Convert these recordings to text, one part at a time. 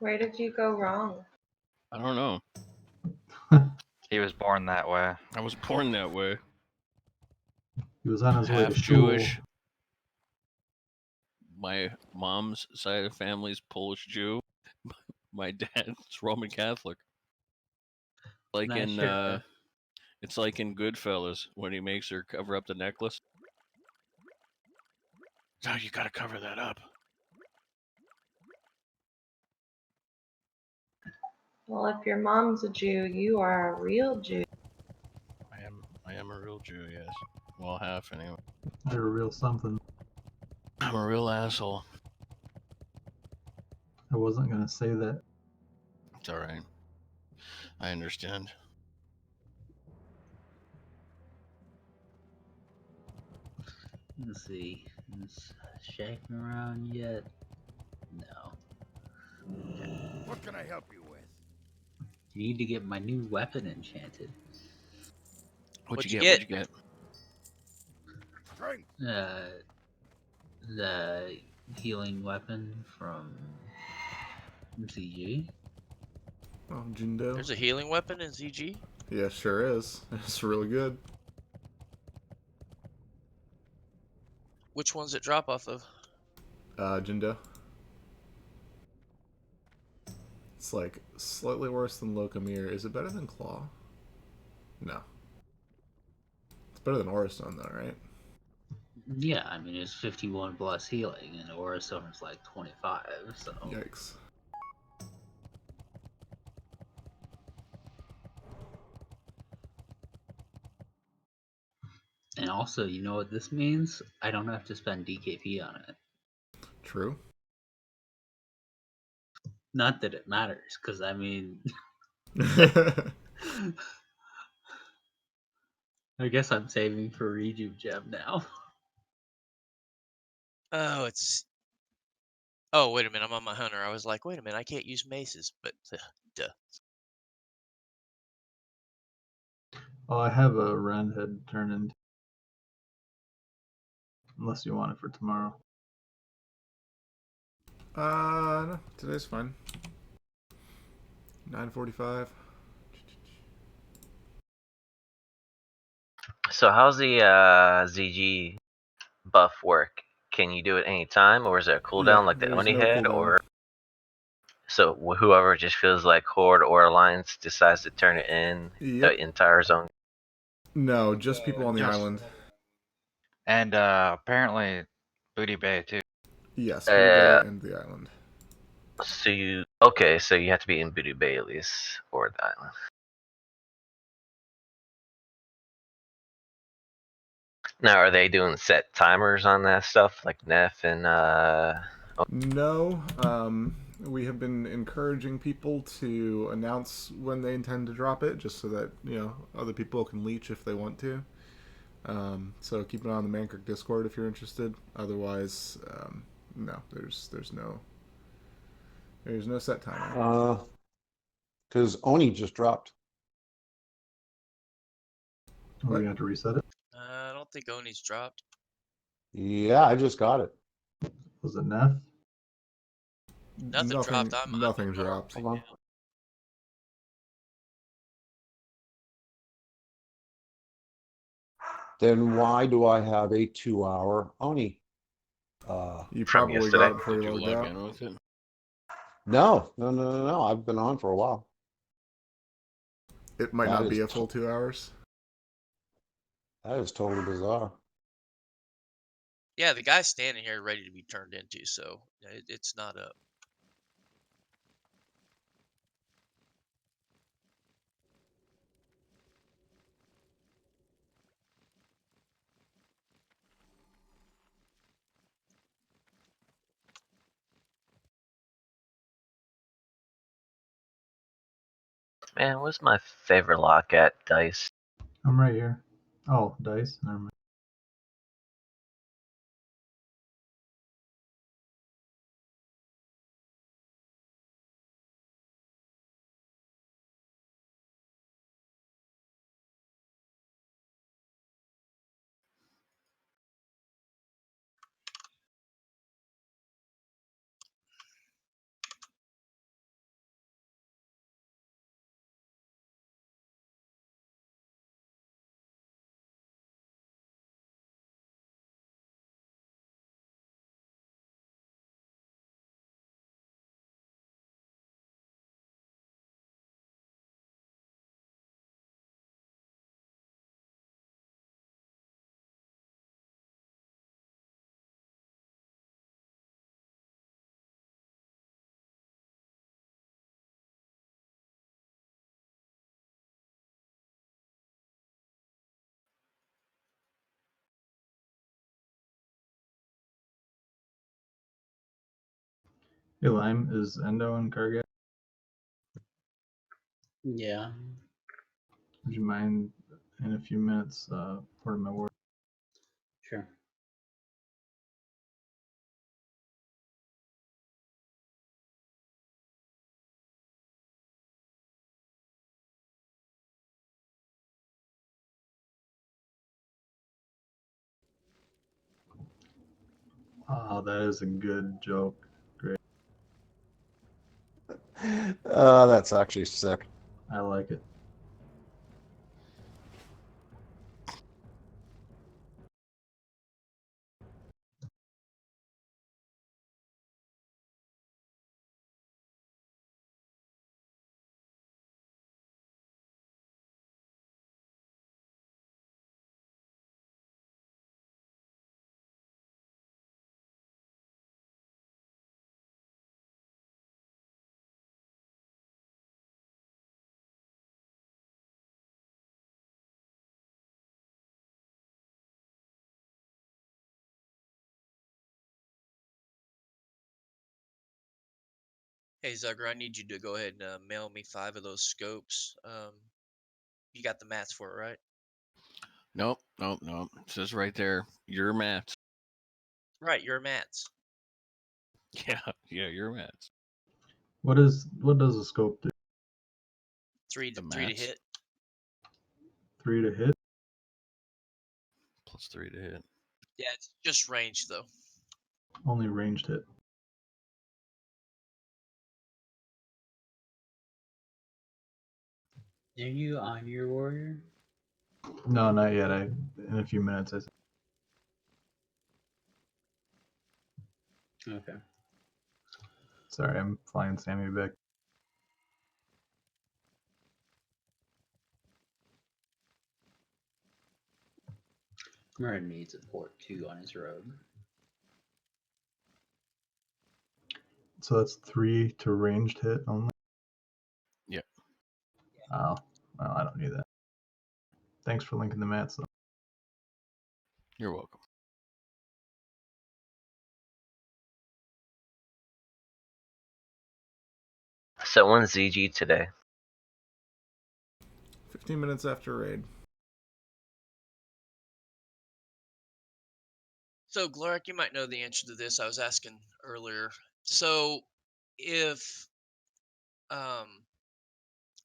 Where did you go wrong? I don't know. He was born that way. I was born that way. He was on his way Half to school. Jewish. My mom's side of the family's Polish Jew. My dad's Roman Catholic. Like Not in sure. it's like in Goodfellas when he makes her cover up the necklace. No, you gotta cover that up. Well, if your mom's a Jew, you are a real Jew. I am a real Jew, yes. Well, half anyway. You're a real something. I'm a real asshole. I wasn't gonna say that. It's alright. I understand. Let's see. Is Shacking around yet? No. What can I help you with? You need to get my new weapon enchanted. What'd you get? Strength. The healing weapon from MCG. Oh, Jindo. There's a healing weapon in ZG? Yeah, sure is. It's really good. Which one's it drop off of? Jindo. It's like slightly worse than Locomir. Is it better than Claw? No. It's better than Aurastone though, right? Yeah, I mean it's 51 plus healing, and Aura Summer's like 25. So Yikes. and also, you know what this means? I don't have to spend DKP on it. True. Not that it matters, because I mean, I guess I'm saving for Rejuve Gem now. Oh, it's... Oh, wait a minute, I'm on my hunter. I was like, wait a minute, I can't use maces, but... duh. Oh, I have a Ren head turn in. Unless you want it for tomorrow. No, today's fine. 9:45. So how's the ZG buff work? Can you do it anytime, or is there a cooldown like the there's Oni no head, cooldown. or so whoever just feels like Horde or Alliance decides to turn it in Yep. the entire zone? No, just people on the island. And apparently Booty Bay too. Yes, Booty Bay and the island. So you so you have to be in Booty Bay at least, or the island. Now, are they doing set timers on that stuff like Neff and No, we have been encouraging people to announce when they intend to drop it, just so that other people can leech if they want to. So keep an eye on the Mankirk Discord if you're interested. Otherwise, no, there's no set timer. Because Oni just dropped. Oh, you have to reset it? I don't think Oni's dropped. Yeah, I just got it. Was it Neff? Nothing dropped. Nothing dropped. Hold on. Then why do I have a 2-hour Oni? You From probably yesterday? got it before Did you you logged log out. in with it? No. I've been on for a while. It might That not be is a full 2 hours. That is totally bizarre. Yeah, the guy's standing here ready to be turned into, so it's not up. man, what's my favorite lock at Dice? I'm right here. Oh, dice. Never mind. Hey, Lime, is Endo and Kargat? Yeah. Would you mind in a few minutes porting my word? Sure. Oh, that is a good joke. Great. That's actually sick. I like it. Hey Zugger, I need you to go ahead and mail me 5 of those scopes. You got the mats for it, right? Nope. It says right there, your mats. Right, your mats. Yeah, your mats. What does a scope do? 3 The to mats. hit. 3 to hit? Plus 3 to hit. Yeah, it's just range though. Only ranged hit. Are you on your warrior? No, not yet. In a few minutes. Okay. Sorry, I'm flying Sammy back. Murray needs a port 2 on his road. So that's 3 to ranged hit only? Yep. Oh, well, I don't need that. Thanks for linking the mats, though. You're welcome. So when's ZG today? 15 minutes after raid. So Gloric, you might know the answer to this. I was asking earlier. So if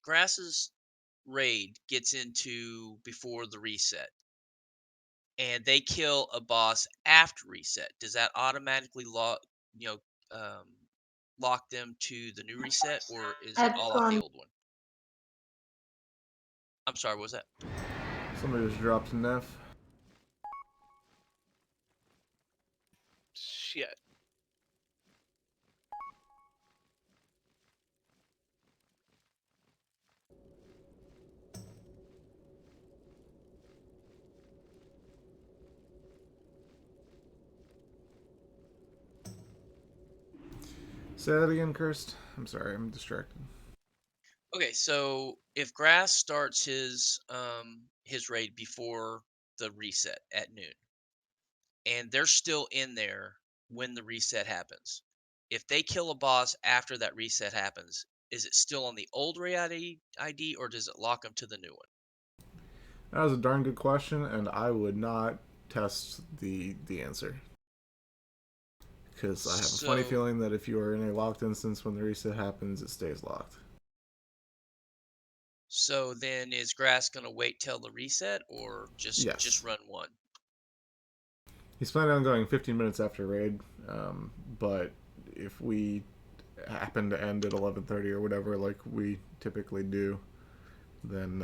Grass's raid gets into before the reset and they kill a boss after reset, does that automatically lock lock them to the new reset, or is it all off the old one? I'm sorry, what was that? Somebody just dropped an F. Shit. Say that again, Cursed. I'm sorry, I'm distracted. Okay, so if Grass starts his raid before the reset at noon, and they're still in there when the reset happens, if they kill a boss after that reset happens, is it still on the old raid ID, or does it lock them to the new one? That was a darn good question, and I would not test the answer. Because I have a funny feeling that if you are in a locked instance when the reset happens, it stays locked. So then is Grass going to wait till the reset, or just run one? He's planning on going 15 minutes after raid, but if we happen to end at 11:30 or whatever, like we typically do, then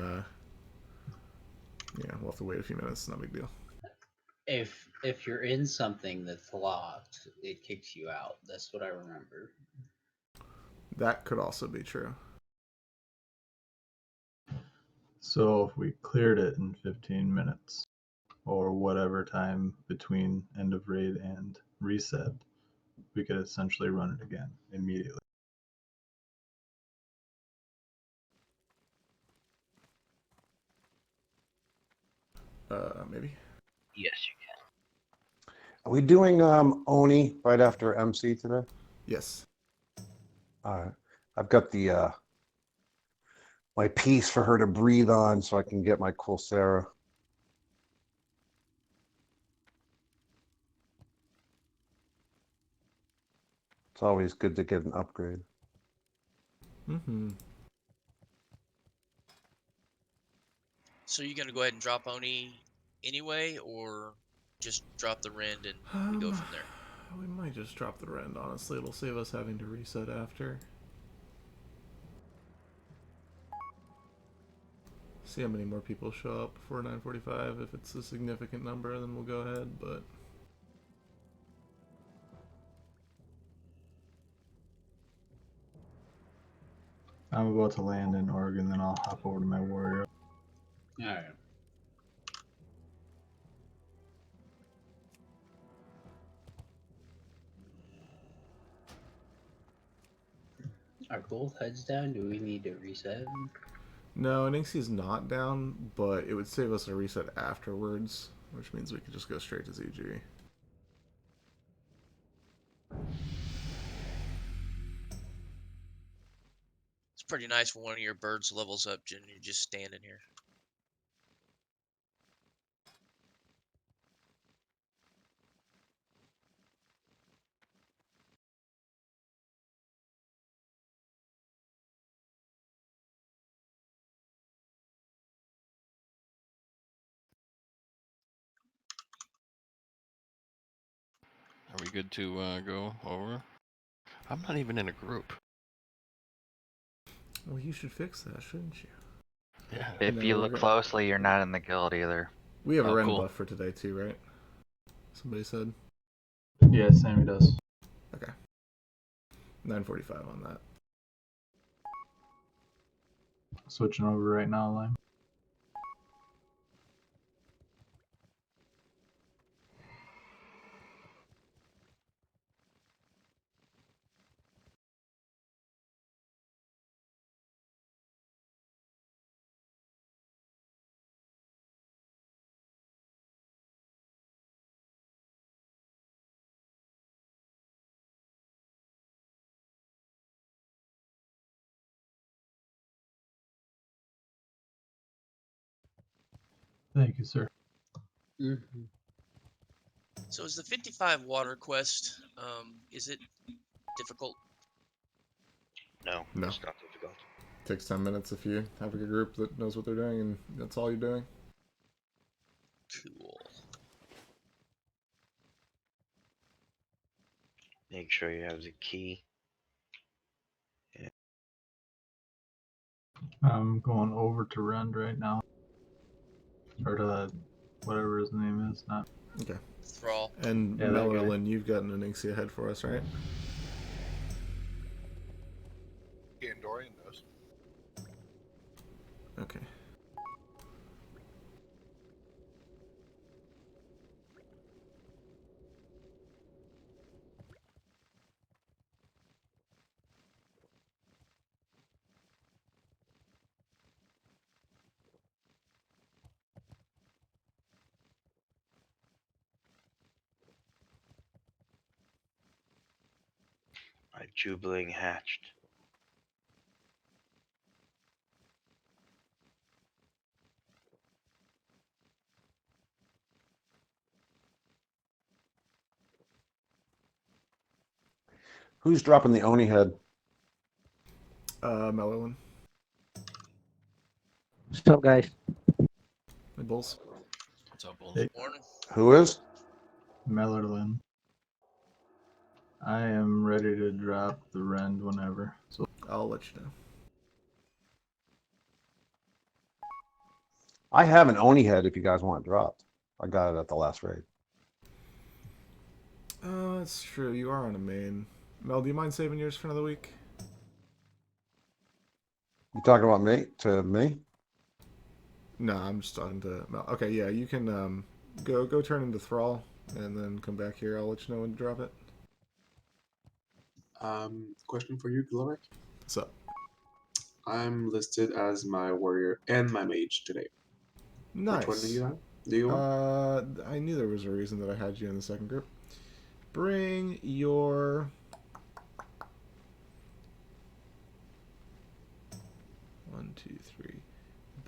yeah, we'll have to wait a few minutes. No big deal. If you're in something that's locked, it kicks you out. That's what I remember. That could also be true. So if we cleared it in 15 minutes, or whatever time between end of raid and reset, we could essentially run it again immediately. Maybe. Yes, you can. Are we doing Oni right after MC today? Yes. I've got the my piece for her to breathe on, so I can get my Coursera. It's always good to get an upgrade. Mm-hmm. So you're gonna go ahead and drop Oni anyway, or just drop the rend and we go from there? We might just drop the rend, honestly. It'll save us having to reset after. See how many more people show up before 9:45. If it's a significant number, then we'll go ahead, but... I'm about to land in Oregon, then I'll hop over to my warrior. Alright. Are both heads down? Do we need to reset? No, Nixi's not down, but it would save us a reset afterwards, which means we could just go straight to ZG. It's pretty nice when one of your birds levels up and you're just standing here. Are we good to go over? I'm not even in a group. Well, you should fix that, shouldn't you? Yeah. If No, you we're look good. closely, you're not in the guild either. We have a Oh, rend cool. buff for today too, right? Somebody said. Yeah, Sammy does. Okay. 9:45 on that. Switching over right now, Lime. Thank you, sir. Mm-hmm. So is the 55 water quest, is it difficult? No, No. it's not difficult. Takes 10 minutes if you have a good group that knows what they're doing, and that's all you're doing. Cool. Make sure you have the key. I'm going over to Rend right now. Or to whatever his name is, not. Okay. Thrall. And Yeah, that guy. Mellerlin, you've got an Onyxia ahead for us, right? Dorian does. Okay. My Jubiling hatched. Who's dropping the Oni head? Mellerlin. What's up, guys? Hey, Bulls. What's up, Bulls? Hey. Morning. Who is? Mellerlin. I am ready to drop the Rend whenever. So I'll let you know. I have an Oni head if you guys want it dropped. I got it at the last raid. That's true. You are on a main. Mel, do you mind saving yours for another week? You talking about me? To me? No, I'm just talking to Mel. Okay, yeah, you can go turn into Thrall and then come back here. I'll let you know when to drop it. Question for you, Glorek. What's up? I'm listed as my warrior and my mage today. Nice. Which one do you have? Do you want? I knew there was a reason that I had you in the second group. Bring your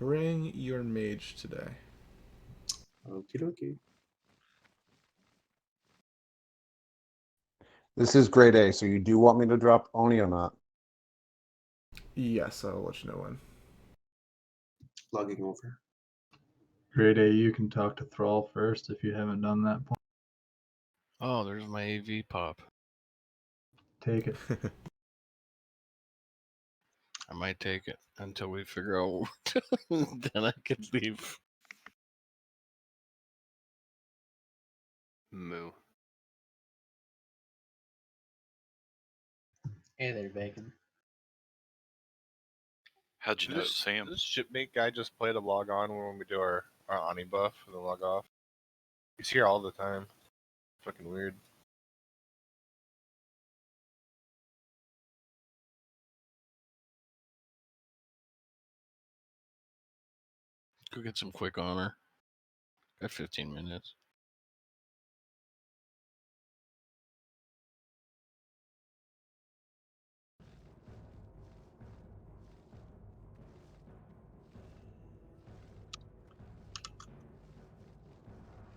bring your mage today. Okie dokie. This is grade A, so you do want me to drop Oni or not? Yes, I'll let you know when. Logging over. Grade A, you can talk to Thrall first if you haven't done that point. Oh, there's my AV pop. Take it. I might take it until we figure out. Then I could leave. Moo. Hey there, Bacon. How'd you know, This, Sam? this shipmate guy just played a log on when we do our Ani buff and the log off. He's here all the time. Fucking weird. Go get some quick honor. Got 15 minutes.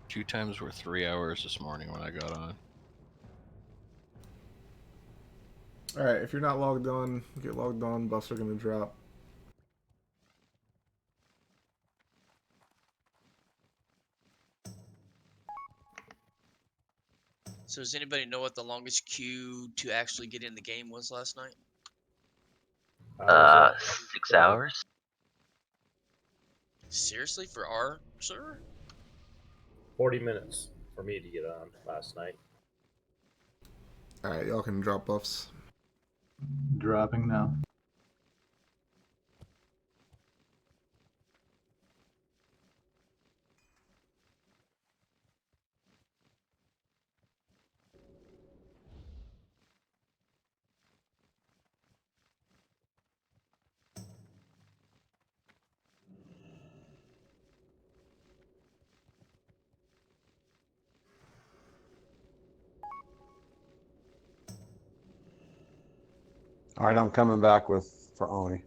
Queue times were 3 hours this morning when I got on. Alright, if you're not logged on, get logged on. Buffs are going to drop. So does anybody know what the longest queue to actually get in the game was last night? 6 hours. Seriously, for our server? 40 minutes for me to get on last night. Alright, y'all can drop buffs. Dropping now. All right, I'm coming back for Oni.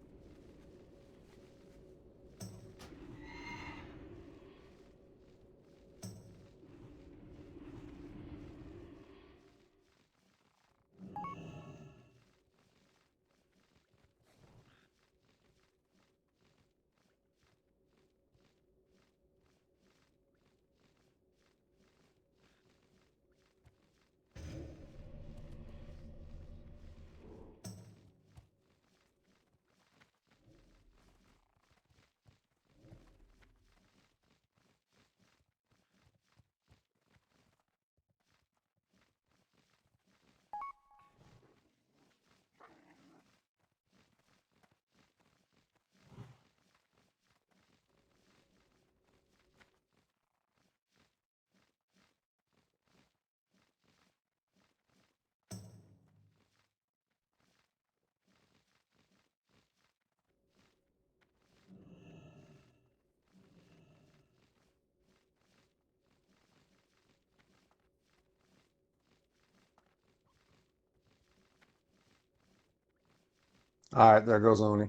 All right, there goes Oni.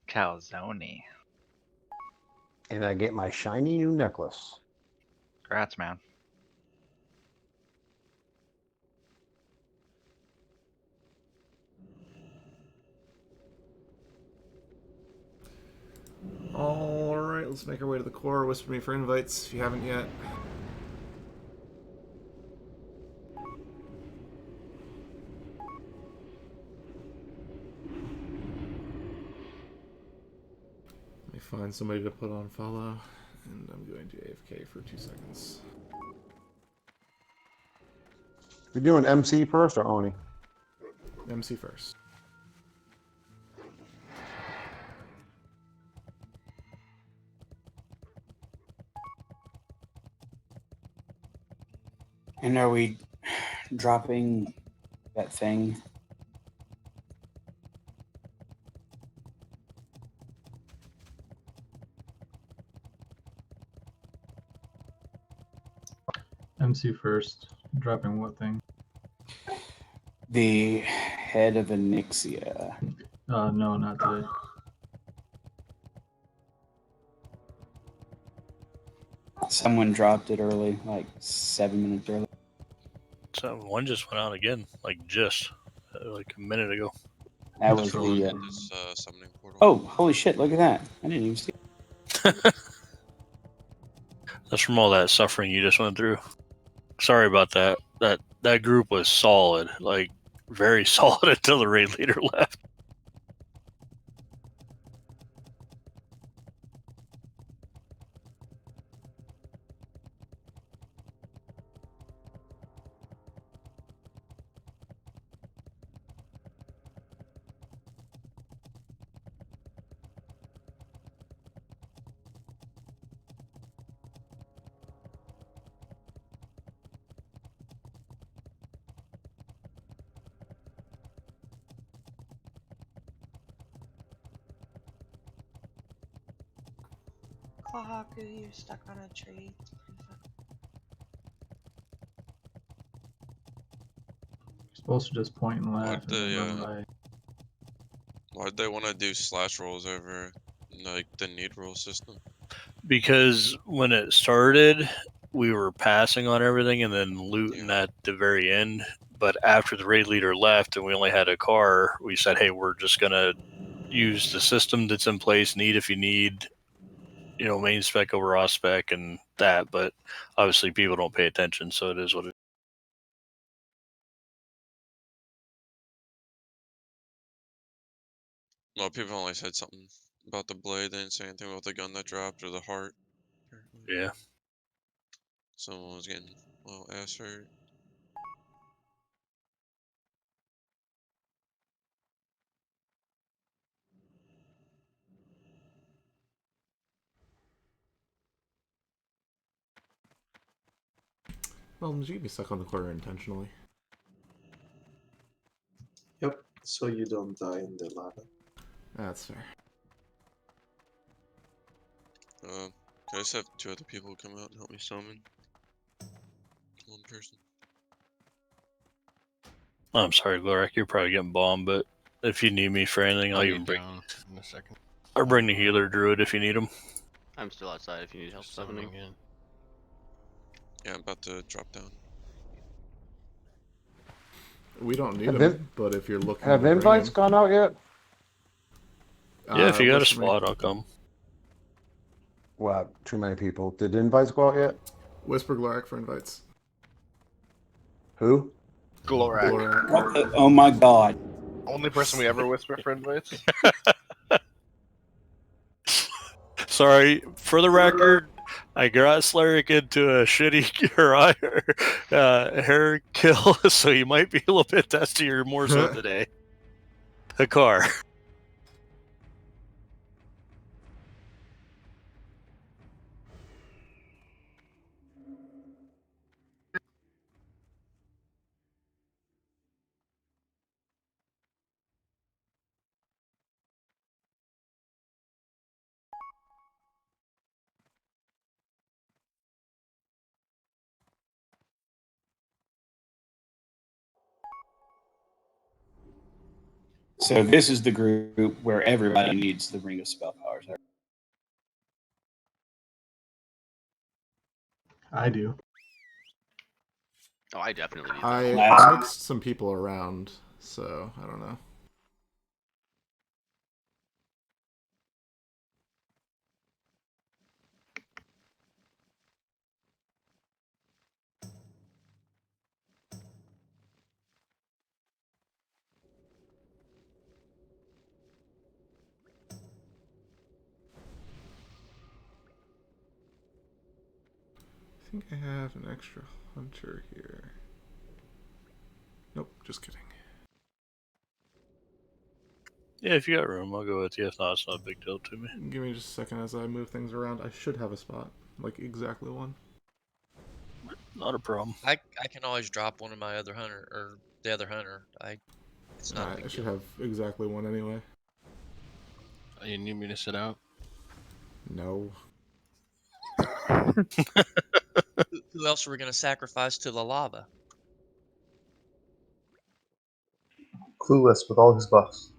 Calzone. And I get my shiny new necklace. Congrats, man. Alright, let's make our way to the core. Whisper me for invites if you haven't yet. Let me find somebody to put on follow. And I'm going to AFK for 2 seconds. You're doing MC first or Oni? MC first. And are we dropping that thing? MC first. Dropping what thing? The Head of Onyxia. No, not today. Someone dropped it early, like 7 minutes early. So one just went out again, like a minute ago. That was Someone the. in this summoning portal. Oh, holy shit! Look at that! I didn't even see. That's from all that suffering you just went through. Sorry about that. That group was solid, like very solid until the raid leader left. Klahaku, you're stuck on a tree. You're supposed to just point and laugh and then run by. Why'd they want to do slash rolls over like the need roll system? Because when it started, we were passing on everything and then looting at the very end. But after the raid leader left and we only had a car, we said, hey, we're just going to use the system that's in place, need if you need, main spec over off spec and that. But obviously people don't pay attention, so it is what it is. Well, people only said something about the blade. They didn't say anything about the gun that dropped or the heart. Yeah. Someone was getting ass hurt. Well, you be stuck on the corner intentionally. Yep, so you don't die in the lava. That's fair. Can I just have 2 other people come out and help me summon? 1 person. I'm sorry, Glorak, you're probably getting bombed, but if you need me for anything, I'll even bring down in a second. I'll bring the healer druid if you need him. I'm still outside if you need help summoning. Yeah, I'm about to drop down. We don't need Have them, but if you're looking. Have to bring invites them- gone out yet? Yeah, if you got a what's the spot, I'll come. What? Too many people. Did invites go out yet? Whisper Glorak for invites. Who? Glorak. Oh my god. Only person we ever whisper for invites. Sorry, for the record, I got Slaric into a shitty hair kill, so you might be a little bit testier more so today. A car. So this is the group where everybody needs the Ring of Spell Powers. I do. Oh, I definitely need I mixed some people around, so I don't know. I think I have an extra hunter here. Nope, just kidding. Yeah, if you got room, I'll go with you. If not, it's not a big deal to me. Give me just a second as I move things around. I should have a spot, like exactly one. Not a problem. I can always drop one of my other hunter or the other hunter. It's not. A big I should deal. have exactly one anyway. You need me to sit out? No. Who else are we gonna sacrifice to the lava? Clueless with all his buffs.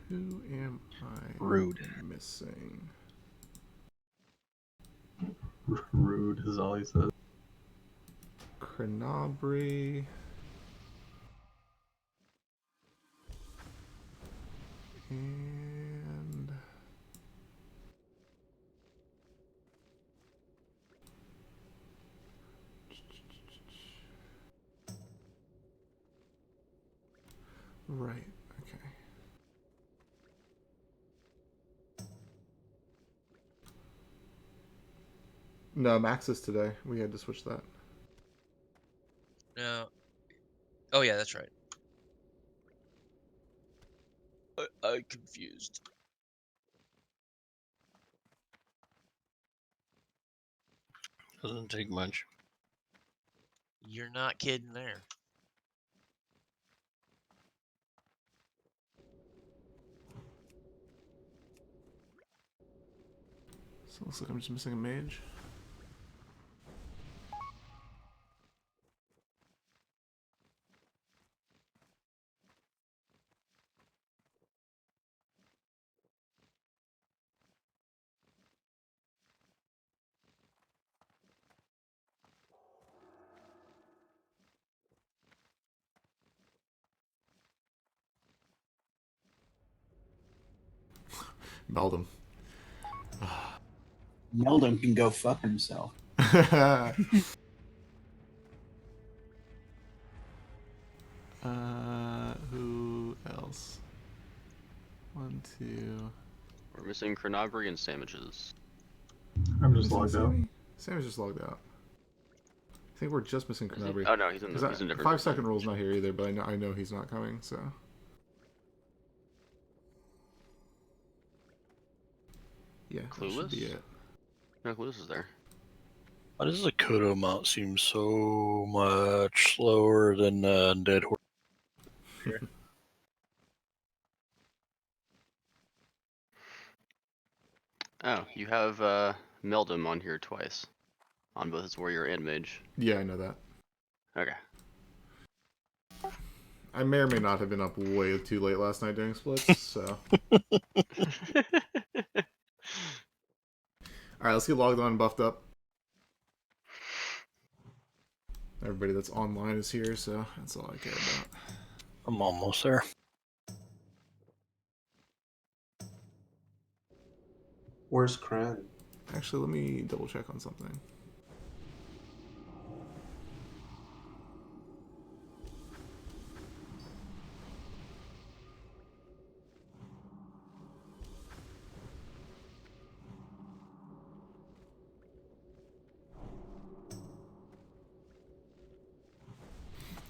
Who am I Rude. missing? Rude is all he says. Crenabri. And right, okay. No, Max is today. We had to switch that. No. Oh yeah, that's right. I'm confused. Doesn't take much. You're not kidding there. So it looks like I'm just missing a mage. Meldum. Meldum can go fuck himself. Who else? 1, 2. We're missing Crenabri and Sandwiches. I'm just logged out. Sammy's just logged out. I think we're just missing Crenabri. Oh no, he's in the he's in different. 5-second rule's not here either, but I know he's not coming, so. Yeah, that should be Clueless? it. No, Clueless is there. Why does the Kodo mount seem so much slower than Dead Horse? Oh, you have Meldum on here twice. On both his warrior and mage. Yeah, I know that. Okay. I may or may not have been up way too late last night doing splits, so. Alright, let's get logged on and buffed up. Everybody that's online is here, so that's all I care about. I'm almost there. Where's Cran? Actually, let me double check on something.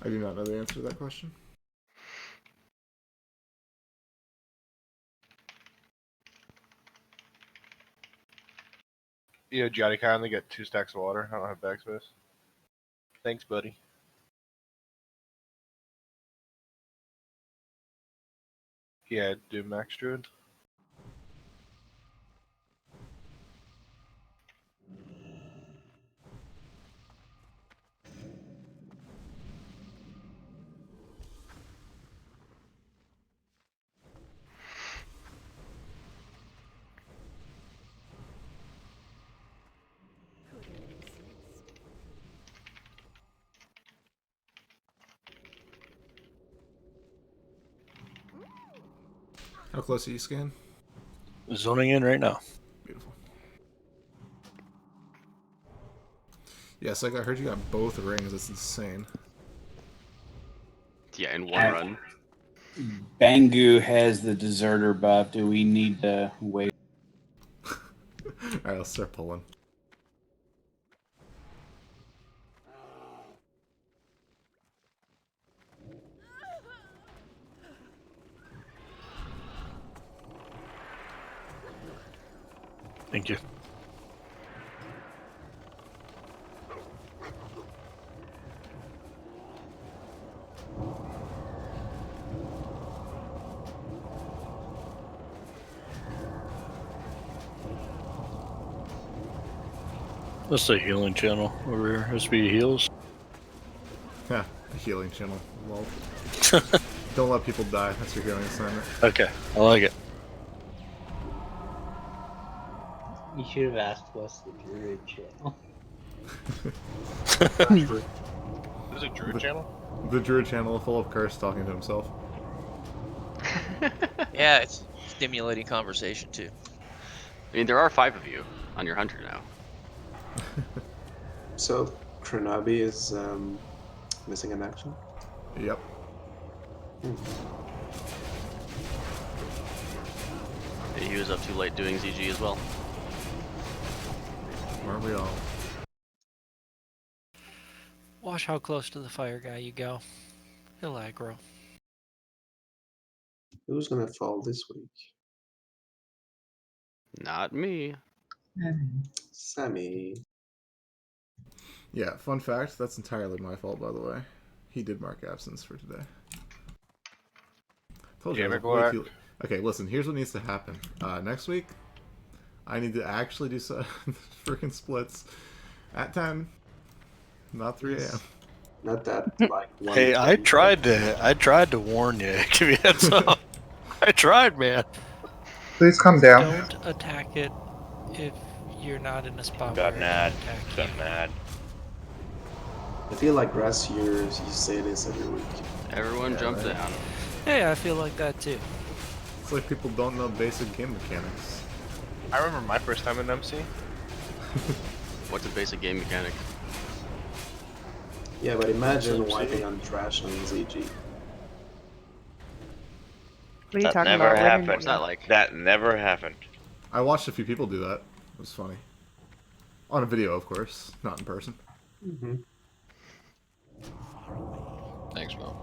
I do not know the answer to that question. Yeah, Johnny kindly get 2 stacks of water. I don't have bag space. Thanks, buddy. Yeah, do Max Druid. How close are you, Scan? Zoning in right now. Beautiful. Yes, like I heard you got both rings. That's insane. Yeah, in one run. Bangu has the deserter buff. Do we need to wait? Alright, let's start pulling. Thank you. That's the healing channel over here. Has to be heals. Yeah, a healing channel. Well, don't let people die. That's your healing assignment. Okay, I like it. You should have asked what's the Druid channel. There's a Druid channel? The Druid channel full of Curse talking to himself. Yeah, it's stimulating conversation too. I mean, there are 5 of you on your hunter now. So Kronabi is missing in action. Yep. He was up too late doing ZG as well. Aren't we all? Watch how close to the fire guy you go. He'll aggro. Who's gonna fall this week? Not me. Sammy. Yeah, fun fact, that's entirely my fault, by the way. He did mark absence for today. Told you I was way too... Okay, listen, here's what needs to happen. Next week, I need to actually do some freaking splits at 10, not 3 a.m. Not that, like, one. Hey, I tried to warn you. Give you a heads up. I tried, man. Please calm down. Don't attack it if you're not in a spot Got where mad. it can attack Got you. mad. I feel like Grass, you say this every week. Everyone jump right. down. Hey, I feel like that too. It's like people don't know basic game mechanics. I remember my first time in MC. What's a basic game mechanic? Yeah, but imagine wiping on trash on ZG. What are you That talking never about? happened. What's that like? That never happened. I watched a few people do that. It was funny. On a video, of course, not in person. Mm-hmm. Thanks, Mo.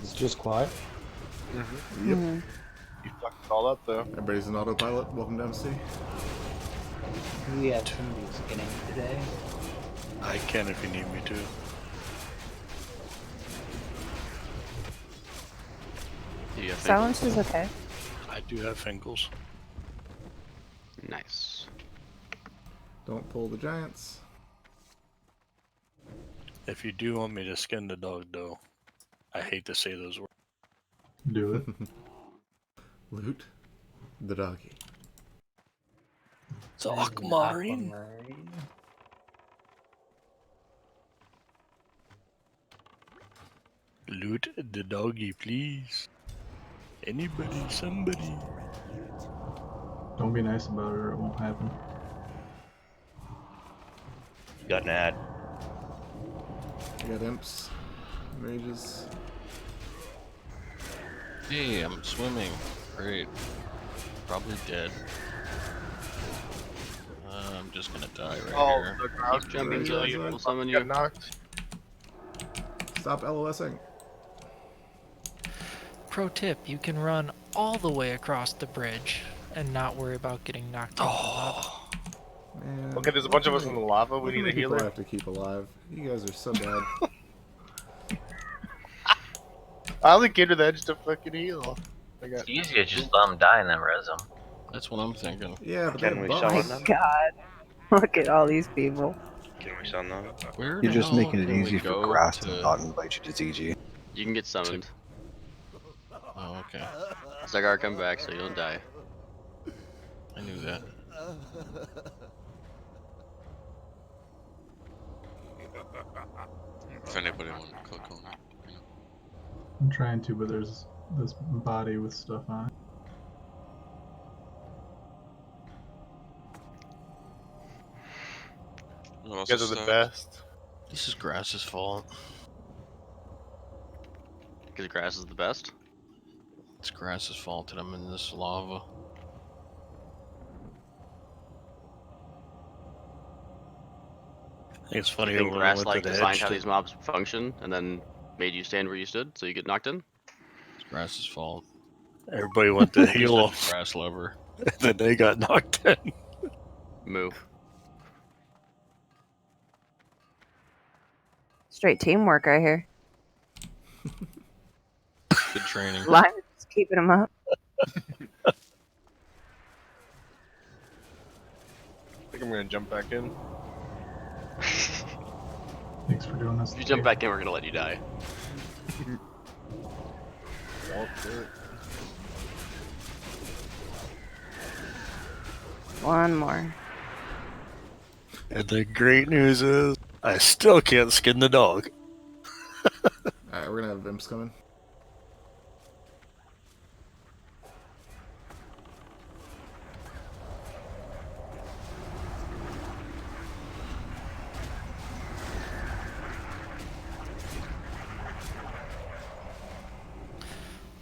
It's just quiet. Mm-hmm. Yep. You fucked it all up, though. Everybody's an autopilot. Welcome to MC. Who we have somebody skinning today? I can if you need me to. Do you have Silence is okay. I do have Finkles. Nice. Don't pull the giants. If you do want me to skin the dog, though, I hate to say those words. Do it. Loot the doggy. It's Aquamarine. Loot the doggy, please. Anybody, somebody. Don't be nice about it or it won't happen. Got an ad. You got imps, mages. Hey, I'm swimming. Great. Probably dead. I'm just gonna die right Oh, here. the crowd Keep jumping, Joe. We'll summon got you. knocked. Stop LOSing. Pro tip, you can run all the way across the bridge and not worry about getting knocked into the lava. Man, Okay, there's a bunch of us in the lava. We Look how need a many people I healer. have to keep alive. You guys are so bad. I only came to the edge to fucking heal. I got It's easier to just let them die and then res them. That's what I'm thinking. Yeah, but Can they're we buffs. summon My them? God. Look at all these people. Can we summon them? Where You're the just hell making it can we easy for go Grass to to- not invite you to ZG. You can get summoned. Oh, okay. Zagar, come back so you don't die. I knew that. If anybody wanted to click on it. I'm trying to, but there's this body with stuff on it. Who You else guys is are the stacked? best. This is Grass's fault. Because grass is the best. It's Grass's fault that I'm in this lava. I think it's funny I think when I grass went like to the designed edge how to- these mobs function, and then made you stand where you stood, so you get knocked in. It's Grass's fault. everybody went to He's heal such a grass lover. and then they got knocked in. Moo. Straight teamwork right here. Good training. Lions just keeping them up. I think I'm gonna jump back in. Thanks for doing this. If you jump back in, we're gonna let you die. Don't do it. One more. And the great news is, I still can't skin the dog. Alright, we're gonna have Imps coming.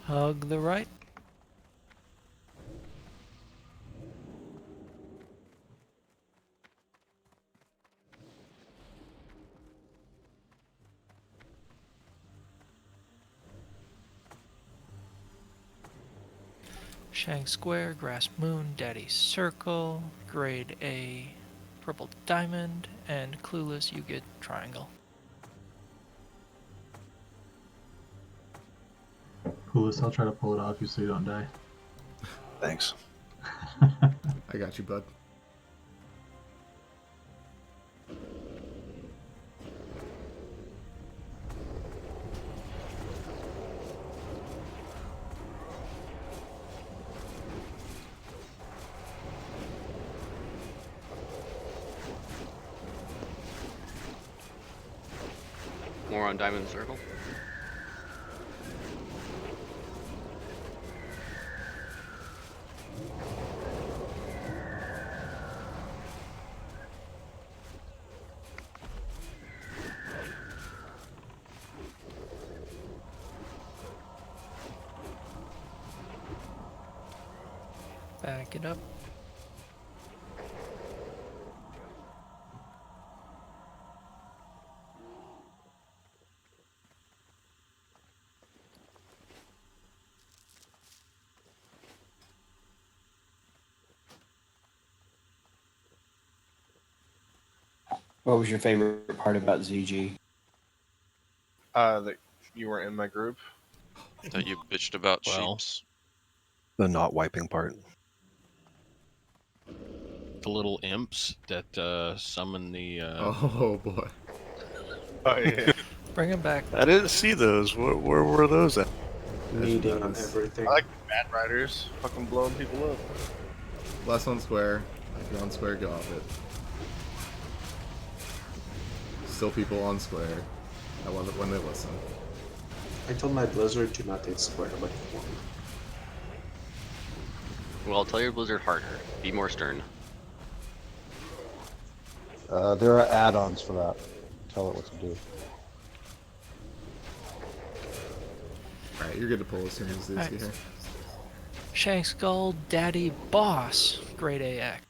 Hug the right. Shank Square, Grass Moon, Daddy Circle, Grade A, Purple Diamond, and Clueless, you get Triangle. Coolest, I'll try to pull it off you so you don't die. Thanks. I got you, bud. More on Diamond Circle. Back it up. What was your favorite part about ZG? That you weren't in my group. That you bitched about Well. sheeps. The not wiping part. The little imps that summon the. Oh boy. Oh yeah. Bring him back. I didn't see those. Where were those at? Meeting on everything. I like Mad Riders, fucking blowing people up. Less on square. If you're on square, go off it. Still people on square. I love it when they listen. I told my Blizzard to not take square, but he won't. Well, tell your Blizzard harder. Be more stern. There are add-ons for that. Tell it what to do. Alright, you're good to pull as soon as these get here. Shank Skull, Daddy Boss, grade AX.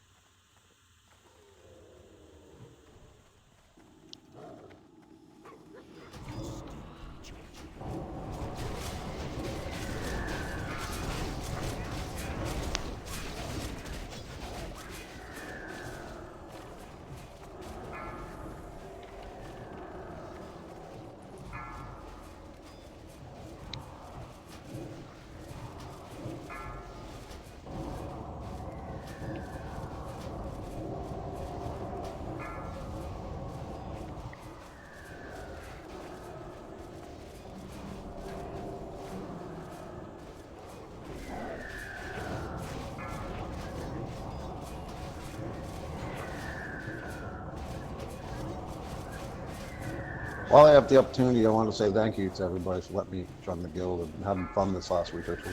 While I have the opportunity, I want to say thank you to everybody for letting me join the guild and having fun this last week or two.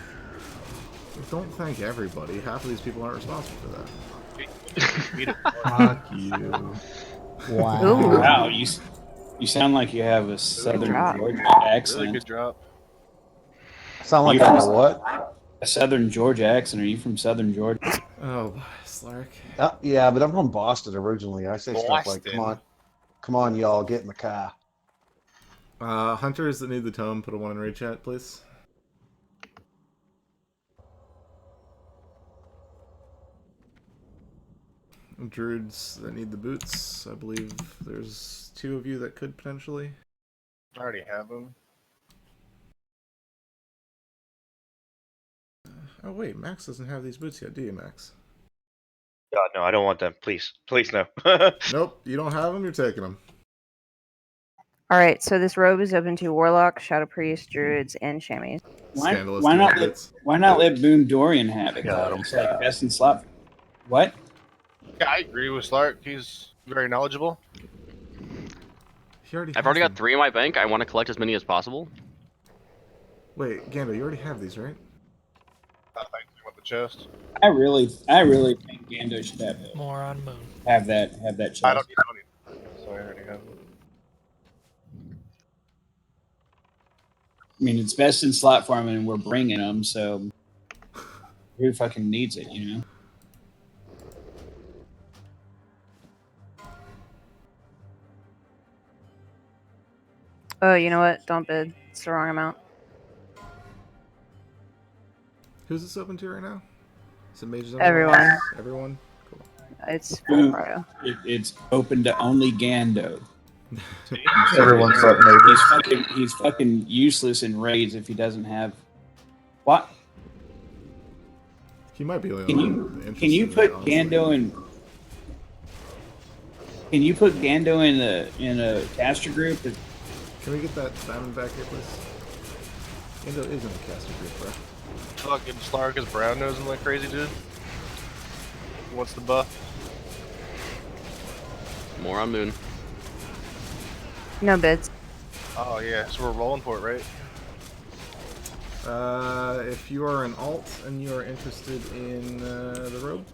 Don't thank everybody. Half of these people aren't responsible for that. Fuck you. Ooh. Wow, you sound like you have a Southern drop. Georgia Really accent. good drop. Sound like You I from- got what? A Southern Georgia accent. Are you from Southern Georgia? Oh, Slark. Yeah, but I'm from Boston originally. I say stuff like, Boston? come on, y'all, get in the car. Hunters that need the tome, put a 1 in raid chat, please. Druids that need the boots. I believe there's 2 of you that could potentially. I already have them. Oh wait, Max doesn't have these boots yet, do you, Max? God, no, I don't want them. Please. Please, no. Nope, you don't have them, you're taking them. Alright, so this robe is open to Warlock, Shadow Priest, Druids, and Chamois. Why not let Boom Dorian have it? Got Though? him. It's like best in slot. What? Yeah, I agree with Slark. He's very knowledgeable. I've already got 3 in my bank. I want to collect as many as possible. Wait, Gando, you already have these, right? I think you want the chest. I really think Gando should have it. More on Moon. Have that chest. I don't need so I already have them. I mean, it's best in slot farming, and we're bringing them, so who fucking needs it, you know? Oh, you know what? Don't bid. It's the wrong amount. Who's this open to right now? Is it Mages? Everyone. Everyone? Cool. It's Boom. Pro. It's open to only Gando. Everyone's up, maybe. He's fucking useless in raids if he doesn't have. What? He might be the Can only you can you put Gando in? Can you put Gando in a caster group? Can we get that diamond back here, please? Gando is in a caster group, bro. Fucking Slark is brown nosing like crazy, dude. What's the buff? More on Moon. No bids. Oh yeah, so we're rolling for it, right? If you are an alt and you are interested in the robe,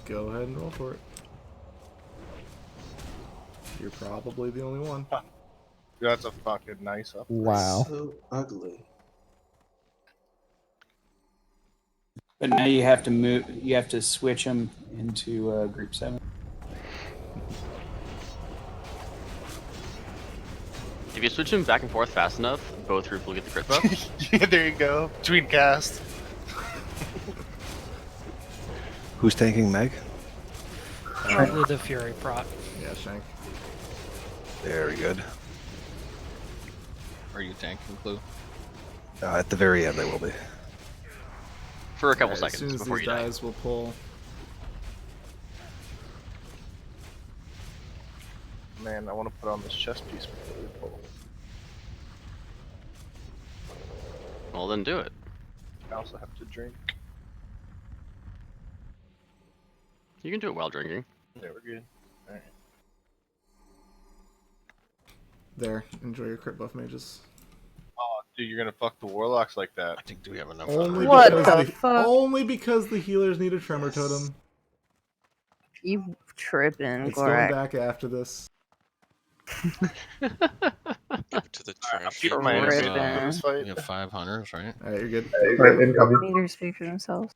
go ahead and roll for it. You're probably the only one. That's a fucking nice up. Wow. So ugly. But now you have to move. You have to switch them into group 7. If you switch them back and forth fast enough, both groups will get the crit buff. Yeah, there you go. Between cast. Who's tanking Meg? With the Fury prot. Yeah, Shank. Very good. Are you tanking, Clue? At the very end, they will be. For a couple As seconds soon as before these you die. guys will pull. Man, I want to put on this chest piece before we pull. Well, then do it. I also have to drink. You can do it while drinking. Yeah, we're good. Alright. There, enjoy your crit buff, mages. Oh, dude, you're gonna fuck the warlocks like that. I think, do we have enough? Only What because the fuck? Only because the healers need a tremor totem. You tripping, It's going Gorak. back after this. Give it to the trash. keep my Ribbon. energy for this fight. We have 5 hunters, right? Alright, you're good. Alright, incoming. Meters speak for themselves.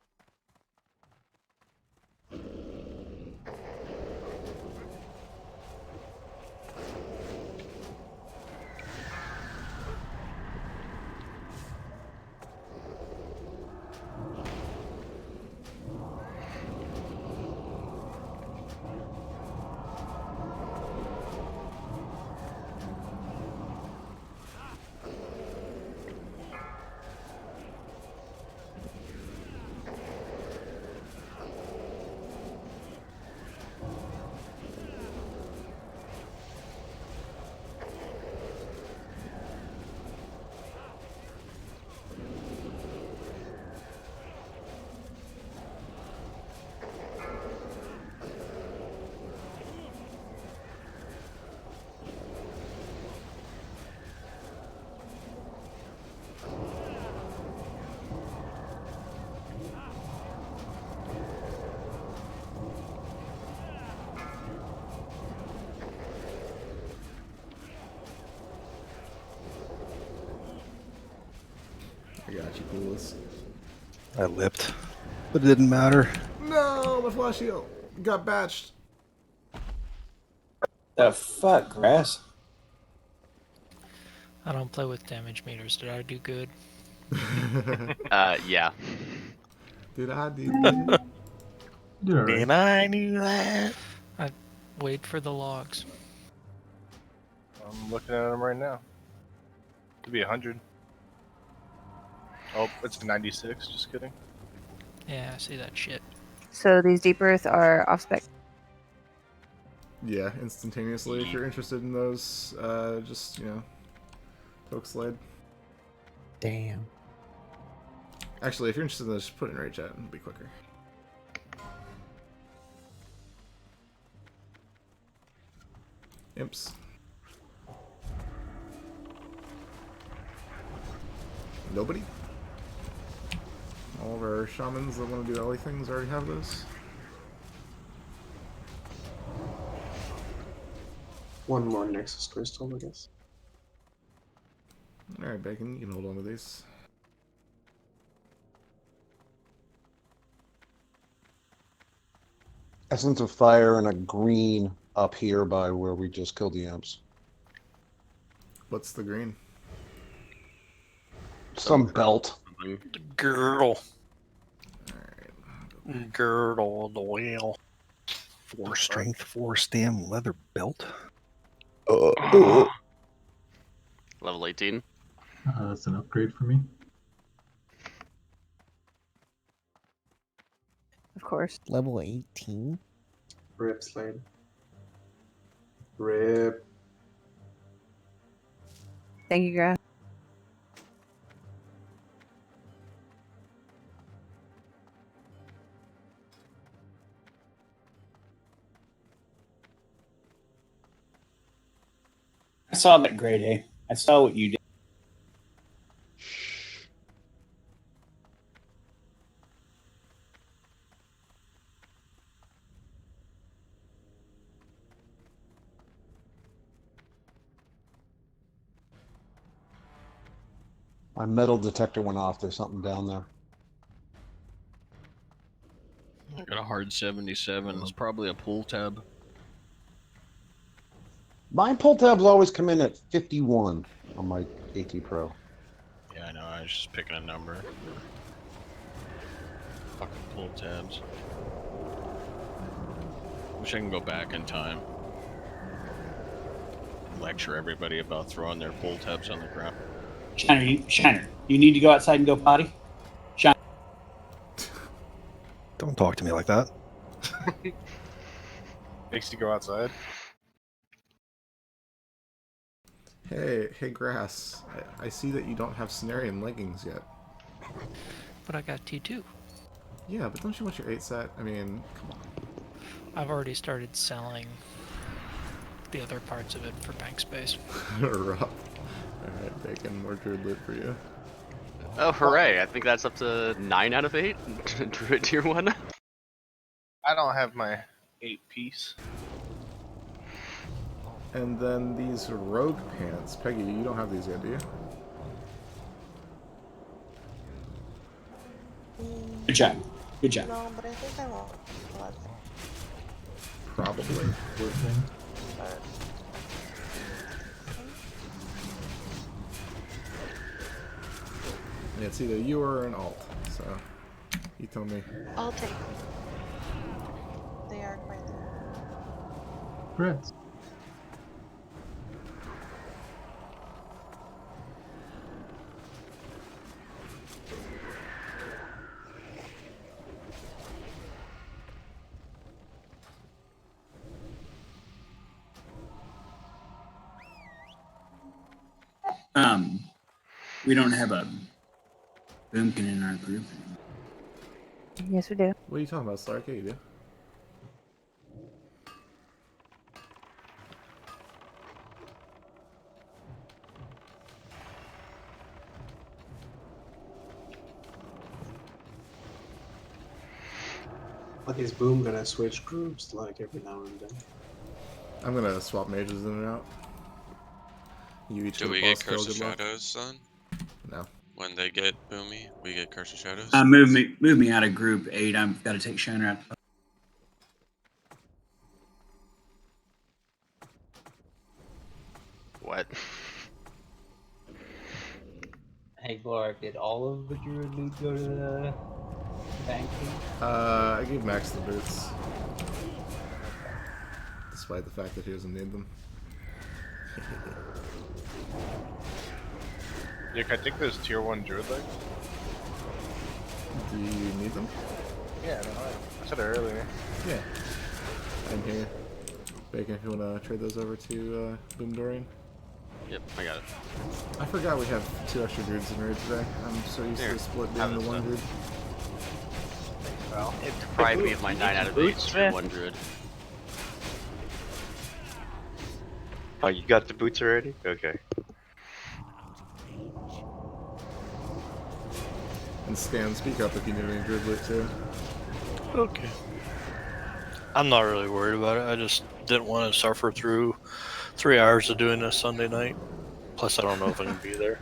I got you, Coolest. I lipped, but it didn't matter. No, my flash heal got batched. The fuck, Grass? I don't play with damage meters. Did I do good? Yeah. Did I do good? And I knew that. I wait for the logs. I'm looking at them right now. Could be 100. Oh, it's 96. Just kidding. Yeah, I see that shit. So these deep earth are off spec. Yeah, instantaneously. If you're interested in those, just, you know, poke slide. Damn. Actually, if you're interested in those, just put it in raid chat. It'll be quicker. Imps. Nobody? All of our shamans that want to do alley things already have those. One more Nexus Crystal, I guess. Alright, Bacon, you can hold on to these. Essence of Fire and a green up here by where we just killed the imps. What's the green? Some belt. Girdle. Girdle the wheel. 4 strength, 4 stam, leather belt. Level 18. That's an upgrade for me. Of course. Level 18? Rip Slade. Rip. Thank you, Grass. I saw him at grade A. I saw what you did. My metal detector went off. There's something down there. I got a hard 77. It's probably a pull tab. My pull tabs always come in at 51 on my AT Pro. Yeah, I know. I was just picking a number. Fucking pull tabs. Wish I can go back in time. Lecture everybody about throwing their pull tabs on the ground. Shiner, you need to go outside and go potty? Shiner. Don't talk to me like that. Makes you go outside. Hey, Grass. I see that you don't have Cenarian leggings yet. But I got T2. Yeah, but don't you want your 8 set? I mean, come on. I've already started selling the other parts of it for bank space. Rough. Alright, Bacon, more druid loot for you. Oh, hooray. I think that's up to 9 out of 8. Druid tier 1. I don't have my 8 piece. And then these rogue pants. Peggy, you don't have these yet, do you? Good job. Good job. No, but I think I want leather. Probably. But Yeah, it's either you or an alt, so you tell me. I'll take them. They are quite there. Brits. We don't have a Boomkin in our group. Yes, we do. What are you talking about, Slark? Yeah, you do. But is Boom gonna switch groups like every now and then? I'm gonna swap mages in and out. You each Do we a get boss kill, Curse of good luck. Shadows, son? No. When they get Boomy, we get Curse of Shadows? Move me out of group 8. I've got to take Shiner out. What? Hey, Glork, did all of the druid loot go to the bank? I gave Max the boots. Despite the fact that he doesn't need them. Yeah, can I take those tier 1 druid legs? Do you need them? Yeah, no, I said it earlier. Yeah. I'm here. Bacon, if you want to trade those over to Boom Dorian. Yep, I got it. I forgot we have 2 extra druids in raid today. I'm so used to the split being the 1 druid. Well, it deprived me of my 9 out of 8 to 1 druid. Oh, you got the boots already? Okay. And Stan, speak up if you need any druid loot too. Okay. I'm not really worried about it. I just didn't want to suffer through 3 hours of doing this Sunday night. Plus, I don't know if I can be there.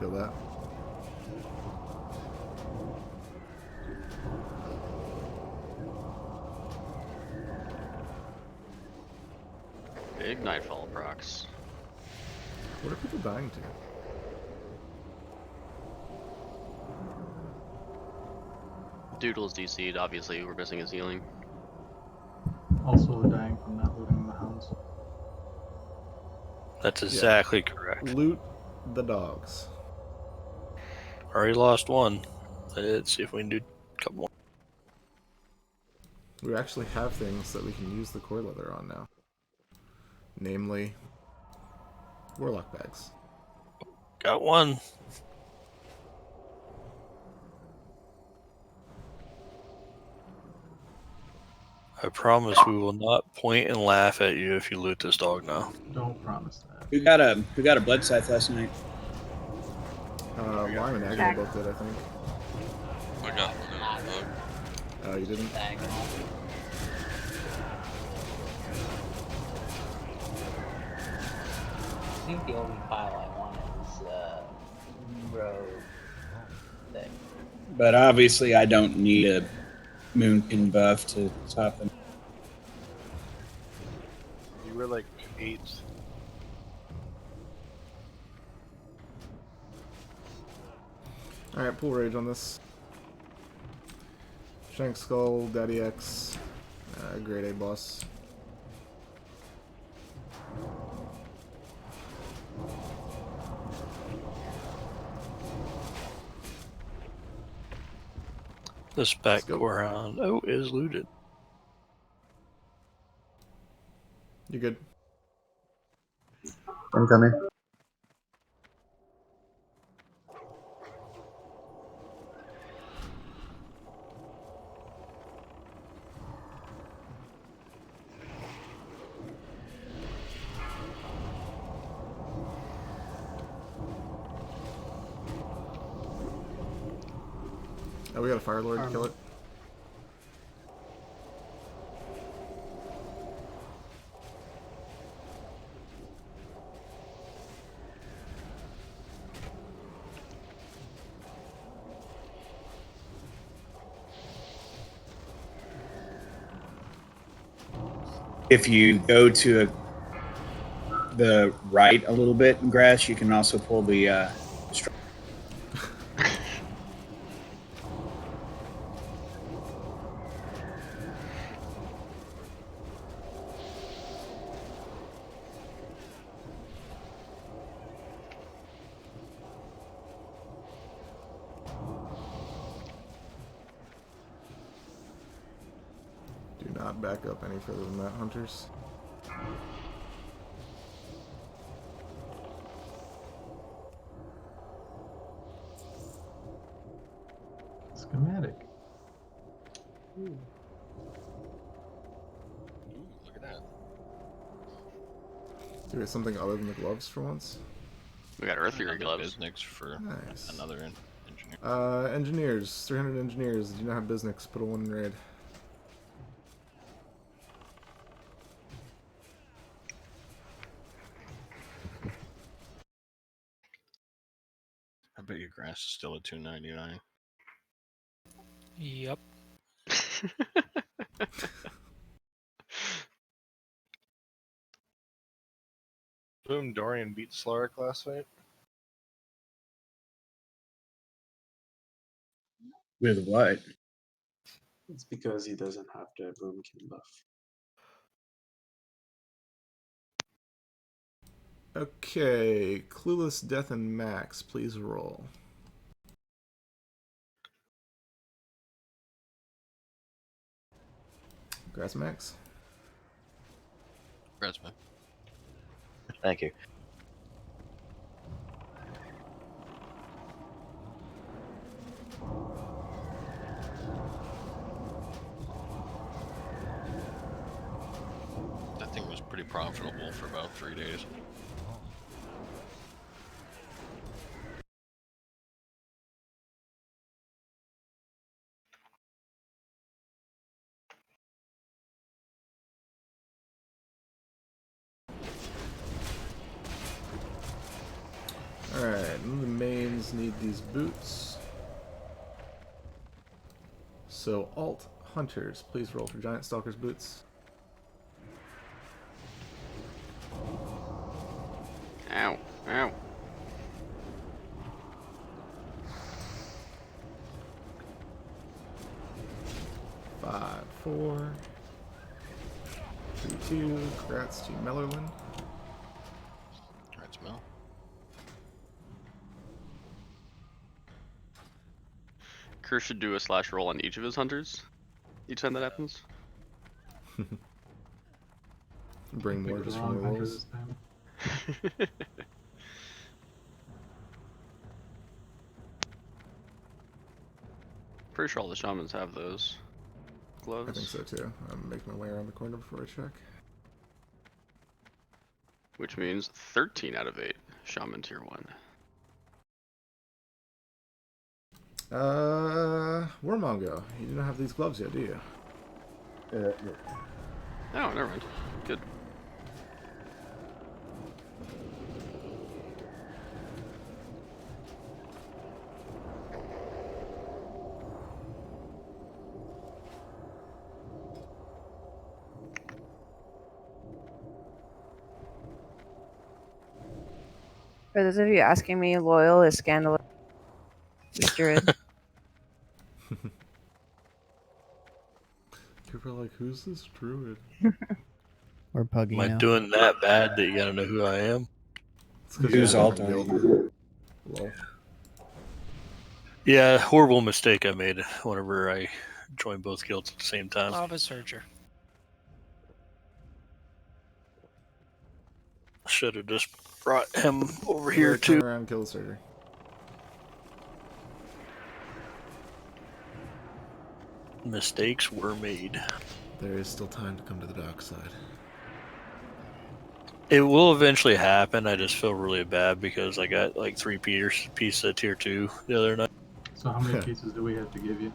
Feel that? Big Nightfall procs. What are people dying to? Doodle's DC'd, obviously we're missing his healing. Also dying from not looting the hounds. That's exactly correct. Loot the dogs. Already lost one. Let's see if we can do a couple more. We actually have things that we can use the core leather on now. Namely, warlock bags. Got one. I promise we will not point and laugh at you if you loot this dog now. Don't promise that. Who got a blood scythe last night? Lime and Agony both did, I think. I got one in the bug. Oh, you didn't? I think the only pile I want is rogue thing. But obviously, I don't need a Moonkin buff to top them. You were like 8. Alright, pull rage on this. Shank Skull, Daddy X, grade A boss. This back core hound, is looted. You good? I'm coming. Oh, we got a Fire Lord, kill it. If you go to the right a little bit in grass, you can also pull the. Do not back up any further than that, hunters. Schematic. Ooh, look at that. Do we have something other than the gloves for once? We got earthier gloves. Business for Nice. another engineer. Engineers. 300 engineers. Do not have business. Put a 1 in raid. I bet your grass is still at 299. Yep. Boom, Dorian beat Slaric last fight. With what? It's because he doesn't have the Boomkin buff. Okay, Clueless, Death, and Max, please roll. Grass Max. Grassman. Thank you. That thing was pretty profitable for about 3 days. Alright, the mains need these boots. So, alt hunters, please roll for Giant Stalker's boots. Ow, ow. Five, 4, 3, 2. Congrats to Mellerlin. Alright, Mel. Kerr should do a slash roll on each of his hunters each time that happens. Bring more Pick the just wrong from the hunter rolls. this time. Pretty sure all the shamans have those gloves. I think so too. I'm making my way around the corner before I check. Which means 13 out of 8 shaman tier 1. Warmongo, you do not have these gloves yet, do you? Oh, never mind. Good. For those of you asking me, Loyal is Scandalous Druid. People are like, who's this druid? Or Puggy Am I now. doing that bad that you gotta know who I am? It's 'cause Who's you're in a alt different are guild. Lol. Yeah, horrible mistake I made whenever I joined both guilds at the same time. Lava Surger. Should have just brought him over here Turn too. around, kill the surgery. Mistakes were made. There is still time to come to the dark side. It will eventually happen. I just feel really bad because I got like 3 pieces of tier 2 the other night. So how many pieces do we have to give you?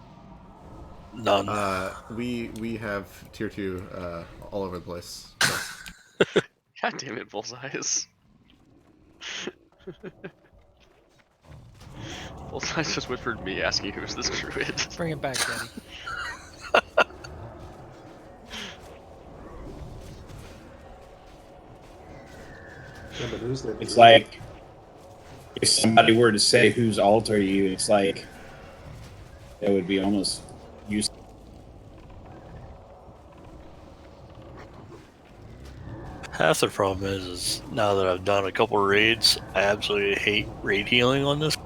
None. We have tier 2 all over the place. God damn it, Bullseyes. Bullseyes just whispered me asking who's this druid. Bring it back, Daddy. Yeah, but who's the It's druid? like if somebody were to say whose alt are you, it's like that would be almost useless. Half the problem is now that I've done a couple raids, I absolutely hate raid healing on this,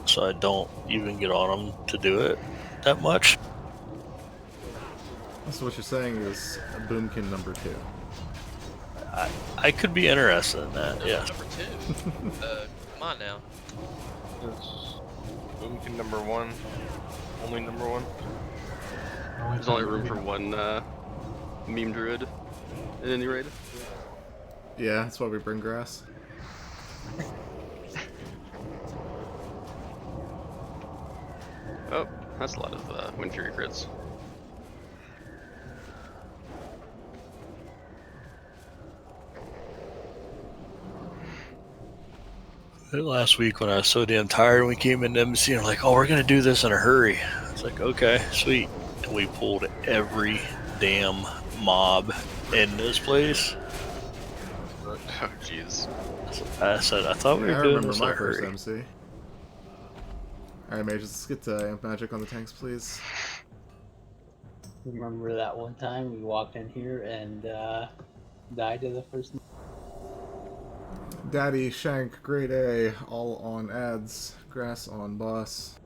so I don't even get on them to do it that much. So what you're saying is Boomkin number 2. I could be interested in that, yeah. Number 2. Come on now. It's Boomkin number 1. Only number 1. There's only room for one meme druid in any raid. Yeah, that's why we bring grass. Oh, that's a lot of Wind Fury crits. Last week when I was so damn tired, we came into embassy and like, oh, we're gonna do this in a hurry. It's like, okay, sweet. And we pulled every damn mob in this place. Oh, jeez. I said, I thought we Yeah, were I doing remember this in my a first hurry. MC. Alright, mages, let's get Amp Magic on the tanks, please. Remember that one time we walked in here and died to the first. Daddy, Shank, Grade A, all on ads. Grass on boss.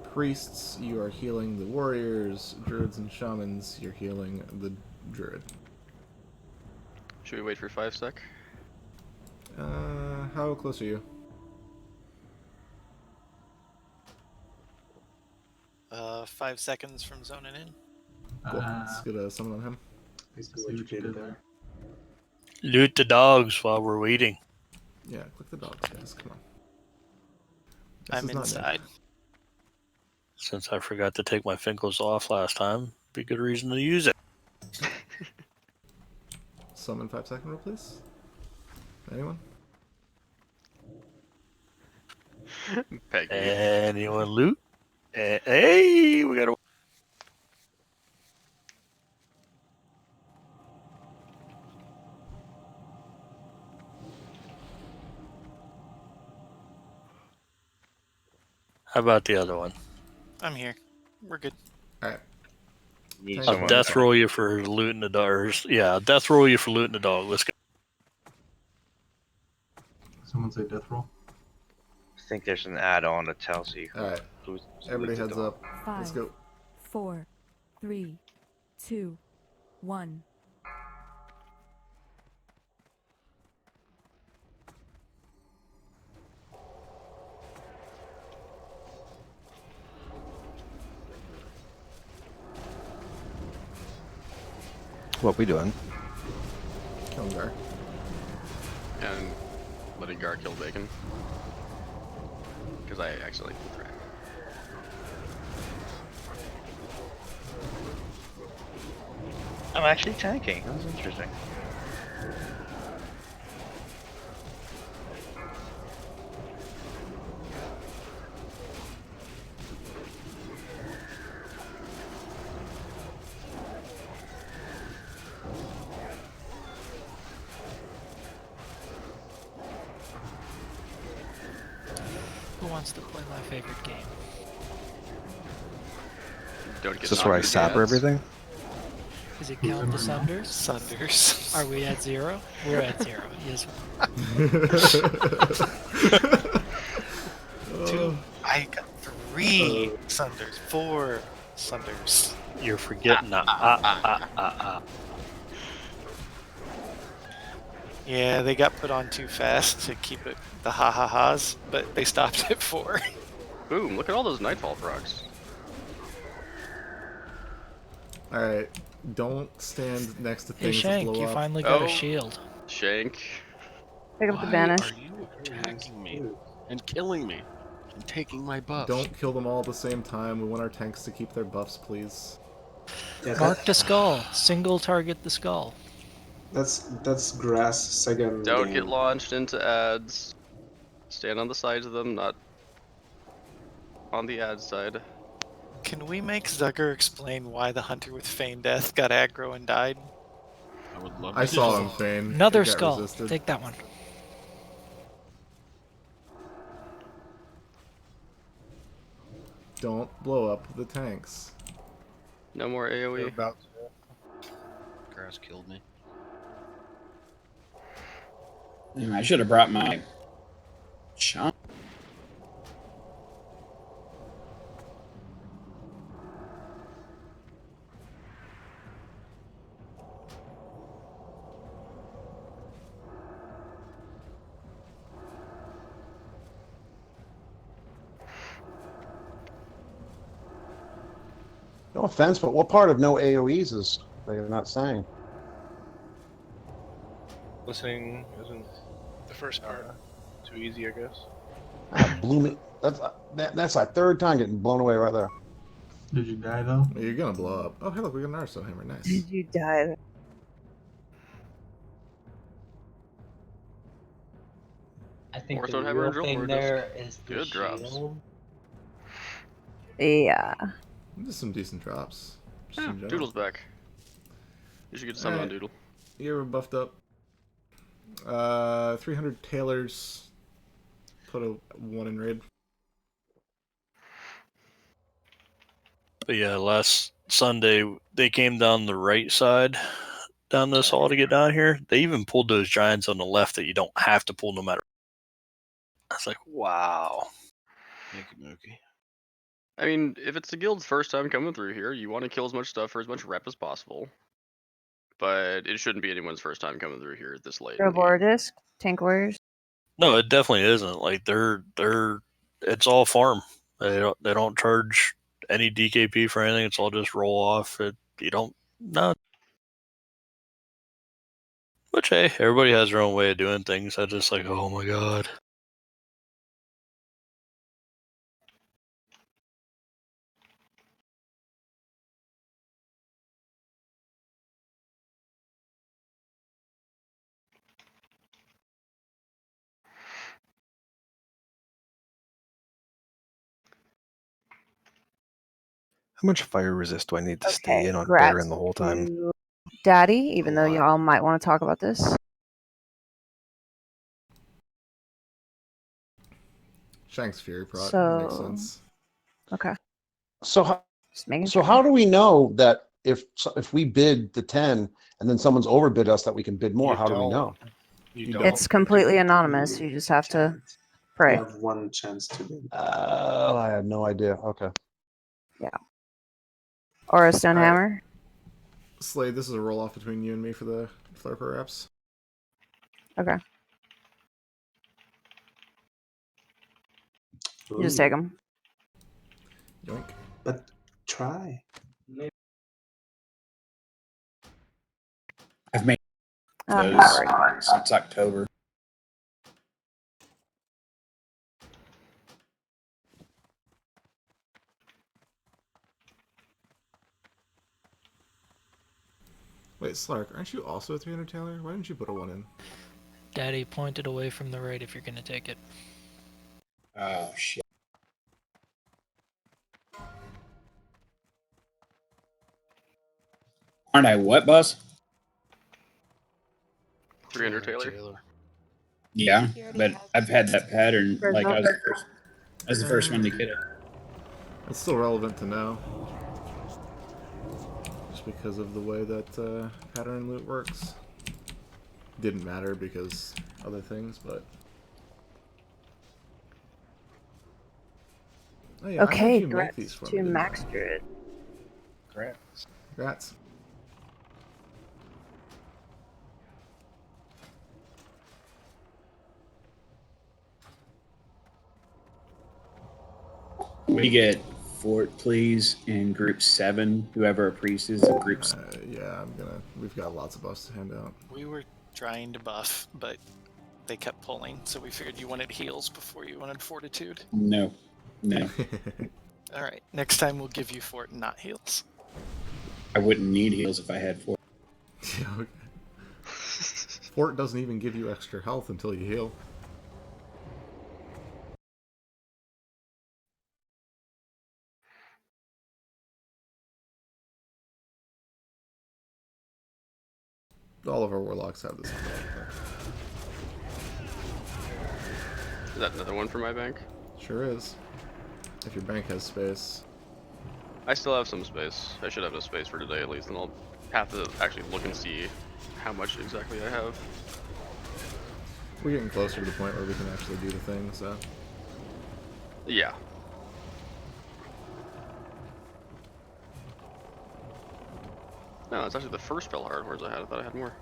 Priests, you are healing the warriors. Druids and shamans, you're healing the druid. Should we wait for 5 sec? How close are you? 5 seconds from zoning in. Cool. Let's get a summon on him. There. Loot the dogs while we're waiting. Yeah, click the dogs, guys. Come on. This I'm is not inside. Since I forgot to take my Finkles off last time, be a good reason to use it. Summon 5-second rule, please. Anyone? Peggy. Anyone loot? Hey, we got a. How about the other one? I'm here. We're good. Alright. I'll death roll you for looting the dogs. Yeah, I'll death roll you for looting the dog. Let's go. Someone say death roll. I think there's an add-on to tell you. Alright. Everybody heads up. Let's go. 4, 3, 2, 1. What we doing? Killing Gar. And letting Gar kill Bacon. Because I accidentally pulled track. I'm actually tanking. That was interesting. Who wants to play my favorite game? Don't Is this where I sapper everything? Is it count the Sunders? Sunders. Are we at 0? We're at 0. Yes. 2. I got 3 Sunders. 4 Sunders. You're forgetting Yeah, they got put on too fast to keep it the ha-ha-has, but they stopped at 4. Boom, look at all those Nightfall procs. Alright. Don't stand next to Hey things that Shank, blow you up. finally got a shield. Shank. Pick up the Why banish. are you attacking me and killing me and taking my buff? Don't kill them all at the same time. We want our tanks to keep their buffs, please. Mark the skull. Single target the skull. That's grass second. Don't game. get launched into ads. Stand on the sides of them, not on the ad side. Can we make Zugger explain why the hunter with Feign Death got aggro and died? I would love. I saw him feign. Another It got skull. resisted. Take that one. Don't blow up the tanks. No more AoE. About Grass killed me. Damn, I should have brought my shot. No offense, but what part of no AoEs is they're not saying? listening isn't The first part. too easy, I guess. Ah, blew me. That's our third time getting blown away right there. Did you die though? You're gonna blow up. Oh, hey, look, we got an Arsenal Hammer. Nice. Did you die? I think the Orthon Hammer real and Drill thing Lord there is the good drops. shield. Yeah. Just some decent drops. Just in general. Doodle's back. You should get some on Alright. Doodle. You're buffed up. 300 tailors. Put a 1 in raid. But yeah, last Sunday they came down the right side down this hall to get down here. They even pulled those giants on the left that you don't have to pull no matter. I was like, wow. Mookie Mookie. I mean, if it's the guild's first time coming through here, you want to kill as much stuff for as much rep as possible. But it shouldn't be anyone's first time coming through here this late. in the game. Robordisk, Tank Warriors. No, it definitely isn't. Like they're it's all farm. They don't charge any DKP for anything. It's all just roll off. You don't no. Which hey, everybody has their own way of doing things. I just like, oh my god. How much fire resist do I need to stay Okay, in on congrats Baron the whole time? to Daddy, even though y'all might want to talk about this. Shank's Fury proc. Makes So, sense. okay. So how, Just making so sure. how do we know that if we bid the 10 and then someone's overbid us that we can bid more? You How do we don't. know? You don't. It's completely anonymous. You just have to pray. You have one chance to bid. I had no idea. Okay. Yeah. Or a stone Alright. hammer. Slade, this is a roll off between you and me for the Flurper reps. Okay. You just Ooh, take them. Yoink. But try. I've made I'm those not worried. since October. Wait, Slark, aren't you also a 300 Taylor? Why didn't you put a 1 in? Daddy pointed away from the raid if you're gonna take it. Oh shit. Aren't I what, boss? 300 Taylor. Yeah, but I've had that pattern. Where's Like I was that? the first one to get it. It's still relevant to know. Just because of the way that pattern loot works. Didn't matter because other things, but... Oh, yeah, I had Okay, you make congrats these for me, to didn't Max I? Druid. Congrats. Congrats. We get Fort, please, in group 7. Whoever a priest is in group 7. Yeah, we've got lots of buffs to hand out. We were trying to buff, but they kept pulling, so we figured you wanted heals before you wanted fortitude. No. No. Alright, next time we'll give you fort, not heals. I wouldn't need heals if I had Fort. Yeah, okay. Fort doesn't even give you extra health until you heal. All of our warlocks have this. Is that another one for my bank? Sure is. If your bank has space. I still have some space. I should have enough space for today at least, and I'll have to actually look and see how much exactly I have. We're getting closer to the point where we can actually do the thing, so. Yeah. No, it's actually the first Fel hardwares I had. I thought I had more.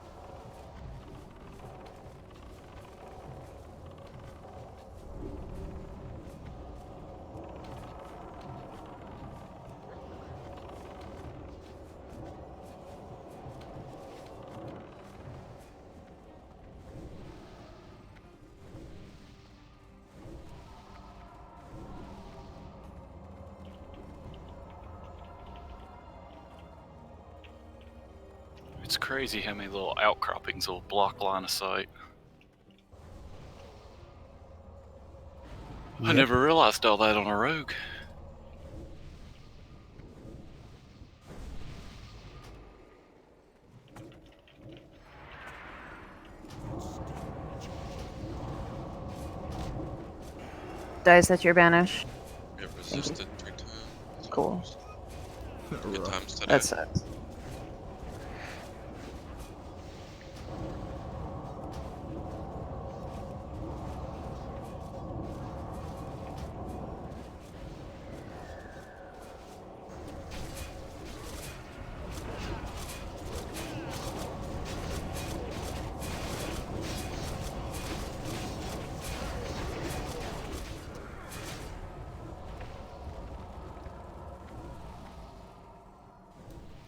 It's crazy how many little outcroppings will block line of sight. I Yep. never realized all that on a rogue. Dice, that's your banish. Get resisted 3 times. Cool. Good times today. That sucks.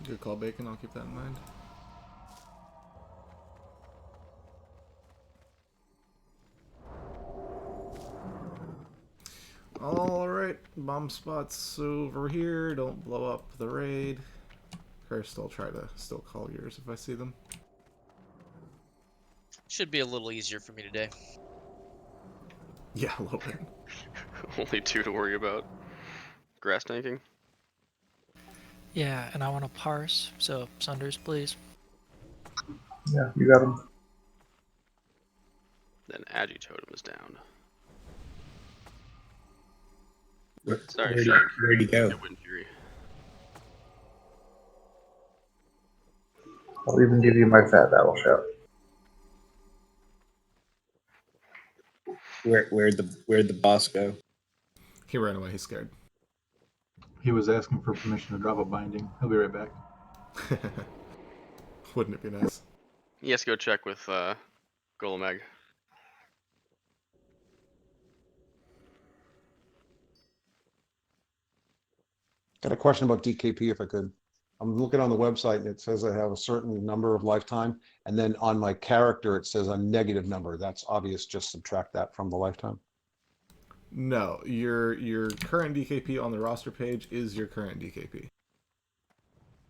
Good call, Bacon. I'll keep that in mind. Alright, bomb spots over here. Don't blow up the raid. First, I'll try to still call yours if I see them. Should be a little easier for me today. Yeah, a little bit. Only 2 to worry about. Grass tanking. Yeah, and I want to parse, so Sunders, please. Yeah, you got him. Then Agitotem is down. Sorry, Shank. where'd he go? It went Fury. I'll even give you my fat battle shout. Where'd the boss go? He ran away. He's scared. He was asking for permission to drop a binding. He'll be right back. Wouldn't it be nice? He has to go check with Golemag. Got a question about DKP if I could. I'm looking on the website and it says I have a certain number of lifetime, and then on my character it says a negative number. That's obvious. Just subtract that from the lifetime. No, your current DKP on the roster page is your current DKP.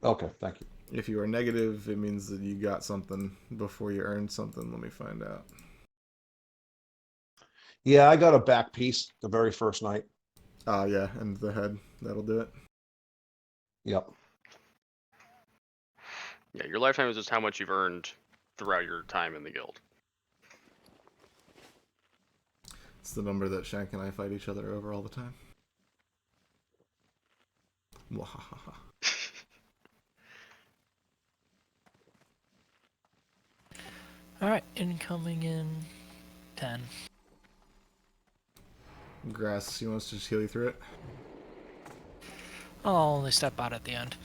Okay, thank you. If you are negative, it means that you got something before you earned something. Let me find out. Yeah, I got a back piece the very first night. Yeah, and the head. That'll do it. Yep. Yeah, your lifetime is just how much you've earned throughout your time in the guild. It's the number that Shank and I fight each other over all the time. Mwahaha. Alright, incoming in 10. Grass, you want us to just heal you through it? I'll only step out at the end.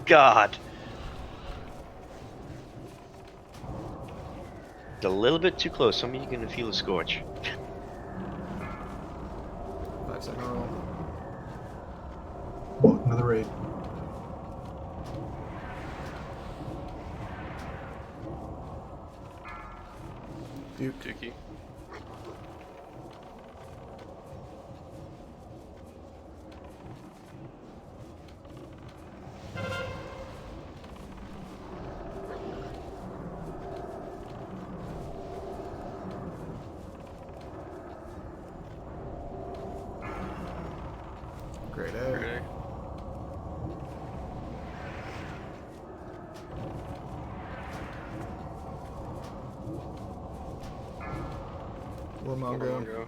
God. It's a little bit too close. Some of you are going to feel a scorch. 5-second roll. Oh, another raid. Dookie. Grade A. Warmongo.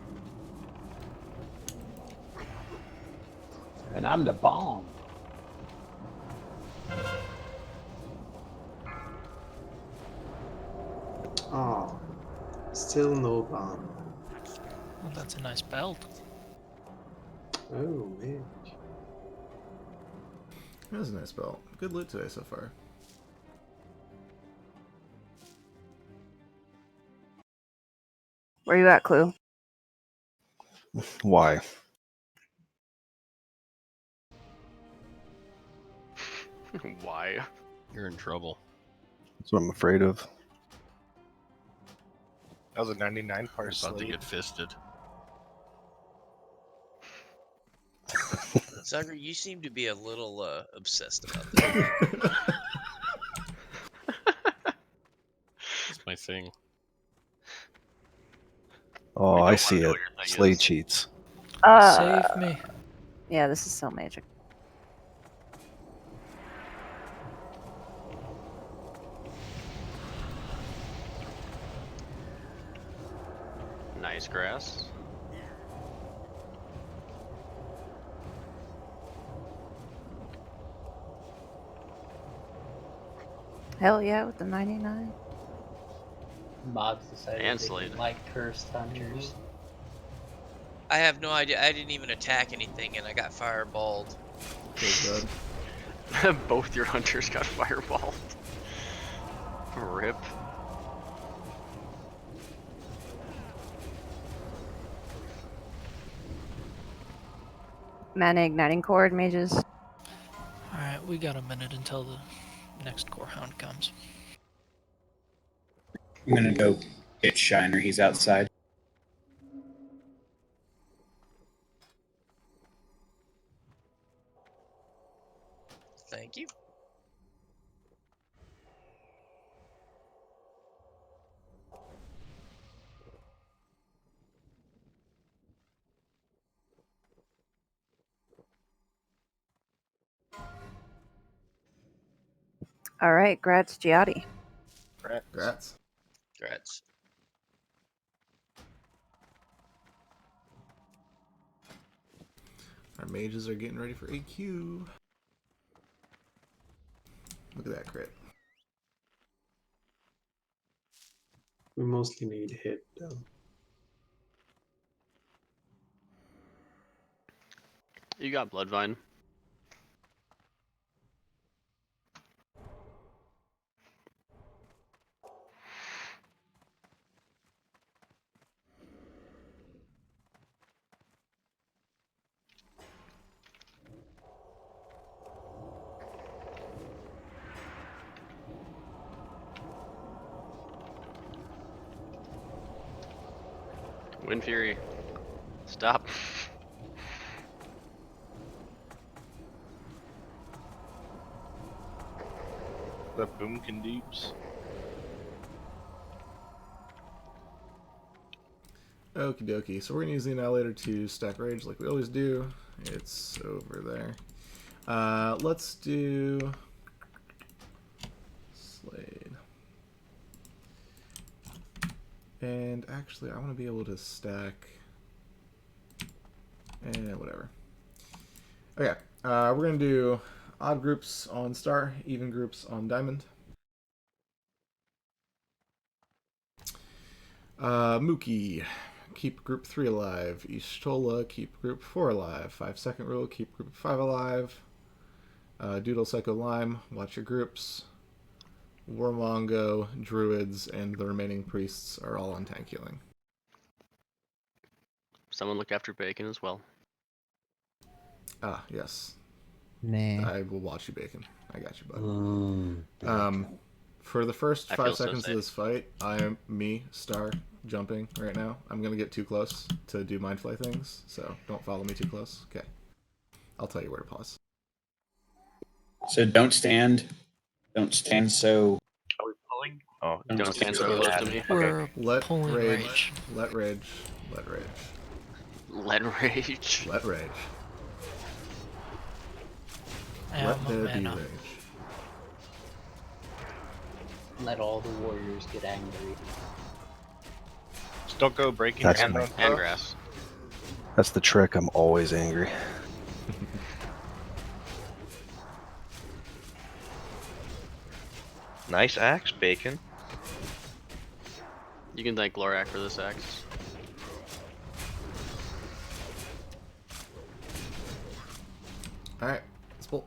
And I'm the bomb. Oh, still no bomb. Well, that's a nice belt. Oh, man. That was a nice belt. Good loot today so far. Where you at, Clue? Why? Why? You're in trouble. That's what I'm afraid of. That was a 99 You're part about to slate. get fisted. Zucker, you seem to be a little obsessed about that. That's my thing. Oh, don't I wanna see know it. what your thing Slade is. cheats. Save me. Yeah, this is so magic. Nice grass. Hell yeah, with the 99. Mods decided And they Slade. didn't like cursed hunters. I have no idea. I didn't even attack anything, and I got fireballed. Both your hunters got fireballed. Rip. Mana igniting cord, mages. Alright, we got a minute until the next core hound comes. I'm gonna go get Shiner. He's outside. Thank you. All right, Grats Giatti. Grats. Congrats. Our mages are getting ready for AQ. Look at that crit. We mostly need hit though. You got Bloodvine. Wind Fury. Stop. The Boomkin Deeps. Okie dokie. So we're gonna use the Annihilator to stack rage like we always do. It's over there. Let's do Slade. And actually, I want to be able to stack. And whatever. Okay, we're gonna do odd groups on star, even groups on diamond. Mookie, keep group 3 alive. Ishtola, keep group 4 alive. 5-second rule, keep group 5 alive. Doodle, Psycho, Lime, watch your groups. Warmongo, Druids, and the remaining priests are all on tank healing. Someone look after Bacon as well. Ah, yes. Nah. I will watch you, Bacon. I got you, bud. For the first I 5 feel so seconds of safe. this fight, I am Star, jumping right now. I'm gonna get too close to do Mindflay things, so don't follow me too close. Okay. I'll tell you where to pause. So don't stand. Don't stand so. Are we pulling? Oh, Don't stand so close to me. We're Let pulling rage, rage. let rage, let rage. Let rage. Let rage. Let there be mana. rage. Let all the warriors get angry. Just don't go breaking That's your hand me. on And stuff. grass. That's the trick. I'm always angry. Nice axe, Bacon. You can thank Glorak for this axe. Alright, let's pull.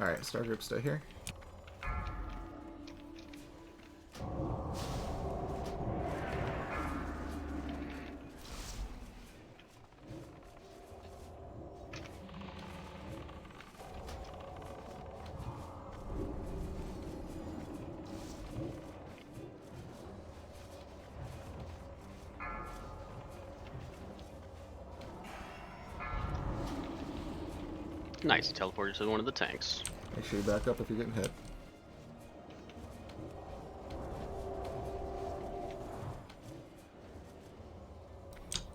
Alright, star group stay here. Nice, he teleported to one of the tanks. Make sure you back up if you're getting hit.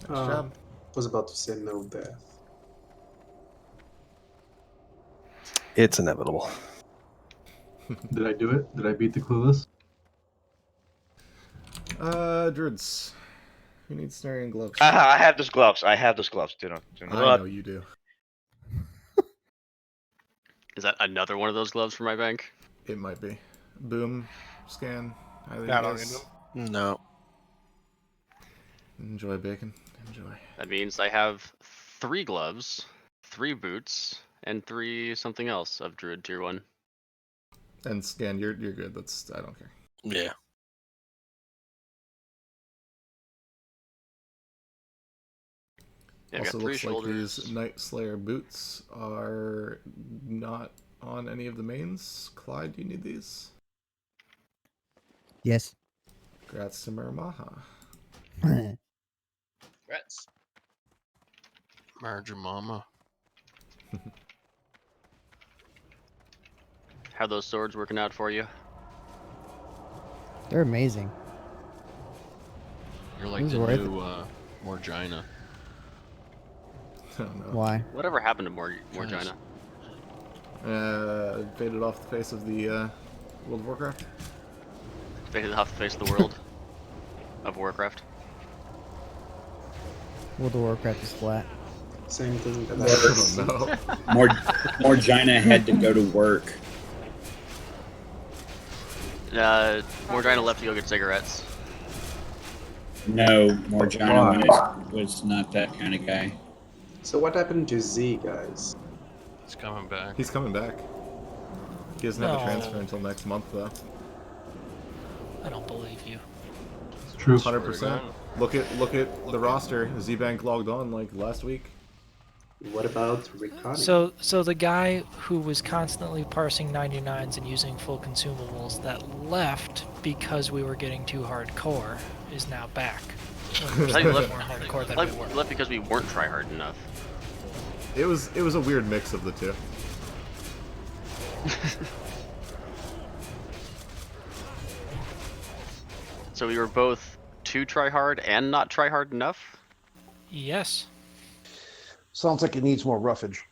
Nice job. Was about to say no death. It's inevitable. Did I do it? Did I beat the clueless? Druids. Who needs snaring gloves? I have those gloves. I have those gloves. Do not. I know you do. Is that another one of those gloves for my bank? It might be. Boom. Scan. Either Yeah, I you don't guys need them. No. enjoy, Bacon. Enjoy. That means I have 3 gloves, 3 boots, and 3 something else of Druid Tier 1. And Scan, you're good. That's I don't care. Yeah. Yeah, I've Also got 3 looks like shoulders. these Night Slayer boots are not on any of the mains. Clyde, do you need these? Yes. Congrats to Muramaha. Congrats. Marger Mama. How those swords working out for you? They're amazing. You're It like was the worth new Morgina. Oh no. Why? Whatever happened to Morgina? Faded off the face of the World of Warcraft. Faded off the face of the world of Warcraft. World of Warcraft is flat. Same thing that Oh no. Morgina had to go to work. Morgina left to go get cigarettes. No, Morgina was not that kind of guy. So what happened to Z, guys? He's coming back. He's coming back. He doesn't have a No. transfer until next month, though. I don't believe you. It's true. 100%. Look at the roster. Z-Bank logged on like last week. What about Riccati? So the guy who was constantly parsing 99s and using full consumables that left because we were getting too hardcore is now back. When we're I thought you still left, more hardcore than I we thought were. you left because we weren't try hard enough. It was a weird mix of the two. So we were both too try hard and not try hard enough? Yes. Sounds like it needs more roughage.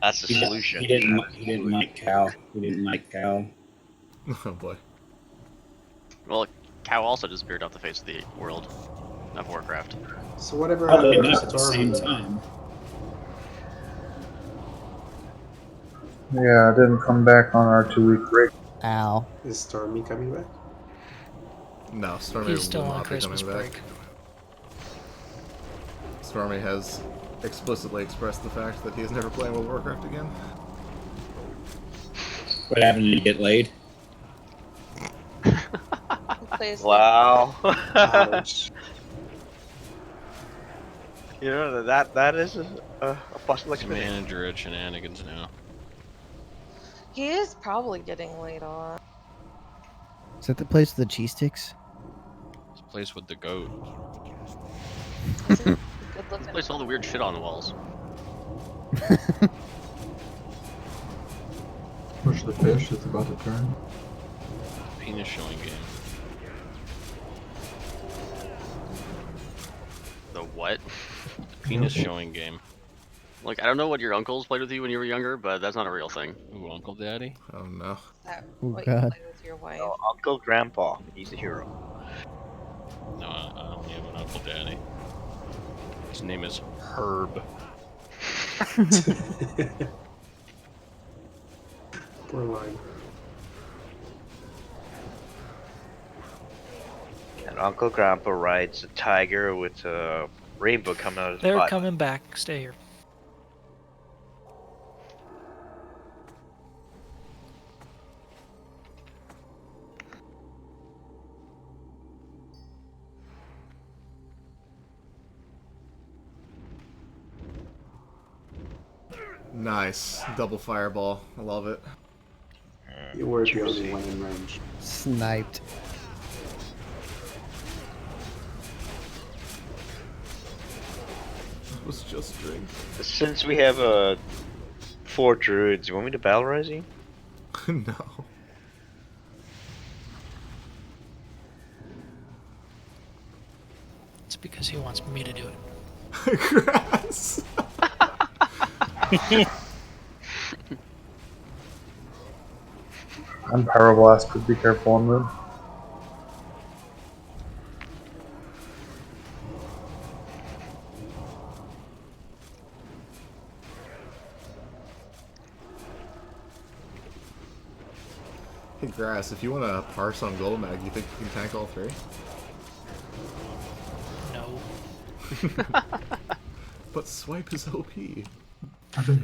That's the solution. He didn't like Cal. He didn't like Cal. Oh boy. Well, Cow also disappeared off the face of the world of Warcraft. So whatever Probably happened not to at the same Stormy? time. Yeah, I didn't come back on our 2-week break. Ow. Is Stormy coming back? No, Stormy He's still will on not be Christmas coming back. break. Stormy has explicitly expressed the fact that he is never playing World of Warcraft again. What happened? Did he get laid? Wow. Ouch. You know that is a possible He's a experience. manager at Shenanigans now. He is probably getting laid on. Is that the place with the cheese sticks? This place with the goat. Good This place all the weird shit on the walls. The fish is about to turn. Penis showing game. The what? Penis showing game. Like, I don't know what your uncles played with you when you were younger, but that's not a real thing. Ooh, Uncle Daddy? Oh no. That Oh, what God. you play with your wife? No, Uncle Grandpa. He's the hero. No, I only have an Uncle Daddy. His name is Herb. Poor line. And Uncle Grandpa rides a tiger with a rainbow coming out of his They're butt. coming back. Stay here. Nice. Double fireball. I love it. You were the only one in range. Sniped. It was just drink. Since we have 4 druids, you want me to battle rise you? No. It's because he wants me to do it. Grass. I'm Power Blast, but be careful on them. Hey, Grass, if you want to parse on Golmag, you think you can tank all 3? No. But Swipe is OP.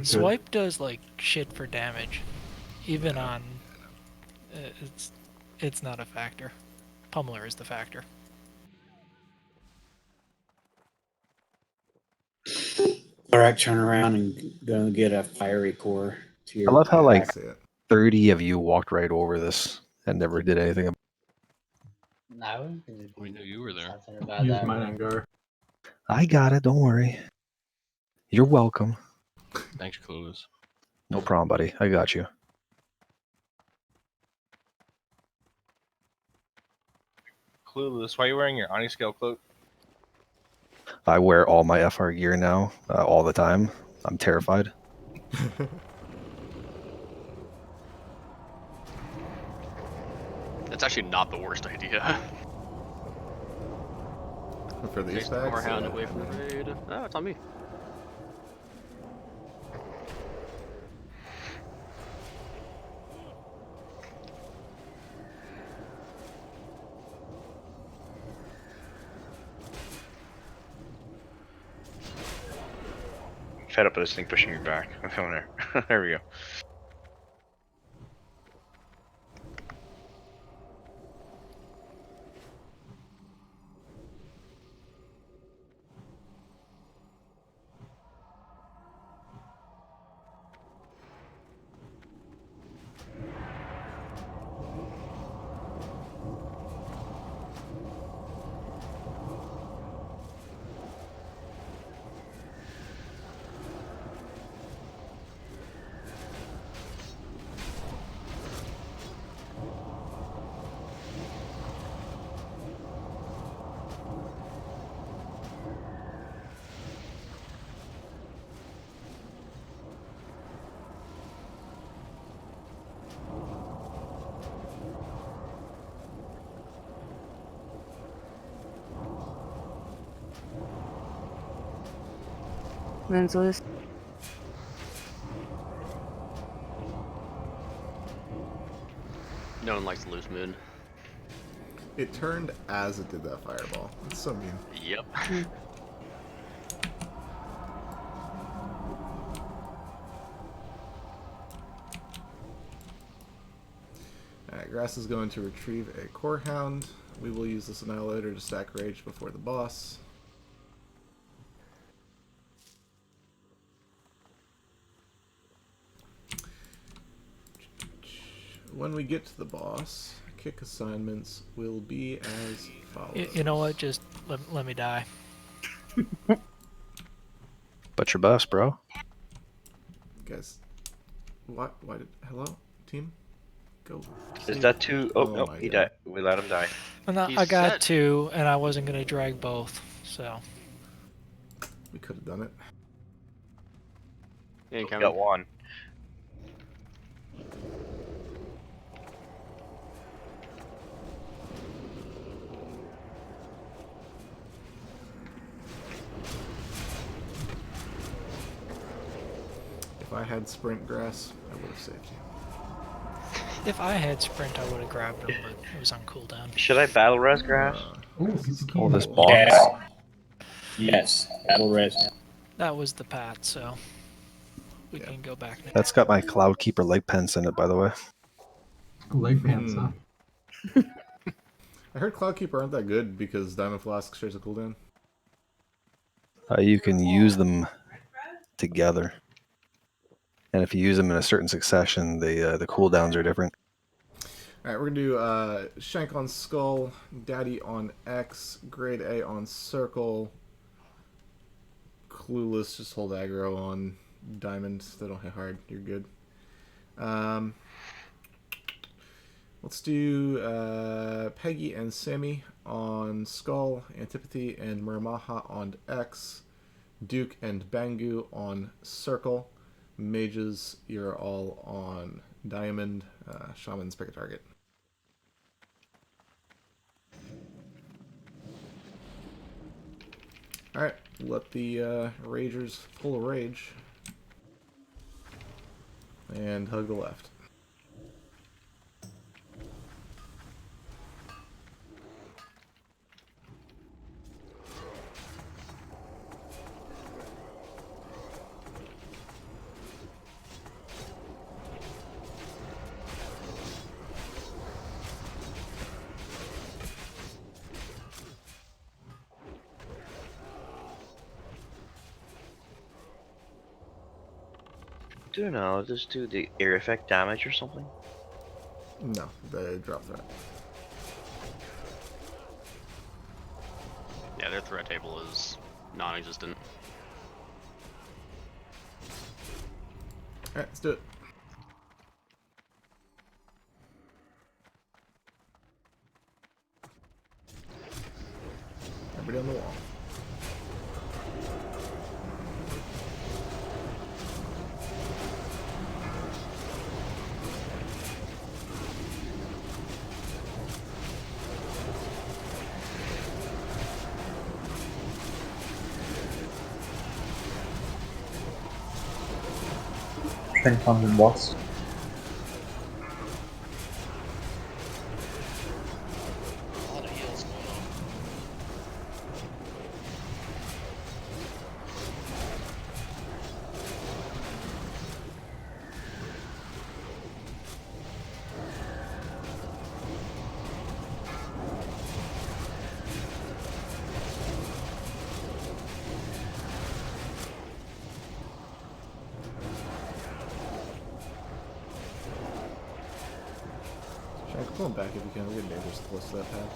Swipe does like shit for damage, even on. It's not a factor. Pummeler is the factor. Alright, turn around and go get a fiery core to your I love how like see it. 30 of you walked right over this and never did anything. No, We knew you were there. nothing about Use that. mine on Gar. I got it. Don't worry. You're welcome. Thanks, Clueless. No problem, buddy. I got you. Clueless, why are you wearing your Oni scale cloak? I wear all my FR gear now, all the time. I'm terrified. That's actually not the worst idea. For these Chase the packs? Corehound Yeah. away from the raid. Oh, it's on me. Fed up with this thing pushing me back. I'm coming there. There we go. Moon's loose. No one likes the loose moon. It turned as it did that fireball. It's so mean. Yep. Alright, Grass is going to retrieve a Core Hound. We will use this Annihilator to stack Rage before the boss. When we get to the boss, kick assignments will be as follows. You know what? Just let me die. But your best, bro. Guys, what? Why did? Hello? team. Go. Is that two? Oh, no, my he God. died. We let him die. And I got 2, and I wasn't going to drag both, so. We could have done it. Ain't Got coming. one. If I had sprint grass, I would have saved you. If I had sprint, I would have grabbed him, but it was on cooldown. Should I battle res grass? Oh, this box. Yes, battle res. That was the pat, so we can go back now. That's got my Cloudkeeper light pens in it, by the way. Leg pants, huh? I heard Cloudkeeper aren't that good because Diamond Flask shares a cooldown. You can use them together, and if you use them in a certain succession, the cooldowns are different. All right, we're gonna do Shank on Skull, Daddy on X, Grade A on Circle, Clueless. Just hold aggro on Diamond. They don't hit hard. You're good. Let's do Peggy and Sammy on Skull, Antipathy and Muramaha on X, Duke and Bangu on Circle, Mages, you're all on Diamond, Shamans pick a target. Alright, let the Ragers pull a rage and hug the left. Do you know, just do the air effect damage or something? No, they drop threat. Yeah, their threat table is non-existent. Alright, let's do it. Everybody on the wall. Shank comes in box. A lot of heals going on. Shank, pull him back if you can. We're getting dangerous close to that path.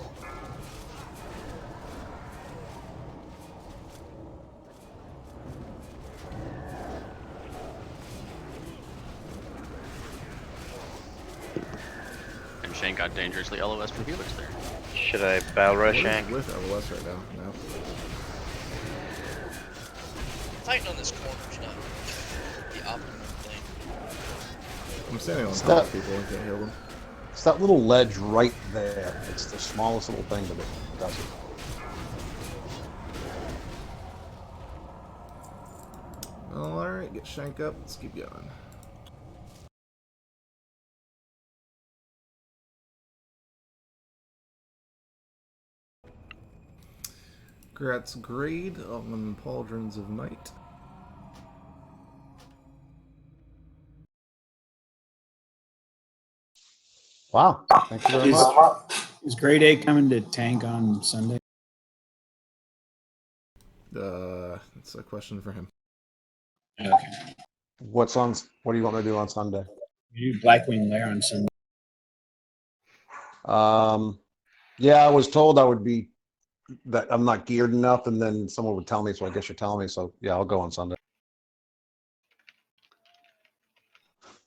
And Shane got dangerously LOS from Helix there. Should I battle rush What is Shank? with LOS right now? No. Fighting on this corner is not the optimum thing. I'm standing on It's top of that- people and can't heal them. It's that little ledge right there. It's the smallest little thing, but it does it. Alright, get Shank up. Let's keep going. Grat's Grade on Pauldrons of Night. Wow, thank you very much. Is Grade A coming to tank on Sunday? That's a question for him. Okay. What do you want me to do on Sunday? You do Blackwing Lair on Sunday. Yeah, I was told I would be, that I'm not geared enough, and then someone would tell me, so I guess you're telling me, so yeah, I'll go on Sunday.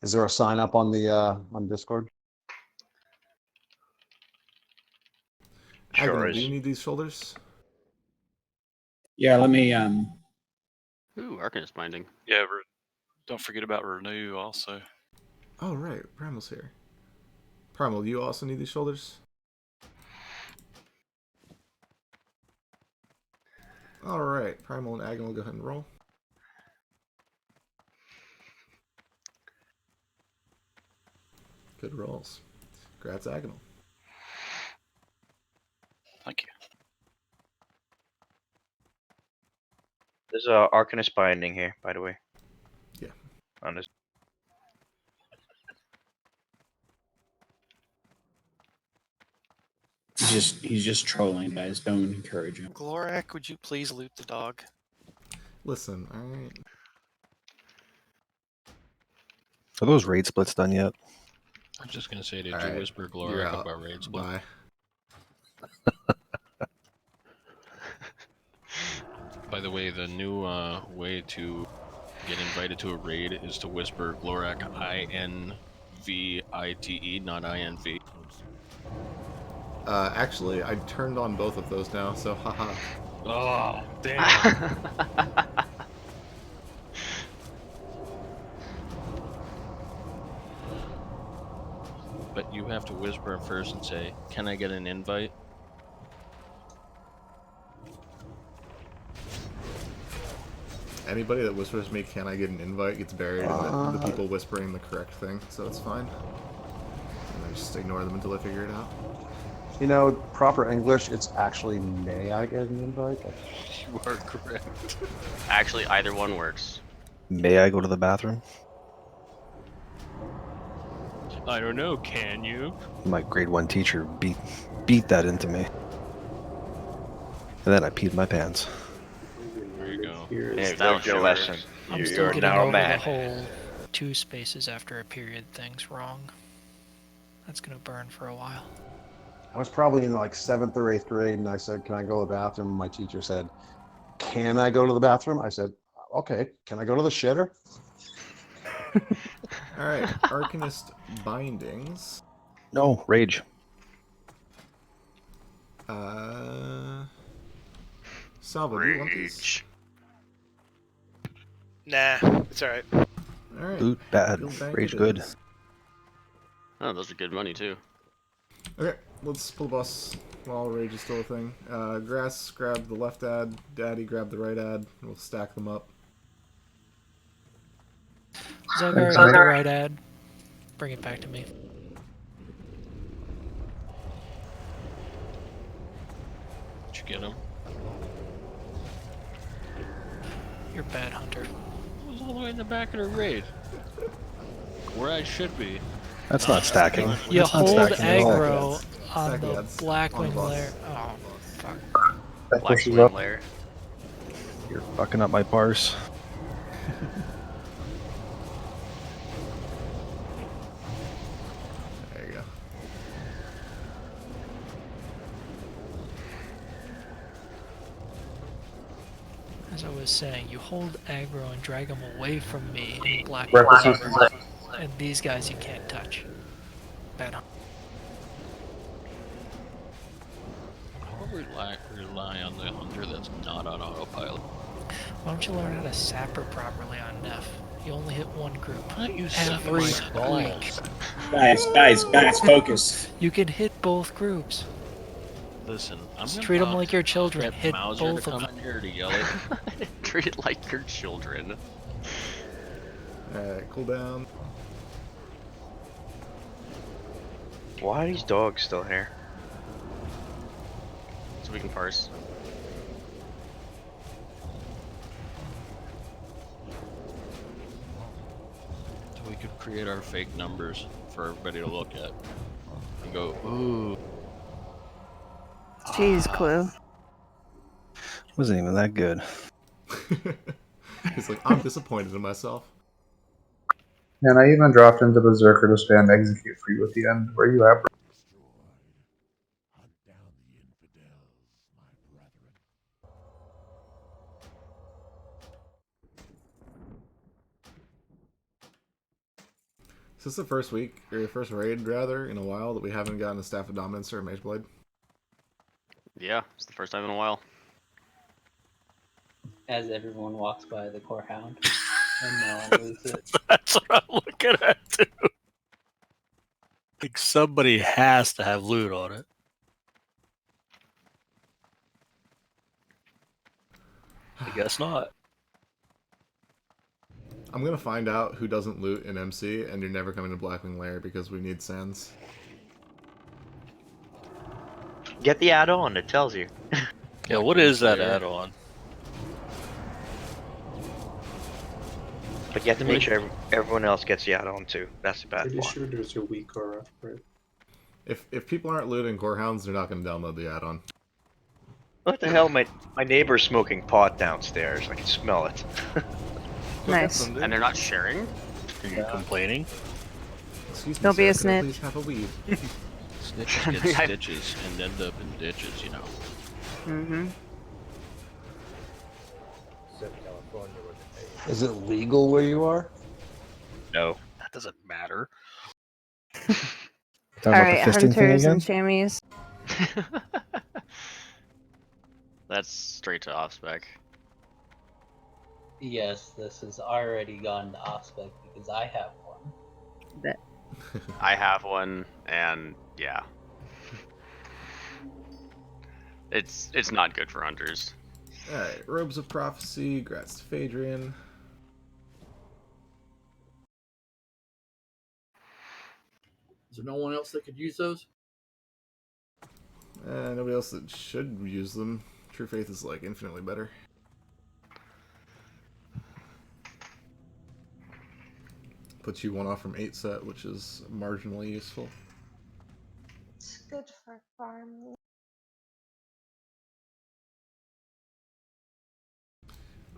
Is there a sign up on the on Discord? Sure Agonal, do is. you need these shoulders? Yeah, let me Ooh, Arcanist binding. Yeah, don't forget about renew also. Oh right, Primal's here. Primal, you also need these shoulders? Alright, Primal and Agonal, go ahead and roll. Good rolls. Congrats, Agonal. Thank you. There's a Arcanist binding here, by the way. Yeah. On this. he's just trolling, guys. Don't encourage him. Glorak, would you please loot the dog? Listen, alright. Are those raid splits done yet? I was just gonna say, did Alright, you whisper you're Glorak out. about raid split? Bye. By the way, the new way to get invited to a raid is to whisper Glorak INVITE, not INV. Actually, I turned on both of those now, so haha. Oh, damn. But you have to whisper it first and say, "Can I get an invite?" Anybody that whispers me, "Can I get an invite?" gets buried in the people whispering the correct thing, so it's fine. And I just ignore them until I figure it out. You know, proper English, it's actually may I get an invite? You are correct. Actually, either one works. May I go to the bathroom? I don't know, can you? My grade 1 teacher beat that into me. And then I peed my pants. There you go. Hey, learned your lesson. I'm still You're a getting narrow over man. the whole 2 spaces after a period thing's wrong. That's gonna burn for a while. I was probably in like 7th or 8th grade, and I said, "Can I go to the bathroom?" My teacher said, "Can I go to the bathroom?" I said, "Okay, can I go to the shitter?" Alright, Arcanist bindings. No, rage. Salvo, do you want these? Nah, it's alright. Alright. Loot bad, Guild Bank rage it good. is. Oh, those are good money too. Okay, let's pull the bus while rage is still a thing. Grass, grab the left ad. Daddy, grab the right ad. And we'll stack them up. Zelgar, the right ad. Bring it back to me. Did you get him? You're a bad hunter. I was all the way in the back of the raid. Where I should be. That's not stacking. You That's not hold stacking at all. aggro on Stack the ads Blackwing on the bus. layer. Oh, fuck. That Black pushes Swing up. layer. You're fucking up my parse. There you go. As I was saying, you hold aggro and drag them away from me in Black Represents Layer, and these guys you can't touch. Bad hunter. I'll rely on the hunter that's not on autopilot. Why don't you learn how to sapper properly on Neff? You only hit one group. Why don't you Every suck my week. balls? Guys, focus. You can hit both groups. Listen, I'm Just gonna treat them allow like your children. Red Hit Mauser both to of come them. in here to yell it. Treat it like your children. Alright, cool down. Why are these dogs still here? So we can parse. So we could create our fake numbers for everybody to look at and go, ooh. Jeez, Clue. Wasn't even that good. He's like, I'm disappointed in myself. And I even dropped into Berserker to spam execute for you at the end. Where you at, bro? Is this the first week, or the first raid, rather, in a while that we haven't gotten a Staff of Dominance or a Mage Blade? Yeah, it's the first time in a while. As everyone walks by the core hound, and no one loses it. That's what I'm looking at too. Like somebody has to have loot on it. I guess not. I'm gonna find out who doesn't loot in MC, and you're never coming to Blackwing Lair because we need sands. Get the add-on, it tells you. Yeah, what is that add-on? But you have to make sure everyone else gets the add-on too. That's the bad Pretty part. sure there's a weak aura, right? If people aren't looting Core Hounds, they're not gonna download the add-on. What the hell? My neighbor's smoking pot downstairs. I can smell it. Nice. And they're not sharing? Are you complaining? Excuse me, Don't be sir, a could I snitch. please have a weed? Snitches get stitches and end up in ditches, you know. Mm-hmm. Is it legal where you are? No. That doesn't matter. All right, hunters and chamois. That's straight to off spec. Yes, this has already gone to off-spec because I have one. Bet. I have one, and yeah. It's not good for hunters. Alright, Robes of Prophecy, Grats to Phaedrian. Is there no one else that could use those? Nobody else that should use them. True Faith is like infinitely better. Puts you one off from 8 set, which is marginally useful. It's good for farming.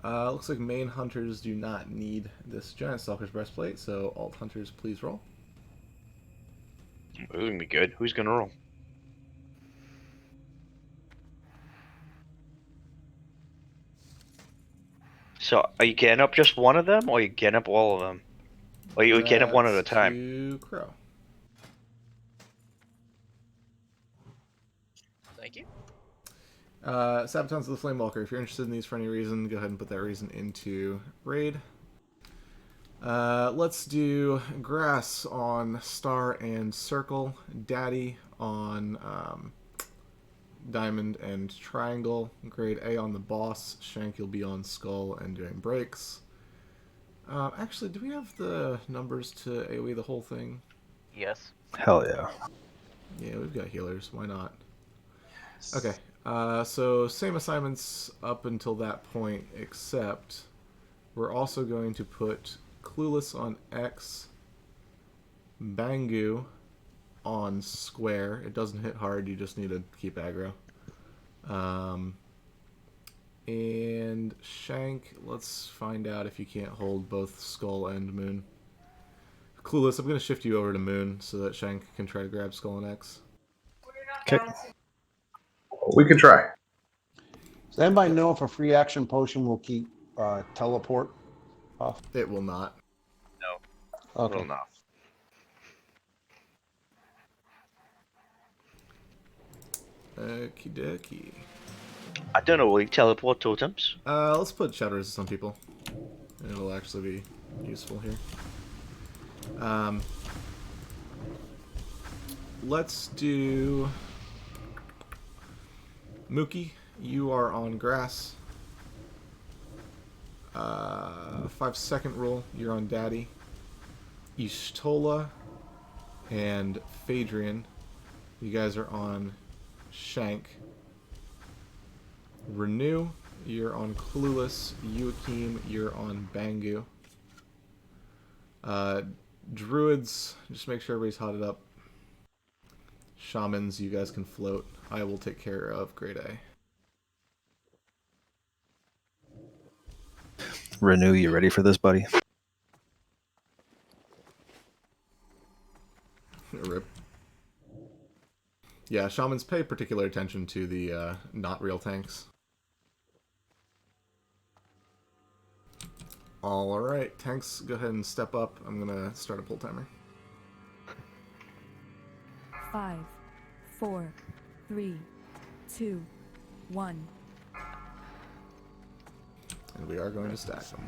Looks like main hunters do not need this Giant Stalker's Breastplate, so alt hunters please roll. This is gonna be good. Who's gonna roll? So, are you getting up just one of them, or are you getting up all of them? Or are you getting up one at a time? To Crow. Thank you. Sabatons of the Flamewalker. If you're interested in these for any reason, go ahead and put that reason into raid. Let's do Grass on Star and Circle, Daddy on Diamond and Triangle, Grade A on the Boss, Shank you'll be on Skull and doing breaks. Actually, do we have the numbers to AoE the whole thing? Yes. Hell yeah. Yeah, we've got healers. Why not? Okay. So same assignments up until that point, except we're also going to put Clueless on X, Bangu on Square. It doesn't hit hard, you just need to keep aggro. And Shank, let's find out if you can't hold both Skull and Moon. Clueless, I'm going to shift you over to Moon so that Shank can try to grab Skull and X. Okay. We could try. Does anybody know if a free action potion will keep teleport off? It will not. No. Okay. Will not. Okie dokie. I don't know. Will you teleport totems? Let's put Shadow Resist on people. It'll actually be useful here. Let's do Mookie. You are on Grass. 5-second rule. You're on Daddy. Ishtola and Phaedrian. You guys are on Shank. Renew, you're on Clueless. Joachim, you're on Bangu. Druids, just make sure everybody's hotted up. Shamans, you guys can float. I will take care of Grade A. Renew, you ready for this, buddy? Rip. Yeah, Shamans pay particular attention to the not real tanks. Alright, tanks, go ahead and step up. I'm gonna start a pull timer. 5, 4, 3, 2, 1. And we are going to stack them.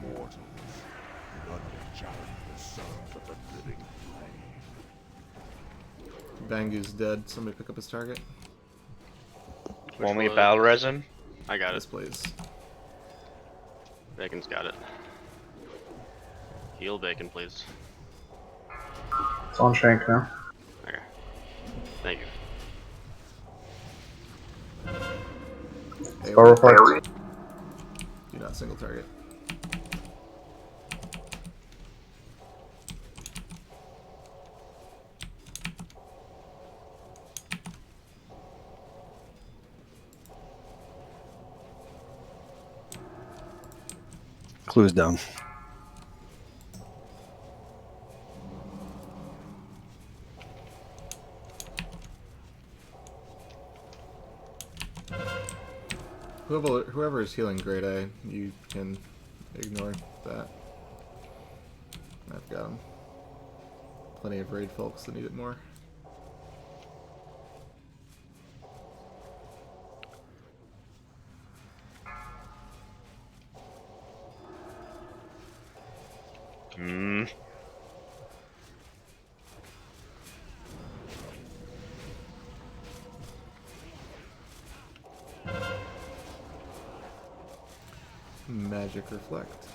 Bangu's dead. Somebody pick up his target. Want me to battle resin? I got Yes, it. please. Bacon's got it. Heal Bacon, please. It's on Shank now. Okay. Thank you. Spell reflect. Do not single target. Clues down. Whoever is healing grade A, you can ignore that. I've got plenty of raid folks that need it more. Magic Reflect.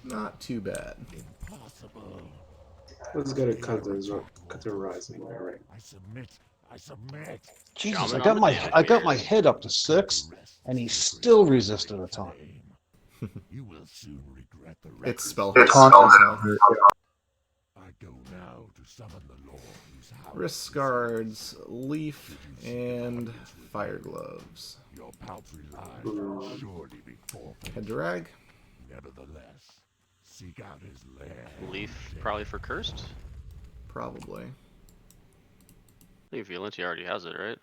Not too bad. Let's get a cut the rising. All right. I Jesus, I got my head up to 6, and he still resisted a taunt. You will soon regret the It's spell. It's taunt. I go now to summon the Lord whose house. Wrist guards, leaf, and fire gloves. Your paltry lives will surely be forfeit. Head drag. Nevertheless, seek out his lair. Leaf probably for cursed? Probably. I think Violenti already has it, right?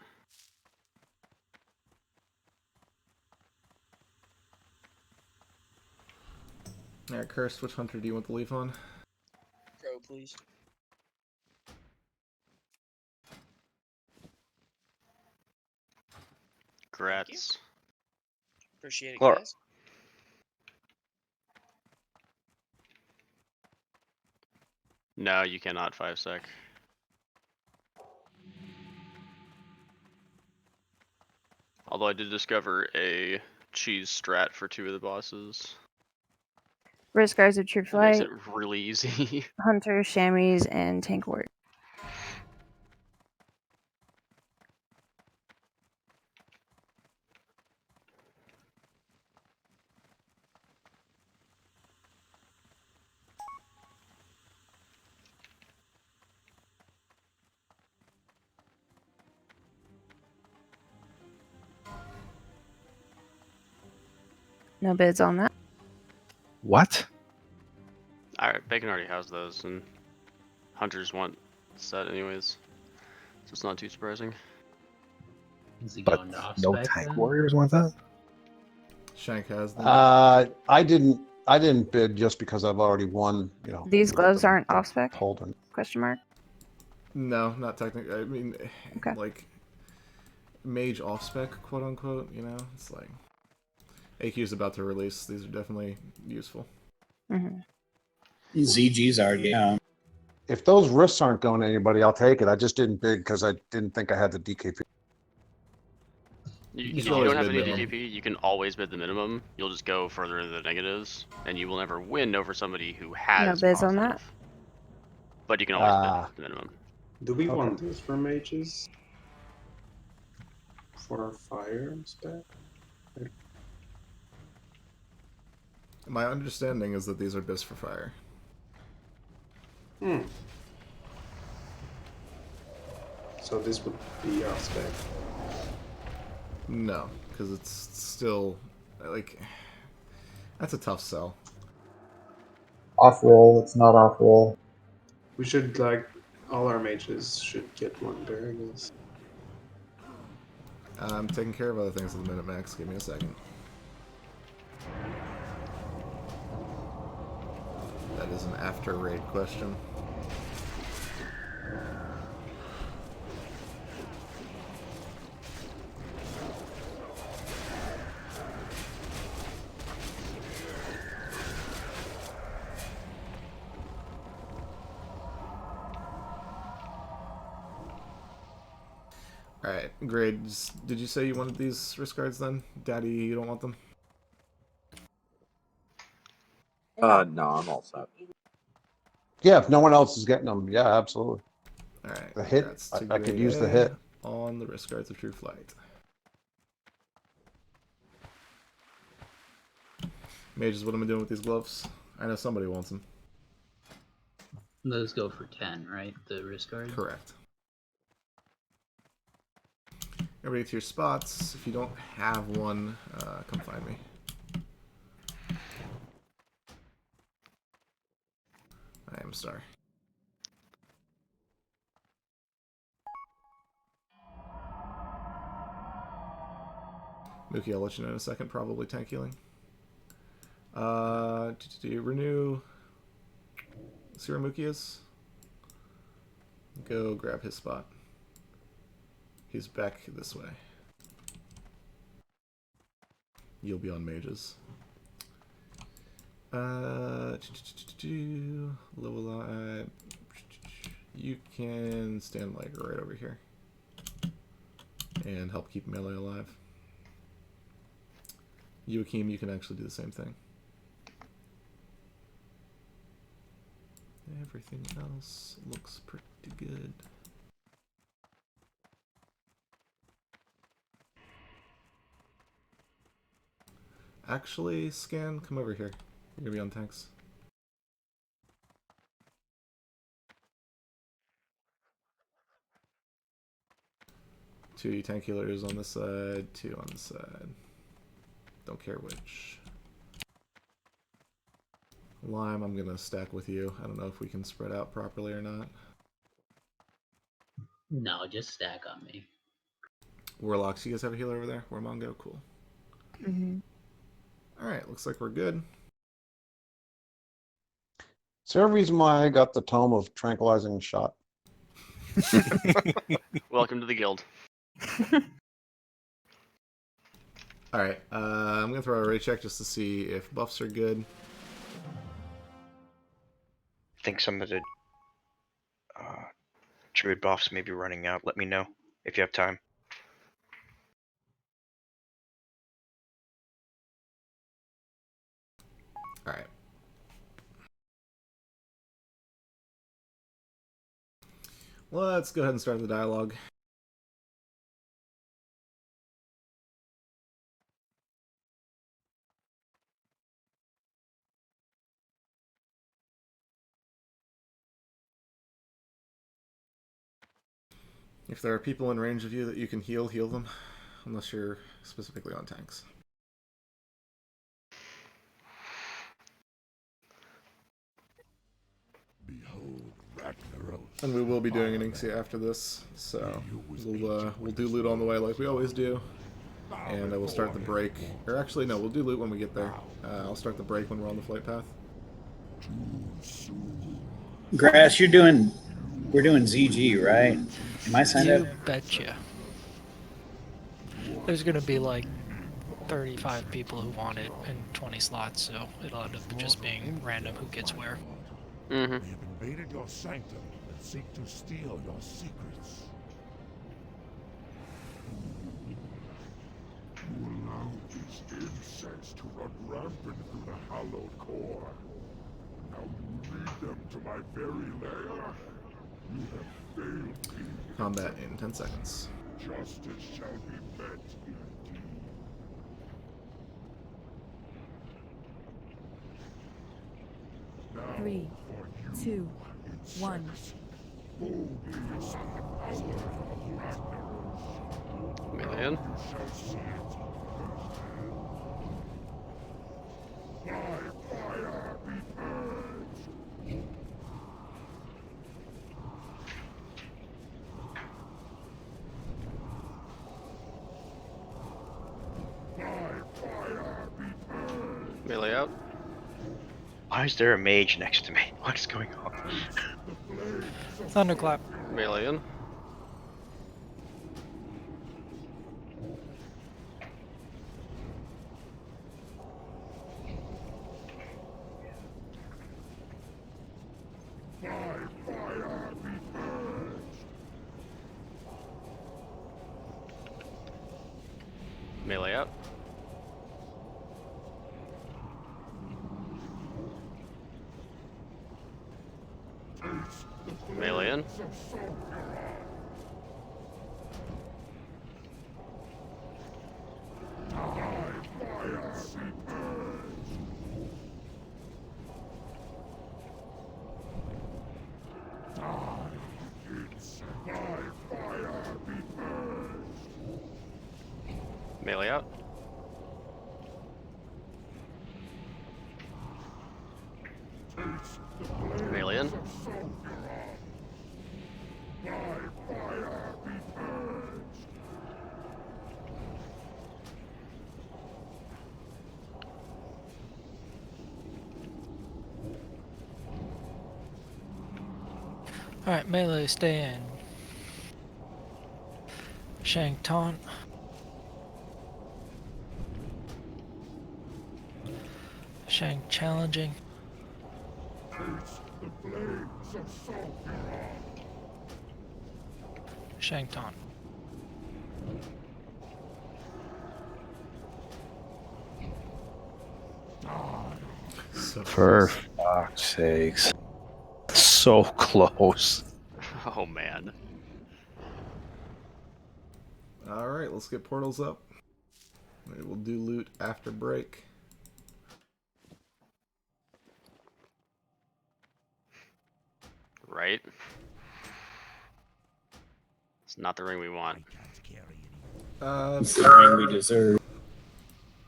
Alright, Cursed, which hunter do you want the leaf on? Crow, please. Grats. Appreciate it, Or- guys. No, you cannot 5-sec. Although I did discover a cheese strat for 2 of the bosses. Wrist guards of True That makes Flight, it really easy. Hunter, Chamois, and Tank Wart. No bids on that. What? Alright, Bacon already has those, and hunters want set anyways. So it's not too surprising. Is he But going to no off-spec tank then? warriors want that? Shank has them. I didn't bid just because I've already won, you know. These gloves aren't off spec? Holden. Question mark. No, not technically. I mean, Okay. like, mage off spec, quote unquote, you know? It's like, AQ's about to release. These are definitely useful. Mm-hmm. ZG's already out. If those wrists aren't going to anybody, I'll take it. I just didn't bid because I didn't think I had the DKP. If can you always don't have bid any minimum. DKP, you can always bid the minimum. You'll just go further into the negatives, and you will never win over somebody who No has bids on positive. that. But you can always Ah. bid the minimum. Do we Okay. want this for mages? For fire spec? My understanding is that these are bis for fire. Hmm. So this would be off spec. No, because it's still, like, that's a tough sell. Off roll. It's not off roll. We should, like, all our mages should get one there, I guess. I'm taking care of other things at the minute, Max. Give me a second. That is an after raid question. Alright, grades. Did you say you wanted these wrist guards then? Daddy, you don't want them? No, I'm all set. Yeah, if no one else is getting them, yeah, absolutely. Alright, The hit, congrats I to could Grade use the A hit. on the wrist guards of True Flight. Mages, what am I doing with these gloves? I know somebody wants them. Those go for 10, right? The wrist guards? Correct. Everybody to your spots. If you don't have one, come find me. I am Star. Mookie, I'll let you know in a second. Probably tank healing. Renew. See where Mookie is? Go grab his spot. He's back this way. You'll be on mages. Low. You can stand like right over here and help keep melee alive. You, Akeem, you can actually do the same thing. Everything else looks pretty good. Actually, Scan, come over here. You're gonna be on tanks. Two tank healers on this side, two on this side. Don't care which. Lime, I'm gonna stack with you. I don't know if we can spread out properly or not. No, just stack on me. Warlocks, you guys have a healer over there? Warmongo, cool. Mm-hmm. Alright, looks like we're good. Is there a reason why I got the tome of tranquilizing shot? Welcome to the guild. Alright, I'm gonna throw a raid check just to see if buffs are good. I think some of the druid buffs may be running out. Let me know if you have time. Alright. Let's go ahead and start the dialogue. If there are people in range of you that you can heal, heal them. Unless you're specifically on tanks. Behold, Ragnaros. And we will be doing an Inxia after this, so we'll do loot on the way like we always do. And I will start the break. Or actually, no, we'll do loot when we get there. I'll start the break when we're on the flight path. Grass, we're doing ZG, right? Am I signed up? You betcha. There's gonna be like 35 people who want it and 20 slots, so it'll end up just being random who gets where. We have invaded your sanctum and seek to steal your secrets. You allowed these insects to run rampant through the hallowed core. Now you lead them to my very lair. You have failed me. Combat in 10 seconds. Justice shall be met indeed. Now, 3, 2, 1. Man. Melee out. Why is there a mage next to me? What is going on? Thunderclap. Melee in. Melee out. Melee in. Melee out. Melee in. Alright, melee, stay in. Shank taunt. Shank challenging. Shank taunt. So For close. fuck's sakes. So close. Oh man. Alright, let's get portals up. We'll do loot after break. Right? It's not the ring we want. It's the ring we deserve.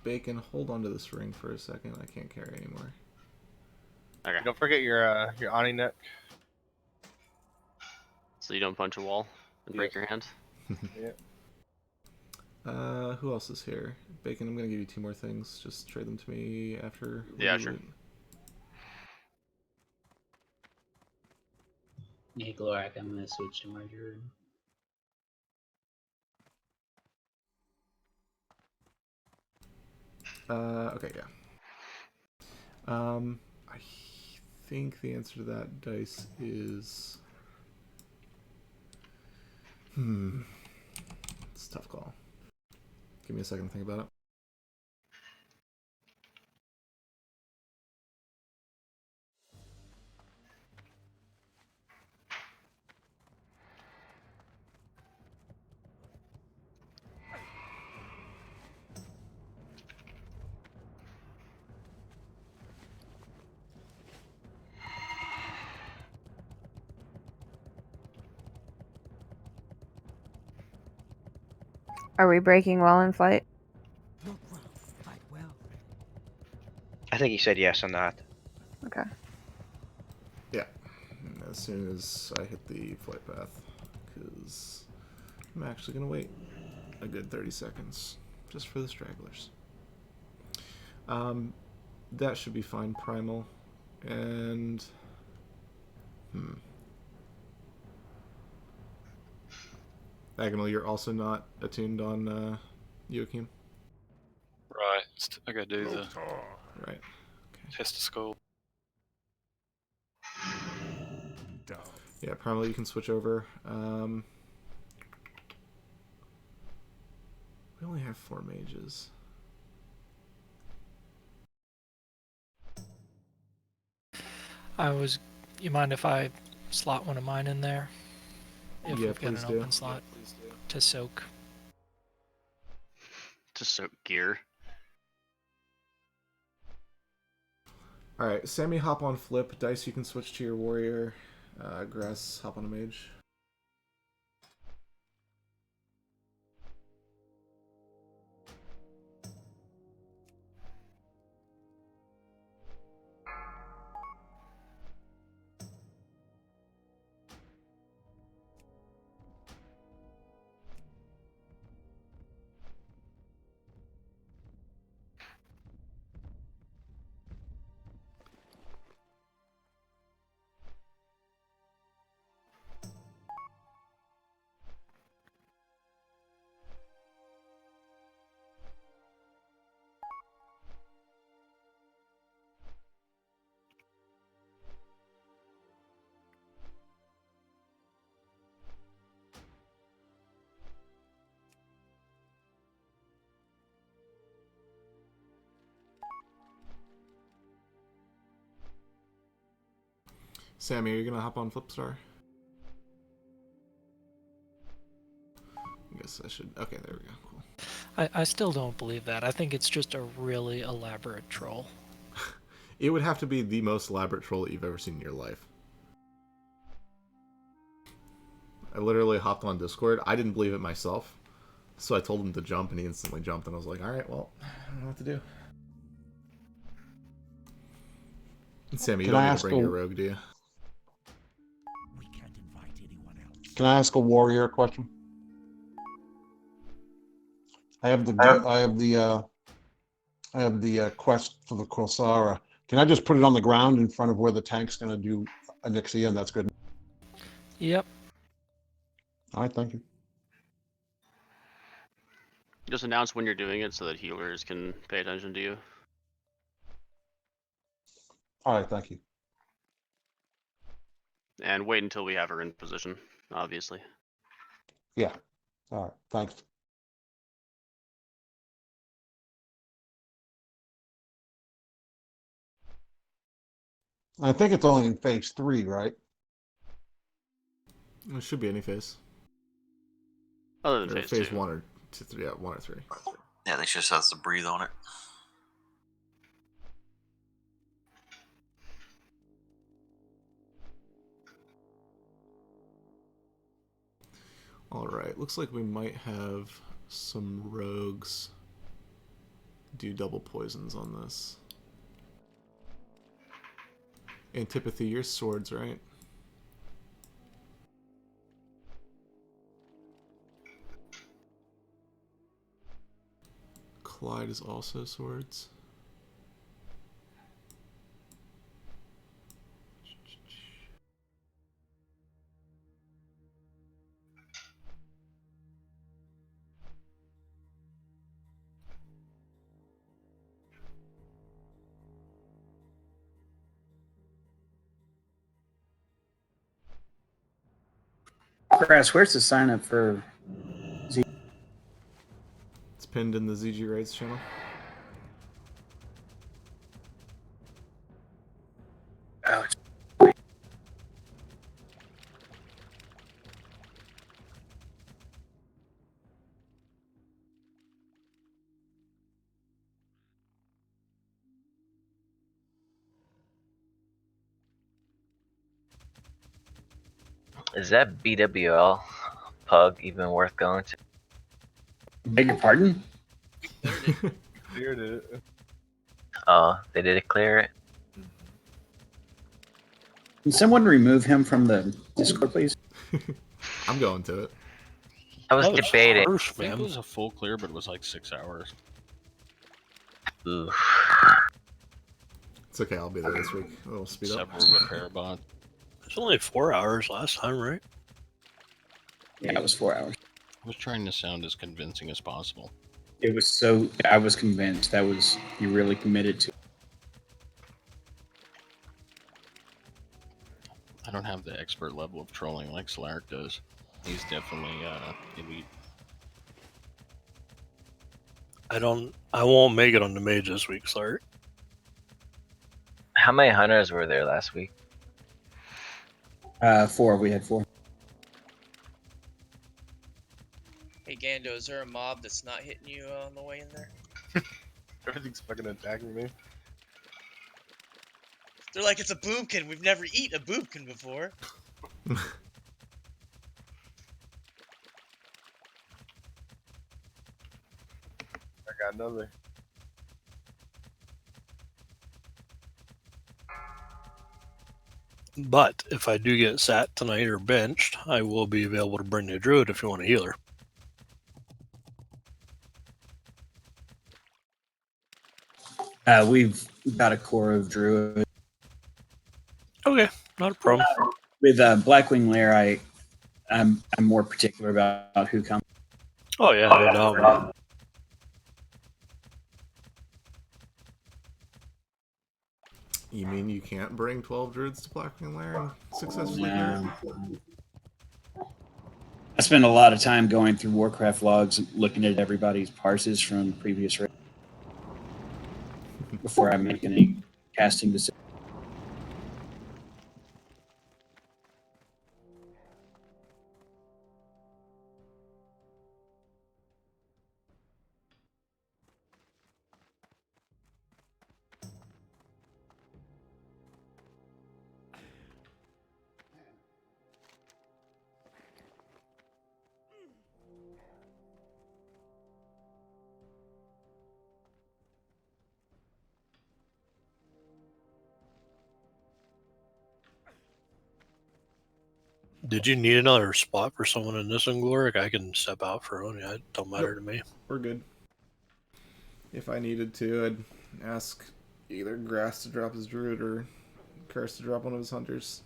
Bacon, hold on to this ring for a second. I can't carry anymore. Okay. Don't forget your Ani neck. So you don't punch a wall and break your hand? Yeah. Who else is here? Bacon, I'm gonna give you 2 more things. Just trade them to me after. we Yeah, do sure. loot. Hey, Glorak, I'm gonna switch to my druid. Okay, yeah. I think the answer to that dice is. It's a tough call. Give me a second to think about it. Are we breaking while in flight? I think he said yes on that. Okay. Yeah. As soon as I hit the flight path. Because I'm actually going to wait a good 30 seconds. Just for the stragglers. That should be fine, Primal. And... Agonal, you're also not attuned on Joachim? Right. I gotta do the Right. test of skull. Yeah, Primal, you can switch over. We only have 4 mages. You mind if I slot one of mine in there? If Yeah, we've got please an do. open slot to soak. To soak gear. Alright, Sammy, hop on Flip. Dice, you can switch to your warrior. Grass, hop on a mage. Sammy, are you gonna hop on Flipstar? I guess I should. Okay, there we go. Cool. I still don't believe that. I think it's just a really elaborate troll. It would have to be the most elaborate troll that you've ever seen in your life. I literally hopped on Discord. I didn't believe it myself. So I told him to jump, and he instantly jumped, and I was like, alright, well, I don't know what to do. And Sammy, you Can I don't need ask to bring a- your rogue, do you? Can I ask a warrior a question? I have the quest for the Corsara. Can I just put it on the ground in front of where the tank's going to do Onyxia, and that's good? Yep. All right, thank you. Just announce when you're doing it so that healers can pay attention to you. All right, thank you. And wait until we have her in position, obviously. Yeah. All right, thanks. I think it's only in phase 3, right? It should be any phase. Other than Or phase phase 2. 1 or 2, 3, yeah, 1 or 3. Yeah, they just has to breathe on it. Alright, looks like we might have some rogues do double poisons on this. Antipathy, your swords, right? Clyde is also swords. Grass, where's the sign up for Z? It's pinned in the ZG Raids channel. Oh, Is that BWL pug even worth going to? beg your pardon? Cleared it. Oh, they did clear it? Can someone remove him from the Discord, please? I'm going to it. I was debating. I think it was a full clear, but it was like 6 hours. Ooh. It's okay, I'll be there this week. It'll speed up. Several repair bots. It's only 4 hours last time, right? Yeah, it was 4 hours. I was trying to sound as convincing as possible. It was so. I was convinced. That was. You really committed to. I don't have the expert level of trolling like Slark does. He's definitely elite. I won't make it on the mage this week, sorry. How many hunters were there last week? 4. We had 4. Hey Gando, is there a mob that's not hitting you on the way in there? Everything's fucking attacking me. They're like, it's a boomkin. We've never eaten a boomkin before. I got another. But if I do get sat tonight or benched, I will be available to bring the druid if you want a healer. We've got a core of druid. Okay, not a problem. With Blackwing Lair, I'm more particular about who comes. Oh yeah, no doubt. You mean you can't bring 12 druids to Blackwing Lair and successfully clear it? I spend a lot of time going through Warcraft logs, looking at everybody's parses from previous raids before I make any casting decisions. Did you need another spot for someone in this one, Gloric? I can step out for one. Yeah, it don't matter to me. We're good. If I needed to, I'd ask either Grass to drop his druid or Curse to drop one of his hunters.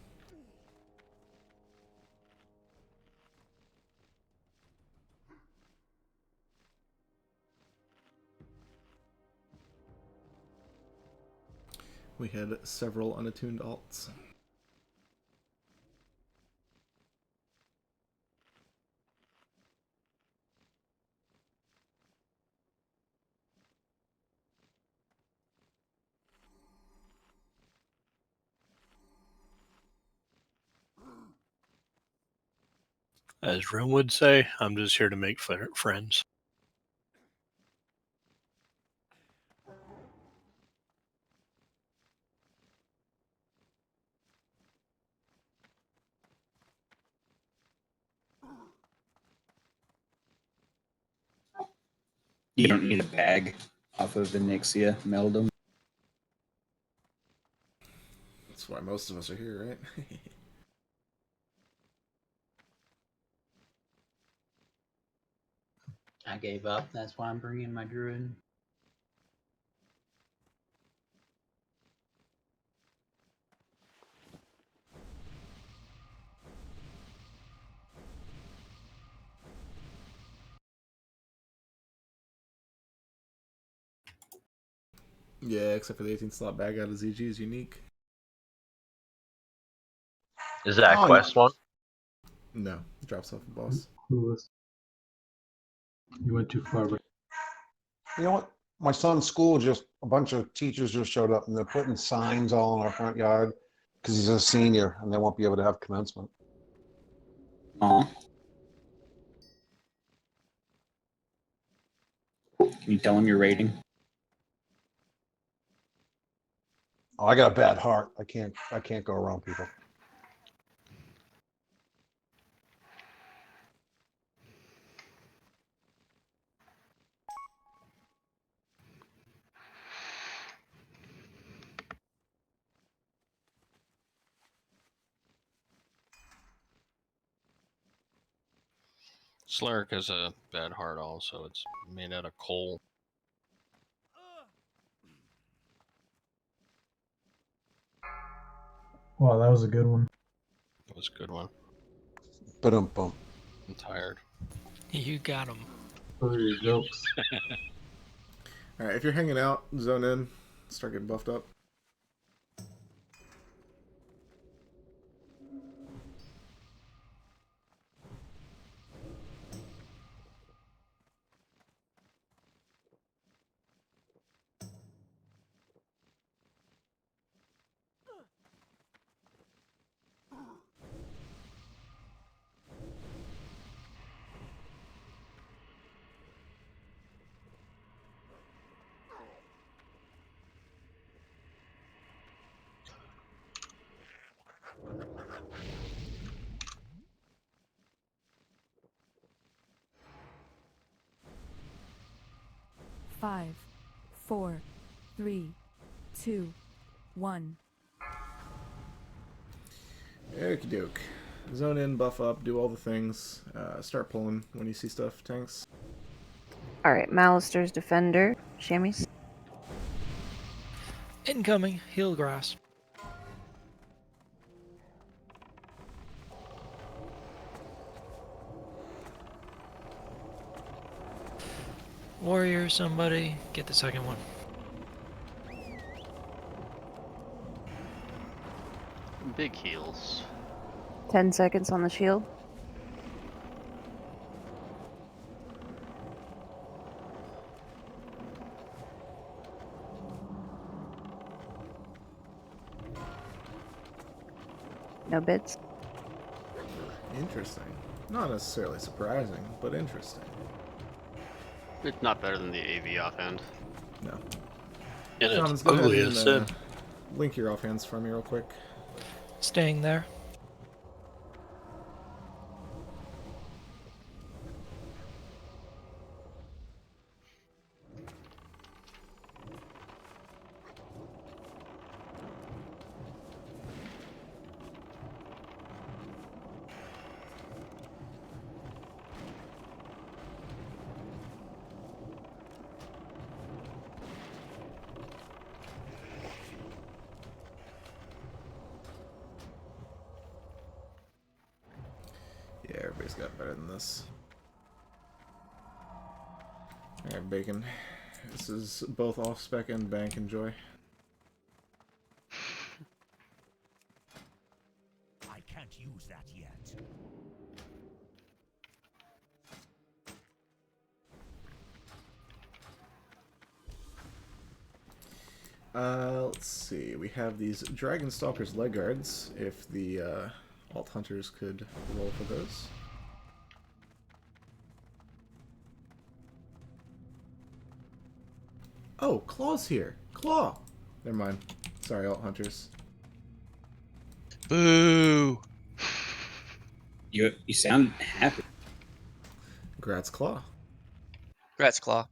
We had several unattuned alts. As Rim would say, I'm just here to make friends. You don't need a bag off of the Nixia Meldum. That's why most of us are here, right? I gave up. That's why I'm bringing my druid. Yeah, except for the 18 slot bag out of ZG is unique. Is that Oh, quest one? No, it drops off the boss. You went too far. You know what? My son's school just, a bunch of teachers just showed up and they're putting signs all in our front yard because he's a senior and they won't be able to have commencement. Aw. Can you tell him your rating? Oh, I got a bad heart. I can't go around people. Slurk has a bad heart also. It's made out of coal. Wow, that was a good one. That was a good one. Ba-dum-bum. I'm tired. You got him. Those are your jokes. Alright, if you're hanging out, zone in, start getting buffed up. Five, 4, 3, 2, 1. Okie doke. Zone in, buff up, do all the things. Start pulling when you see stuff, tanks. Alright, Malister's Defender. Shammies. Incoming. Heal grass. Warrior, somebody, get the second one. Big heals. 10 seconds on the shield. No bits. Interesting. Not necessarily surprising, but interesting. It's not better than the AV offhand. No. And John, it's go ahead ugly and, as sin. link your offhands for me real quick. Staying there. he's got better than this. Alright, Bacon. This is both off-spec and bank. Enjoy. I can't use that yet. Let's see. We have these Dragon Stalker's leg guards. If the alt hunters could roll for those. Oh, Claw's here. Claw. Never mind. Sorry, alt hunters. Boo! You sound happy. Grats, Claw. Congrats, Claw.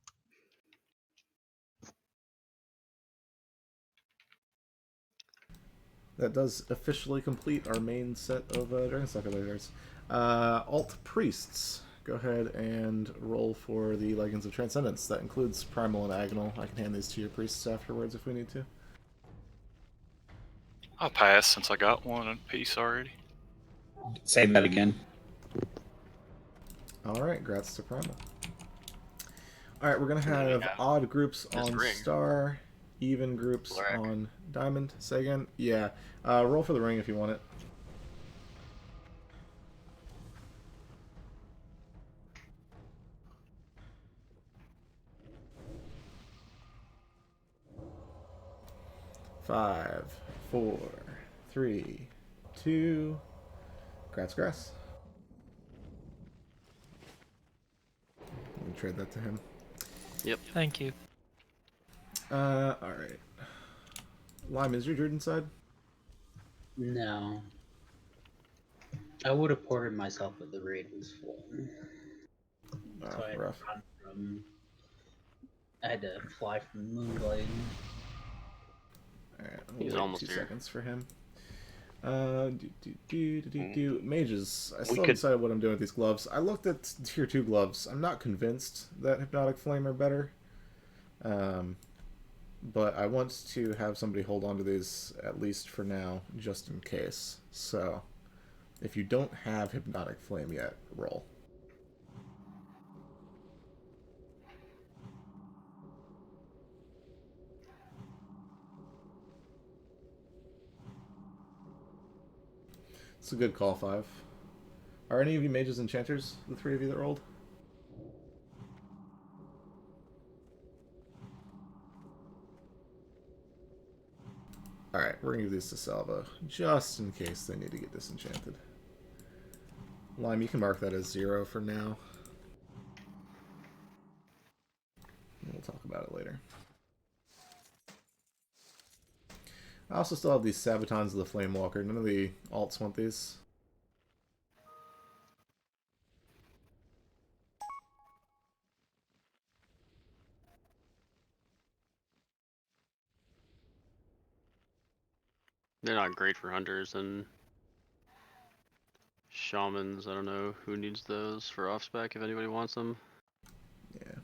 That does officially complete our main set of Dragon Stalker leg guards. Alt Priests. Go ahead and roll for the Legions of Transcendence. That includes Primal and Agonal. I can hand these to your priests afterwards if we need to. I'll pass since I got one in piece already. Say that again. Alright, grats to Primal. Alright, we're going to have odd groups on ring. Star, even groups on Diamond. Say again? Yeah. Roll for the ring if you want it. Five, 4, 3, 2. Grats, grass. Let me trade that to him. Yep. Thank you. Alright. Lime, is your druid inside? No. I would have ported myself, but the raid was full. So I had rough. to run from. I had to fly from Moonglade. Alright, He's wait almost 2 here. seconds for him. Mages. I still We haven't could- decided what I'm doing with these gloves. I looked at tier 2 gloves. I'm not convinced that Hypnotic Flame are better. But I want to have somebody hold on to these, at least for now, just in case. So, if you don't have Hypnotic Flame yet, roll. It's a good call, 5. Are any of you mages enchanters, the 3 of you that rolled? Alright, we're gonna give these to Salvo, just in case they need to get disenchanted. Lime, you can mark that as 0 for now. We'll talk about it later. I also still have these Sabatons of the Flamewalker. None of the alts want these. They're not great for hunters and shamans. I don't know who needs those for off spec if anybody wants them. Yeah.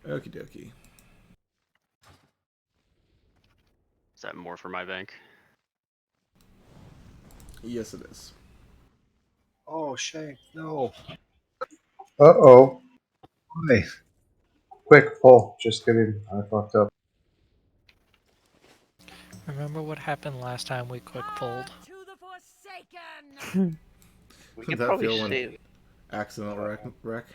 Okie dokie. Is that more for my bank? Yes, it is. Oh, Shank, no. Uh-oh. Why? Quick, pull. Just kidding. I fucked up. Remember what happened last time we quick pulled? We How'd can that probably feel when save. accidental wreck?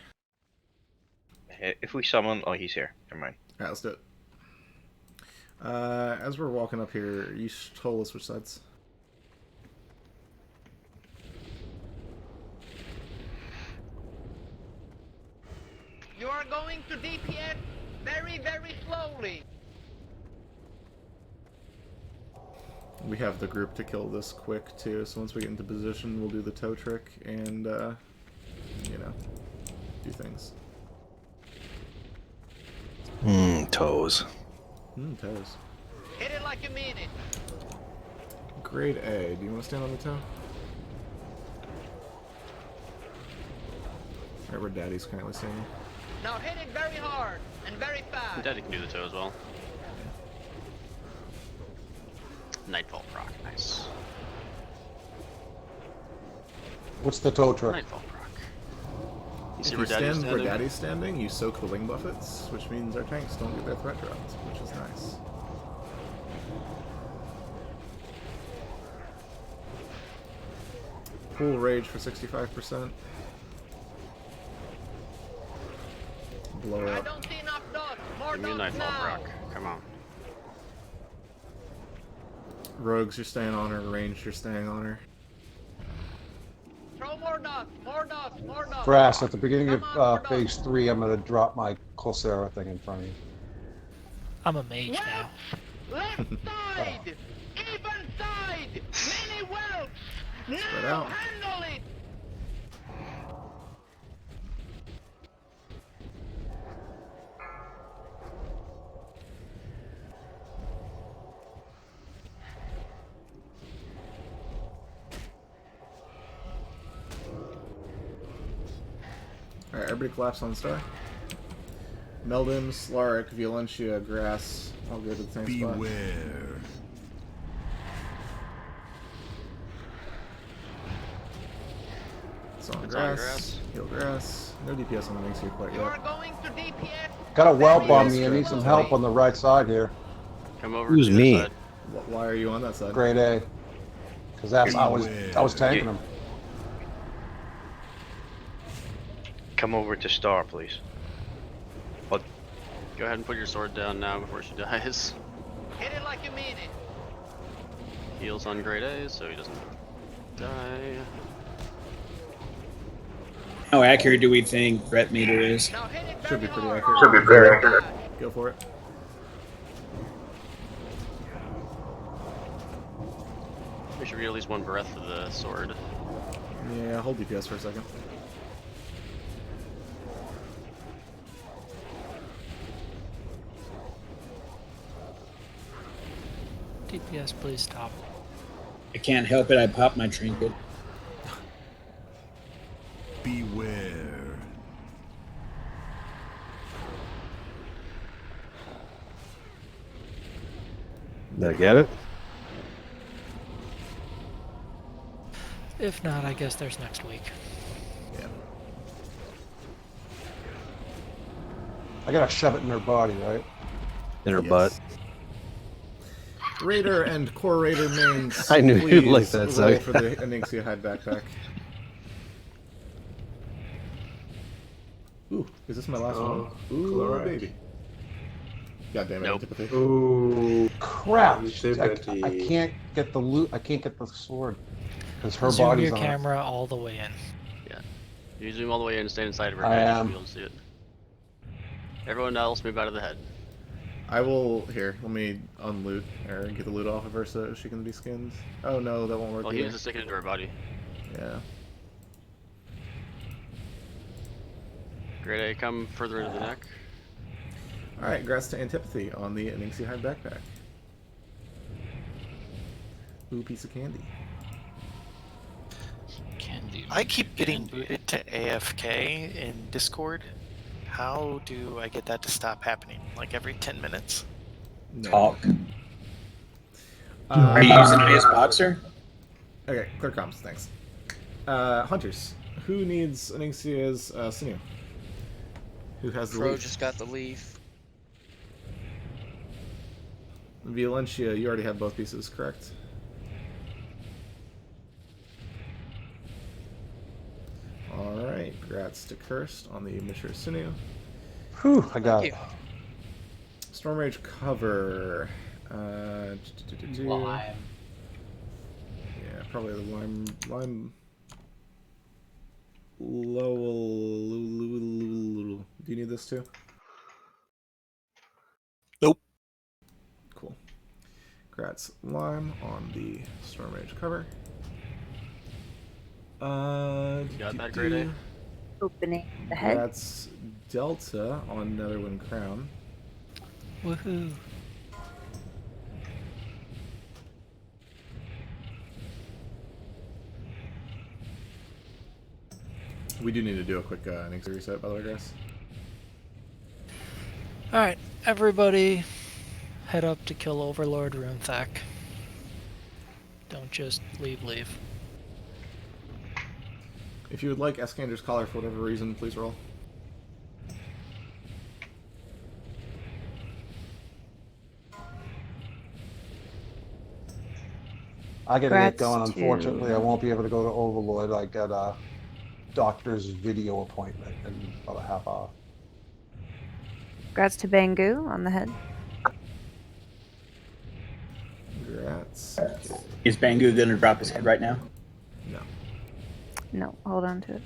If we summon, oh, he's here. Never mind. Alright, let's do it. As we're walking up here, you told us which sides. You are going to DPS very, very slowly. We have the group to kill this quick too, so once we get into position, we'll do the toe trick and, you know, do things. Toes. Toes. Hit it like you mean it. Grade A. Do you want to stand on the toe? Right where Daddy's currently standing. Now hit it very hard and very fast. Daddy can do the toe as well. Nightfall proc, nice. What's the tow truck? Nightfall proc. You If see you where Daddy's stand where standing? Daddy's standing, you soak the wing buffets, which means our tanks don't get their threat dropped, which is nice. Full rage for 65%. Blow I up. don't see enough dots. More Give me a dots Nightfall now. proc. Come on. Rogues, you're staying on her. Ranged, you're staying on her. Throw more dots. More dots. More dots. Grass, at the beginning of phase 3, I'm going to drop my Colsera thing in front of you. I'm a mage now. Left side. Even side. Mini whelps. Spread Now out. handle it. Alright, everybody collapse on star. Meldon, Slarek, Violentia, Grass, all go to the same spot. Beware. It's on It's on grass. grass. Heal grass. No DPS on the wings here quite You are yet. going to DPS. Got a whelp on me. I need some help on the right side here. Come over Who's to the me? side. Why are you on that side? Grade A. Because that's I was tanking him. Come over to Star, please. What? Go ahead and put your sword down now before she dies. Hit it like you mean it. Heals on grade A so he doesn't die. How accurate do we think threat meter is? Now hit it Should be very pretty hard. accurate. Should be very accurate. Go for it. Make sure you get at least one breath for the sword. Yeah, hold DPS for a second. DPS, please stop. I can't help it. I popped my trinket. Beware. Did I get it? If not, I guess there's next week. Yeah. I gotta shove it in her body, right? In her Yes. butt. Raider and Core Raider mains. I knew you'd like please that, roll Zach. for the Anixia Hide backpack. Ooh, is this my last one? Ooh, correct. baby. God damn it, Nope. antipathy. Ooh. Crap! You saved I that to you. can't get the loot. I can't get the sword because her Zoom body's your on it. camera all the way in. Yeah. You zoom all the way in and stay inside of her I head. am. You'll be able to see it. Everyone else move out of the head. I will. Here, let me unloot or get the loot off of her so she can be skinned. Oh no, that won't work Well, he either. needs to stick it into her body. Yeah. Grade A, come further into the neck. Alright, grass to antipathy on the Anixia Hide backpack. Ooh, piece of candy. Candy. I keep getting booted to AFK in Discord. How do I get that to stop happening? Like every 10 minutes? No. Talk. Are you using it as boxer? Okay, clear comms, thanks. Hunters, who needs Anixia's sinew? Who has the Crow leaf? just got the leaf. Violentia, you already have both pieces, correct? Alright, grats to Cursed on the mature sinew. Whew, I got it. Storm Rage cover. Lime. Yeah, probably the lime. Do you need this too? Nope. Cool. Grats lime on the Storm Rage cover. Got that, grade A? Opening the head. That's Delta on Netherwind Crown. Woohoo. We do need to do a quick innings reset, by the way, guys. Alright, everybody head up to kill Overlord Runethak. Don't just leave. If you would like Escander's collar for whatever reason, please roll. I gotta Congrats get going. to- Unfortunately, I won't be able to go to Overlord. I got a doctor's video appointment in about a half hour. Congrats to Bangu on the head. Congrats. Is Bangu gonna drop his head right now? No. No, hold on to it.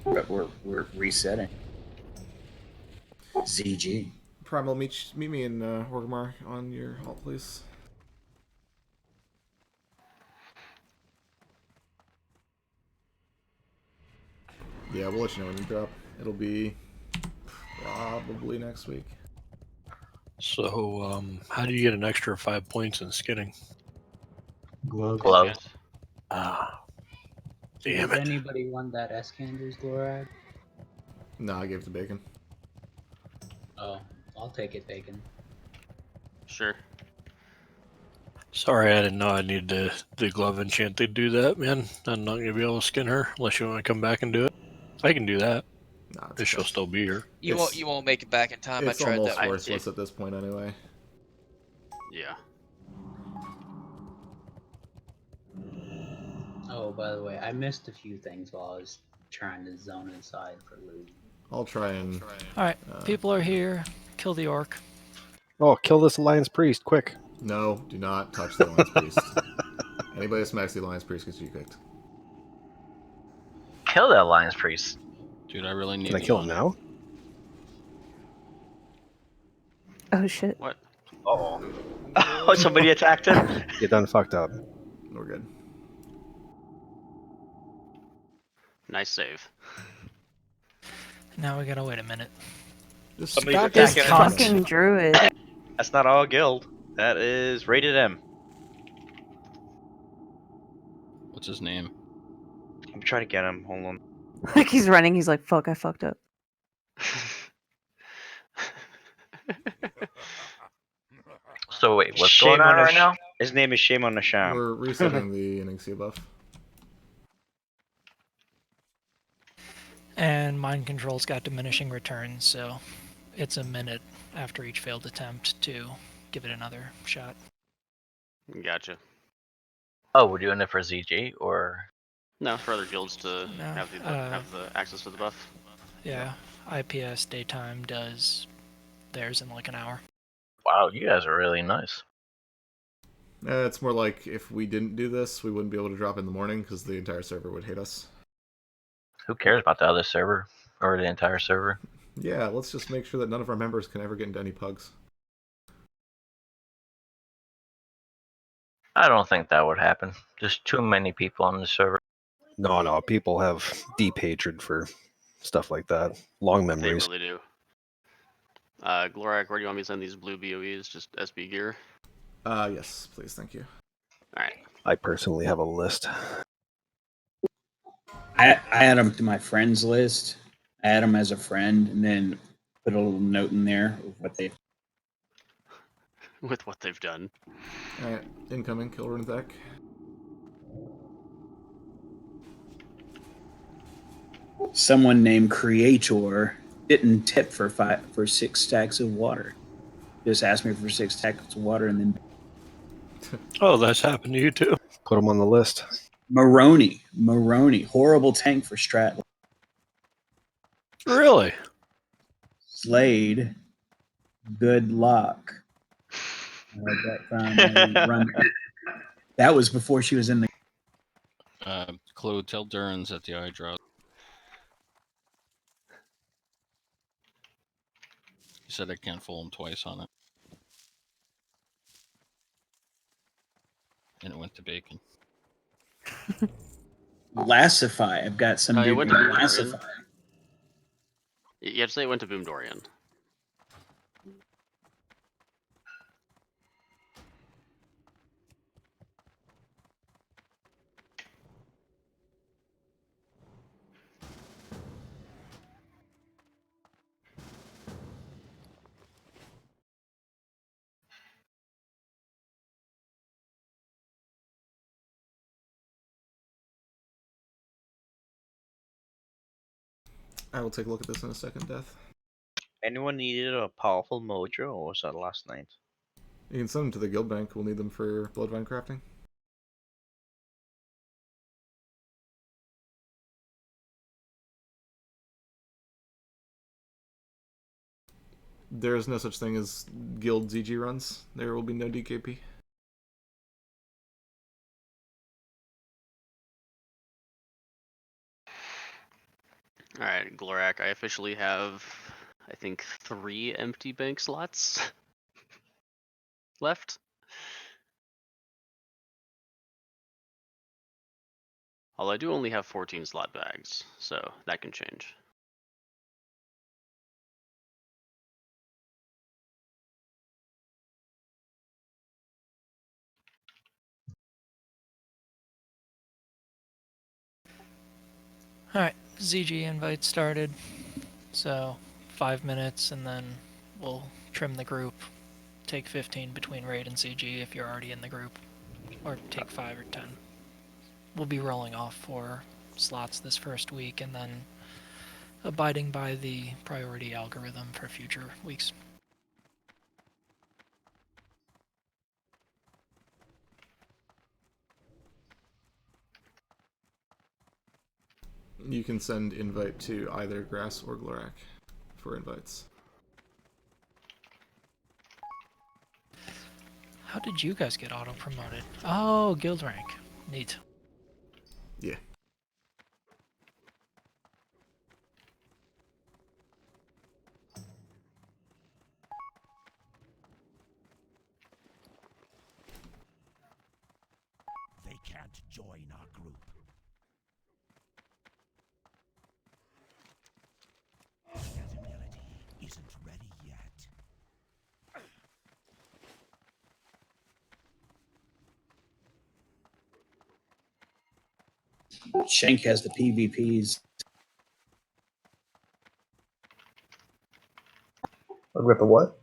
But we're resetting. ZG. Primal, meet me in Orgrimmar on your halt, please. Yeah, we'll let you know when you drop. It'll be probably next week. So, how do you get an extra 5 points in skinning? Gloves. Ah, damn Does it. anybody want that Escander's Glorag? No, I gave it to Bacon. Oh, I'll take it, Bacon. Sure. Sorry, I didn't know I needed the glove enchant to do that, man. I'm not gonna be able to skin her unless you want to come back and do it. I can do that. Nah, but she'll still be here. You won't make it back in time. I It's tried almost that. worthless at this point anyway. Yeah. Oh, by the way, I missed a few things while I was trying to zone inside for loot. I'll try and... Alright, people are here. Kill the orc. Oh, kill this Alliance Priest, quick. No, do not touch the Alliance Priest. Anybody that smacks the Alliance Priest gets you kicked. Kill that Alliance Priest. Dude, I really need Can I kill him now? Oh shit. What? Uh-oh. Oh, somebody attacked him? You done fucked up. We're good. Nice save. Now we gotta wait a minute. Somebody's Stop this attacking cunt. Fucking druid. That's not all guild. That is rated M. What's his name? I'm trying to get him. Hold on. Like he's running, he's like, fuck, I fucked up. So wait, what's Shame going on on the right now? His name is Shame on the Sham. We're resetting the Onyxia buff. And mind control's got diminishing returns, so it's a minute after each failed attempt to give it another shot. Gotcha. Oh, we're doing it for ZG or? No, for other guilds to No, have the access to the buff. Yeah, IPS daytime does theirs in like an hour. Wow, you guys are really nice. It's more like if we didn't do this, we wouldn't be able to drop in the morning because the entire server would hate us. Who cares about the other server or the entire server? Yeah, let's just make sure that none of our members can ever get into any pugs. I don't think that would happen. There's too many people on the server. No, people have deep hatred for stuff like that. Long They memories. really do. Glorak, where do you want me to send these blue BOEs? Just SB gear? Yes, please, thank you. Alright. I personally have a list. I add them to my friends list. I add them as a friend, and then put a little note in there of what they. With what they've done. Alright, incoming, kill Runethak. Someone named Creator didn't tip for 6 stacks of water. Just asked me for 6 stacks of water, and then Oh, that's happened to you too. Put him on the list. Maroney, horrible tank for Strat. Really? Slade, good luck. That was before she was in the. Claude, tell Duran's at the eye drop. He said I can't fool him twice on it. And it went to Bacon. Lassify. I've got some Oh, it dude went to named Boom Lassify. Dorian. You have to say it went to Boom Dorian. I will take a look at this in a second, Death. Anyone needed a powerful mojo, or was that last night? You can send them to the guild bank. We'll need them for bloodvine crafting. There is no such thing as guild ZG runs. There will be no DKP. Alright, Glorak, I officially have, I think, 3 empty bank slots left. Although I do only have 14 slot bags, so that can change. Alright, ZG invite started. So 5 minutes and then we'll trim the group. Take 15 between raid and ZG if you're already in the group. Or take 5 or 10. We'll be rolling off 4 slots this first week and then abiding by the priority algorithm for future weeks. You can send invite to either Grass or Glorak for invites. How did you guys get auto-promoted? Oh, guild rank. Neat. Yeah. They can't join our group. Their humility isn't ready yet. Shank has the PvPs. I've got the what?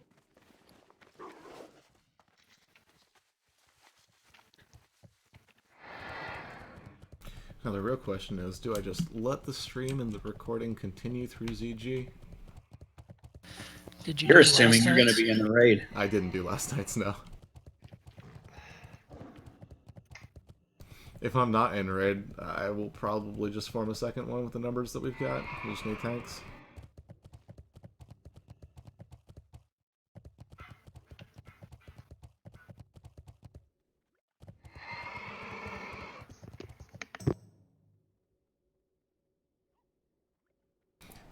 Now the real question is, do I just let the stream and the recording continue through ZG? Did you You're do assuming last you're going to night's? be in the raid. I didn't do last night's, no. If I'm not in raid, I will probably just form a second one with the numbers that we've got. We just need tanks.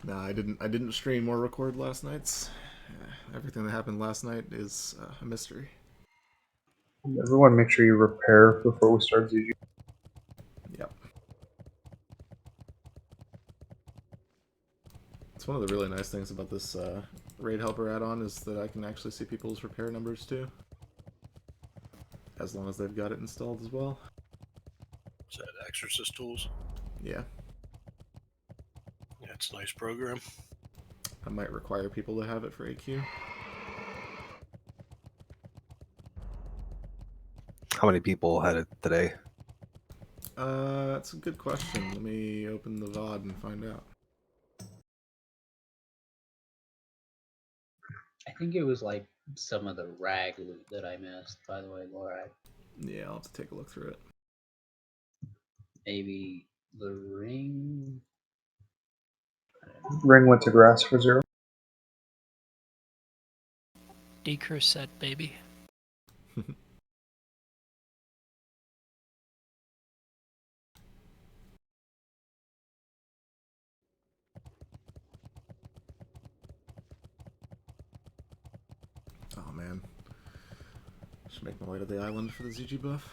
No, I didn't stream or record last night's. Everything that happened last night is a mystery. Everyone make sure you repair before we start ZG. Yep. It's one of the really nice things about this Raid Helper add-on is that I can actually see people's repair numbers too. As long as they've got it installed as well. Is that Exorcist tools? Yeah. Yeah, it's a nice program. I might require people to have it for AQ. How many people had it today? That's a good question. Let me open the VOD and find out. I think it was like some of the rag loot that I missed, by the way, Laura. Yeah, I'll have to take a look through it. Maybe the ring? Ring went to Grass for 0. Decrease set, baby. Oh man. Should make my way to the island for the ZG buff.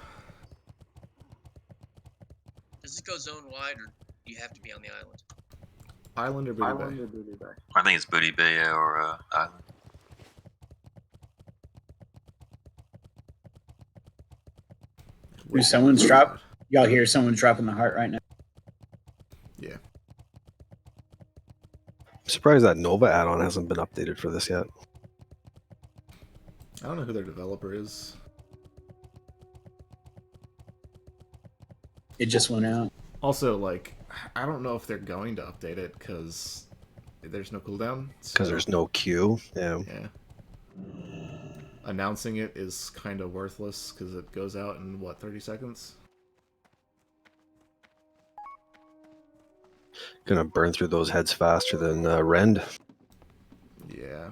Does it go zone wide, or do you have to be on the island? Island or Booty Bay? I think it's Booty Bay or Island. Someone's drop. Y'all hear someone dropping the heart right now? Yeah. I'm surprised that Nova add-on hasn't been updated for this yet. I don't know who their developer is. It just went out. Also, like, I don't know if they're going to update it, because There's no cooldown. Because there's no queue. Yeah. Yeah. Announcing it is kind of worthless because it goes out in, what, 30 seconds? Gonna burn through those heads faster than Rend. Yeah.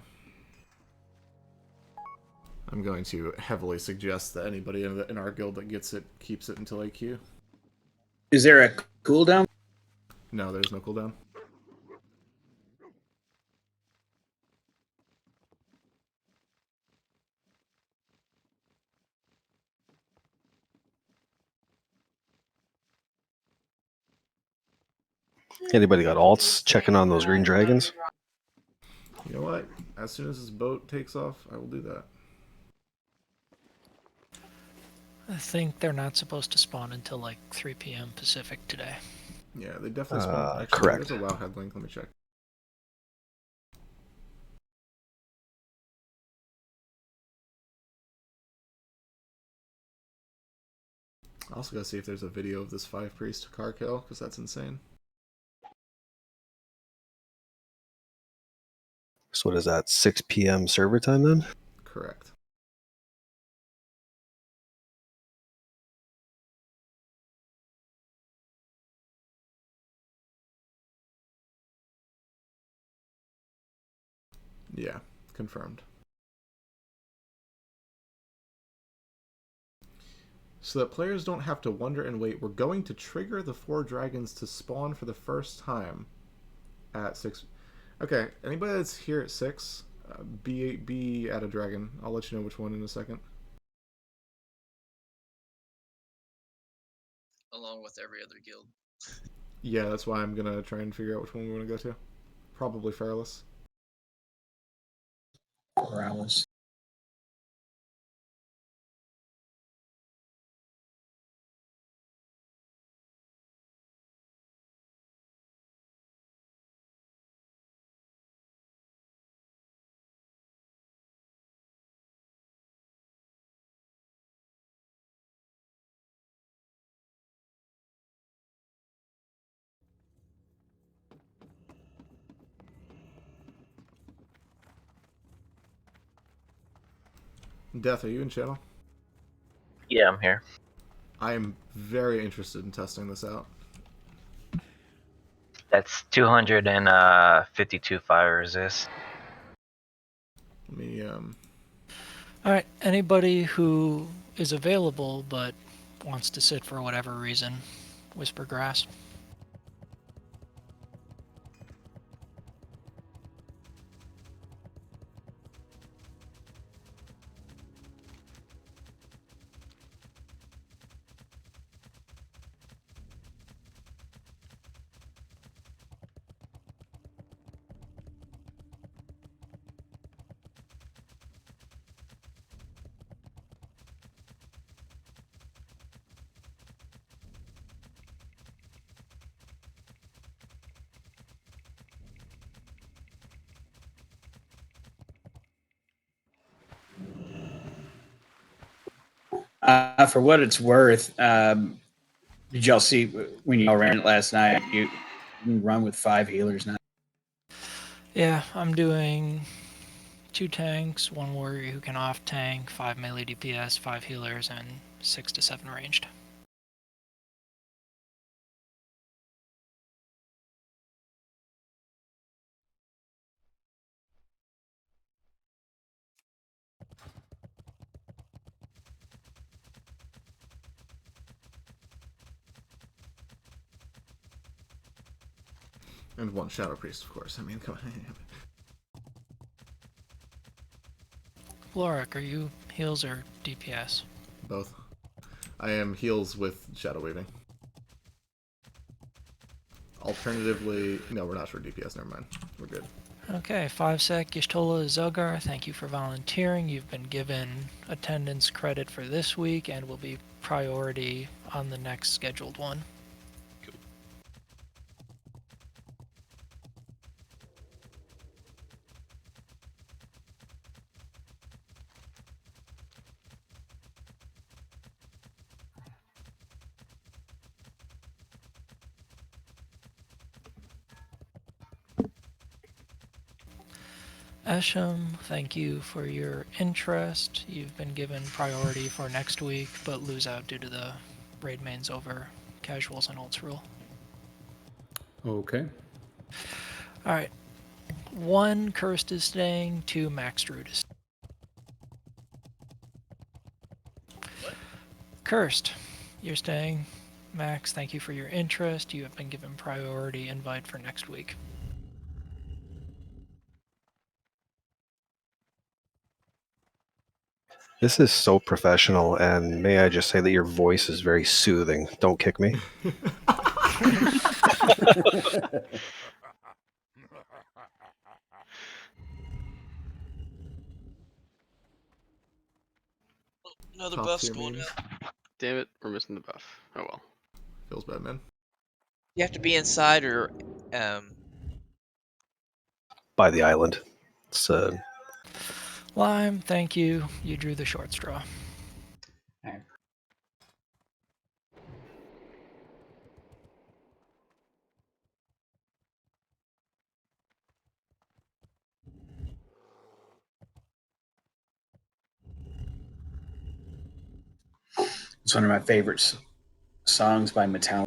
I'm going to heavily suggest that anybody in our guild that gets it keeps it until AQ. Is there a cooldown? No, there's no cooldown. Anybody got alts checking on those green dragons? You know what? As soon as this boat takes off, I will do that. I think they're not supposed to spawn until like 3 p.m. Pacific today. Yeah, they definitely spawn. Actually, correct. There's a WoW head link. Let me check. I also gotta see if there's a video of this 5 priest car kill, because that's insane. So what is that? 6 p.m. server time then? Correct. Yeah, confirmed. So that players don't have to wonder and wait, we're going to trigger the 4 dragons to spawn for the first time at 6. Okay, anybody that's here at 6, be at a dragon. I'll let you know which one in a second. Along with every other guild. Yeah, that's why I'm gonna try and figure out which one we want to go to. Probably Fairless. Or Alice. Death, are you in channel? Yeah, I'm here. I am very interested in testing this out. That's 252 fire resist. Let me, Alright, anybody who is available but wants to sit for whatever reason, Whisper Grass. For what it's worth, did y'all see when y'all ran it last night? You can run with 5 healers now. Yeah, I'm doing 2 tanks, 1 warrior who can off tank, 5 melee DPS, 5 healers, and 6 to 7 ranged. and 1 Shadow Priest, of course. I mean, come on. Lorik, are you heals or DPS? Both. I am heals with Shadow Weaving. Alternatively, no, we're not sure DPS, never mind. We're good. Okay, 5 sec, Y'shtola Zelgar, thank you for volunteering. You've been given attendance credit for this week and will be priority on the next scheduled one. Esham, thank you for your interest. You've been given priority for next week, but lose out due to the raid mains over casuals and ults rule. Okay. Alright. 1 Cursed is staying, 2 Max Druid is Cursed, you're staying. Max, thank you for your interest. You have been given priority invite for next week. This is so professional, and may I just say that your voice is very soothing. Don't kick me. Another Top buff's tier going memes. up. Damn it, we're missing the buff. Oh well. Feels bad, man. You have to be inside or By the island. It's Lime, thank you. You drew the short straw. It's one of my favorite songs by Metallica.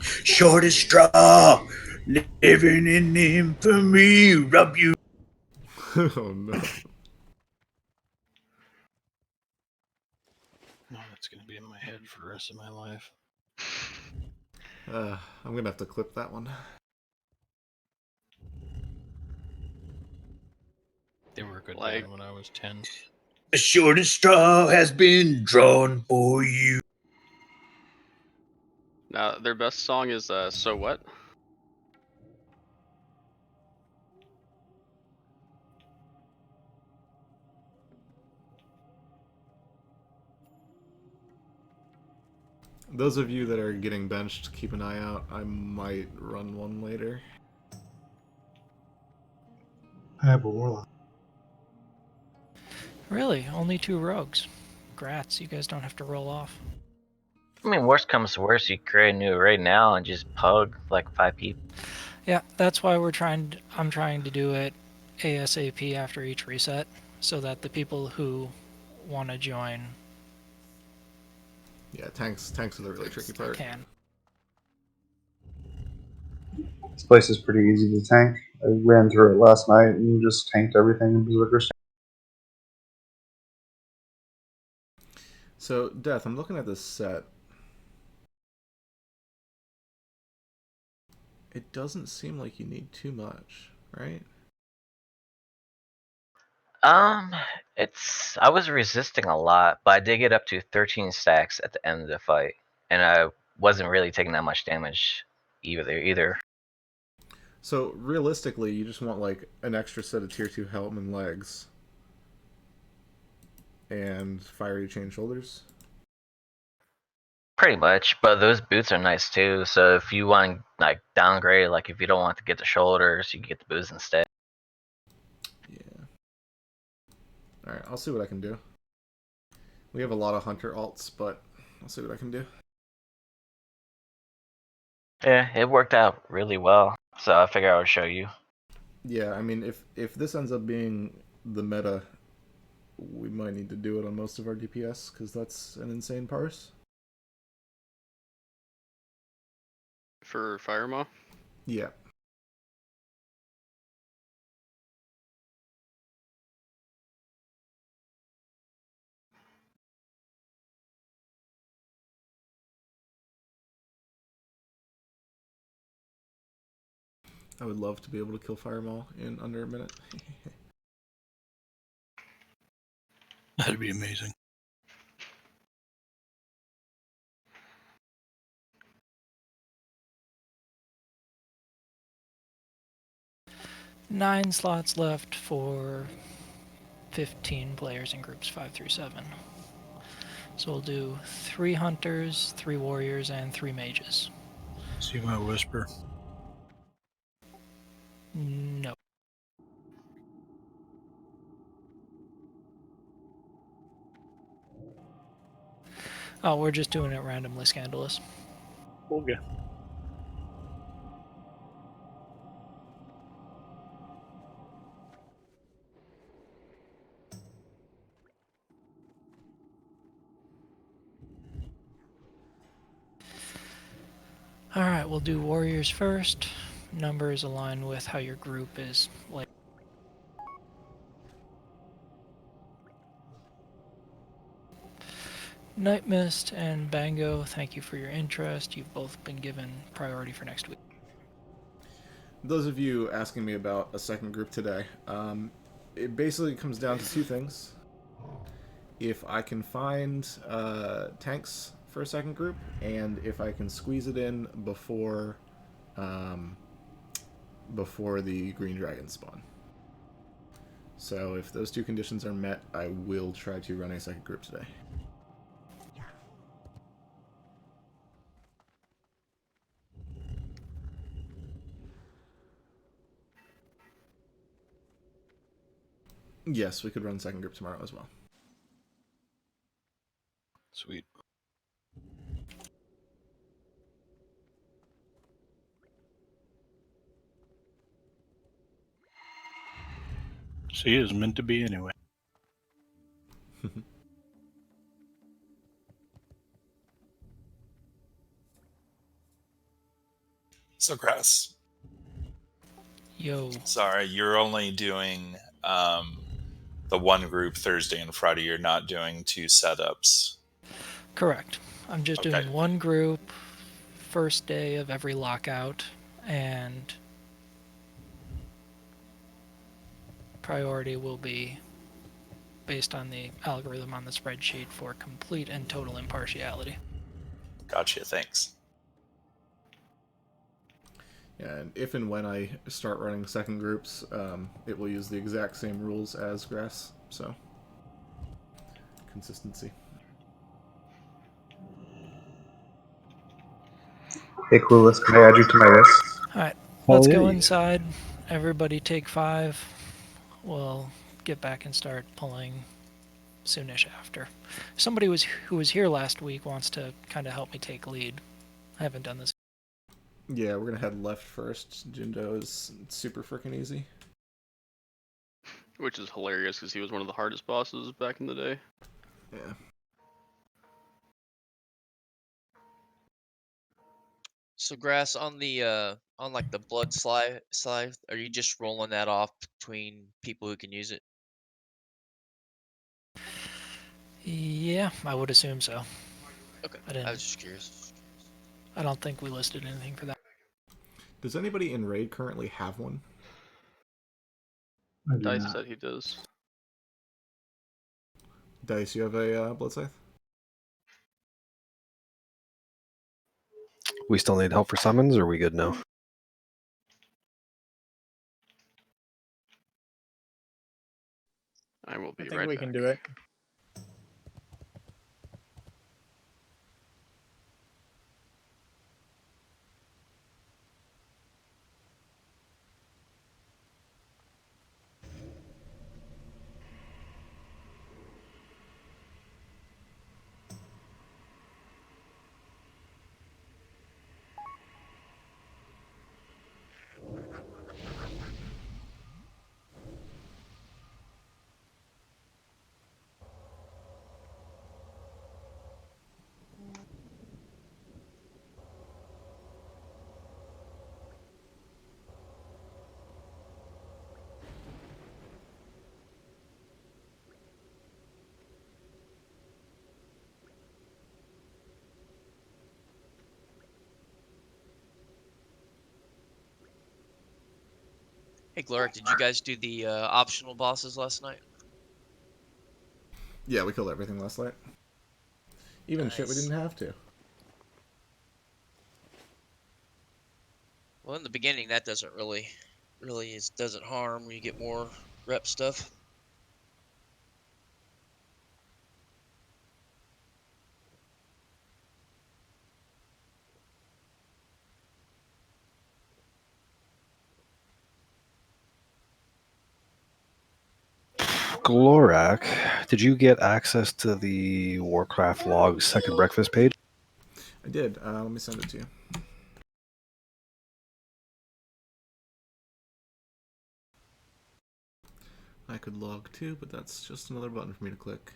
Shortest straw, living in infamy, rub you. Oh no. No, that's gonna be in my head for the rest of my life. I'm gonna have to clip that one. They were a good Like- band when I was 10. The shortest straw has been drawn for you. Now their best song is So What? Those of you that are getting benched, keep an eye out. I might run one later. I have a warlock. Really? Only 2 rogues. Grats, you guys don't have to roll off. I mean, worst comes to worst, you create a new raid now and just pug like 5 people. Yeah, that's why I'm trying to do it ASAP after each reset, so that the people who want to join Yeah, tanks are the really tricky part. can. This place is pretty easy to tank. I ran through it last night and just tanked everything in Berserker. So, Death, I'm looking at this set. It doesn't seem like you need too much, right? I was resisting a lot, but I did get up to 13 stacks at the end of the fight, and I wasn't really taking that much damage either. So, realistically, you just want, like, an extra set of tier 2 helm and legs. And fiery chain shoulders. Pretty much, but those boots are nice too, so if you want to like downgrade, like if you don't want to get the shoulders, you can get the boots instead. Yeah. Alright, I'll see what I can do. We have a lot of hunter alts, but I'll see what I can do. Yeah, it worked out really well, so I figured I would show you. Yeah, I mean, if this ends up being the meta, we might need to do it on most of our DPS, because that's an insane parse. For Firemaw? Yeah. I would love to be able to kill Firemaw in under a minute. That'd be amazing. Nine slots left for 15 players in groups 5 through 7. So we'll do 3 hunters, 3 warriors, and 3 mages. See my whisper? No. Oh, we're just doing it randomly scandalous. Okay. All right, we'll do warriors first. Numbers align with how your group is like. Night Mist and Bango, thank you for your interest. You've both been given priority for next week. Those of you asking me about a second group today, it basically comes down to two things. If I can find tanks for a second group, and if I can squeeze it in before the green dragons spawn. So if those two conditions are met, I will try to run a second group today. Yes, we could run second group tomorrow as well. Sweet. See, it was meant to be anyway. So, Grass. Yo. Sorry, you're only doing the one group Thursday and Friday. You're not doing two setups. Correct. I'm just Okay. doing one group, first day of every lockout, and priority will be based on the algorithm on the spreadsheet for complete and total impartiality. Gotcha, thanks. Yeah, and if and when I start running second groups, it will use the exact same rules as Grass, so consistency. Hey, Clueless, can I add you to my list? Alright, let's Oh, go yeah. inside. Everybody take 5. We'll get back and start pulling soonish after. Somebody who was here last week wants to kind of help me take lead. I haven't done this. Yeah, we're gonna head left first. Jindo is super freaking easy. Which is hilarious because he was one of the hardest bosses back in the day. Yeah. So Grass, on the on like the blood scythe, are you just rolling that off between people who can use it? Yeah, I would assume so. Okay. I was just curious. I don't think we listed anything for that. Does anybody in Raid currently have one? Dice said he does. Dice, you have a blood scythe? We still need help for summons, or are we good now? I will be I think right we back. can do it. Hey Gloric, did you guys do the optional bosses last night? Yeah, we killed everything last night. Even shit we Nice. didn't have to. Well, in the beginning, that doesn't really doesn't harm when you get more rep stuff. Glorak, did you get access to the Warcraft log second breakfast page? I did. Let me send it to you. I could log too, but that's just another button for me to click.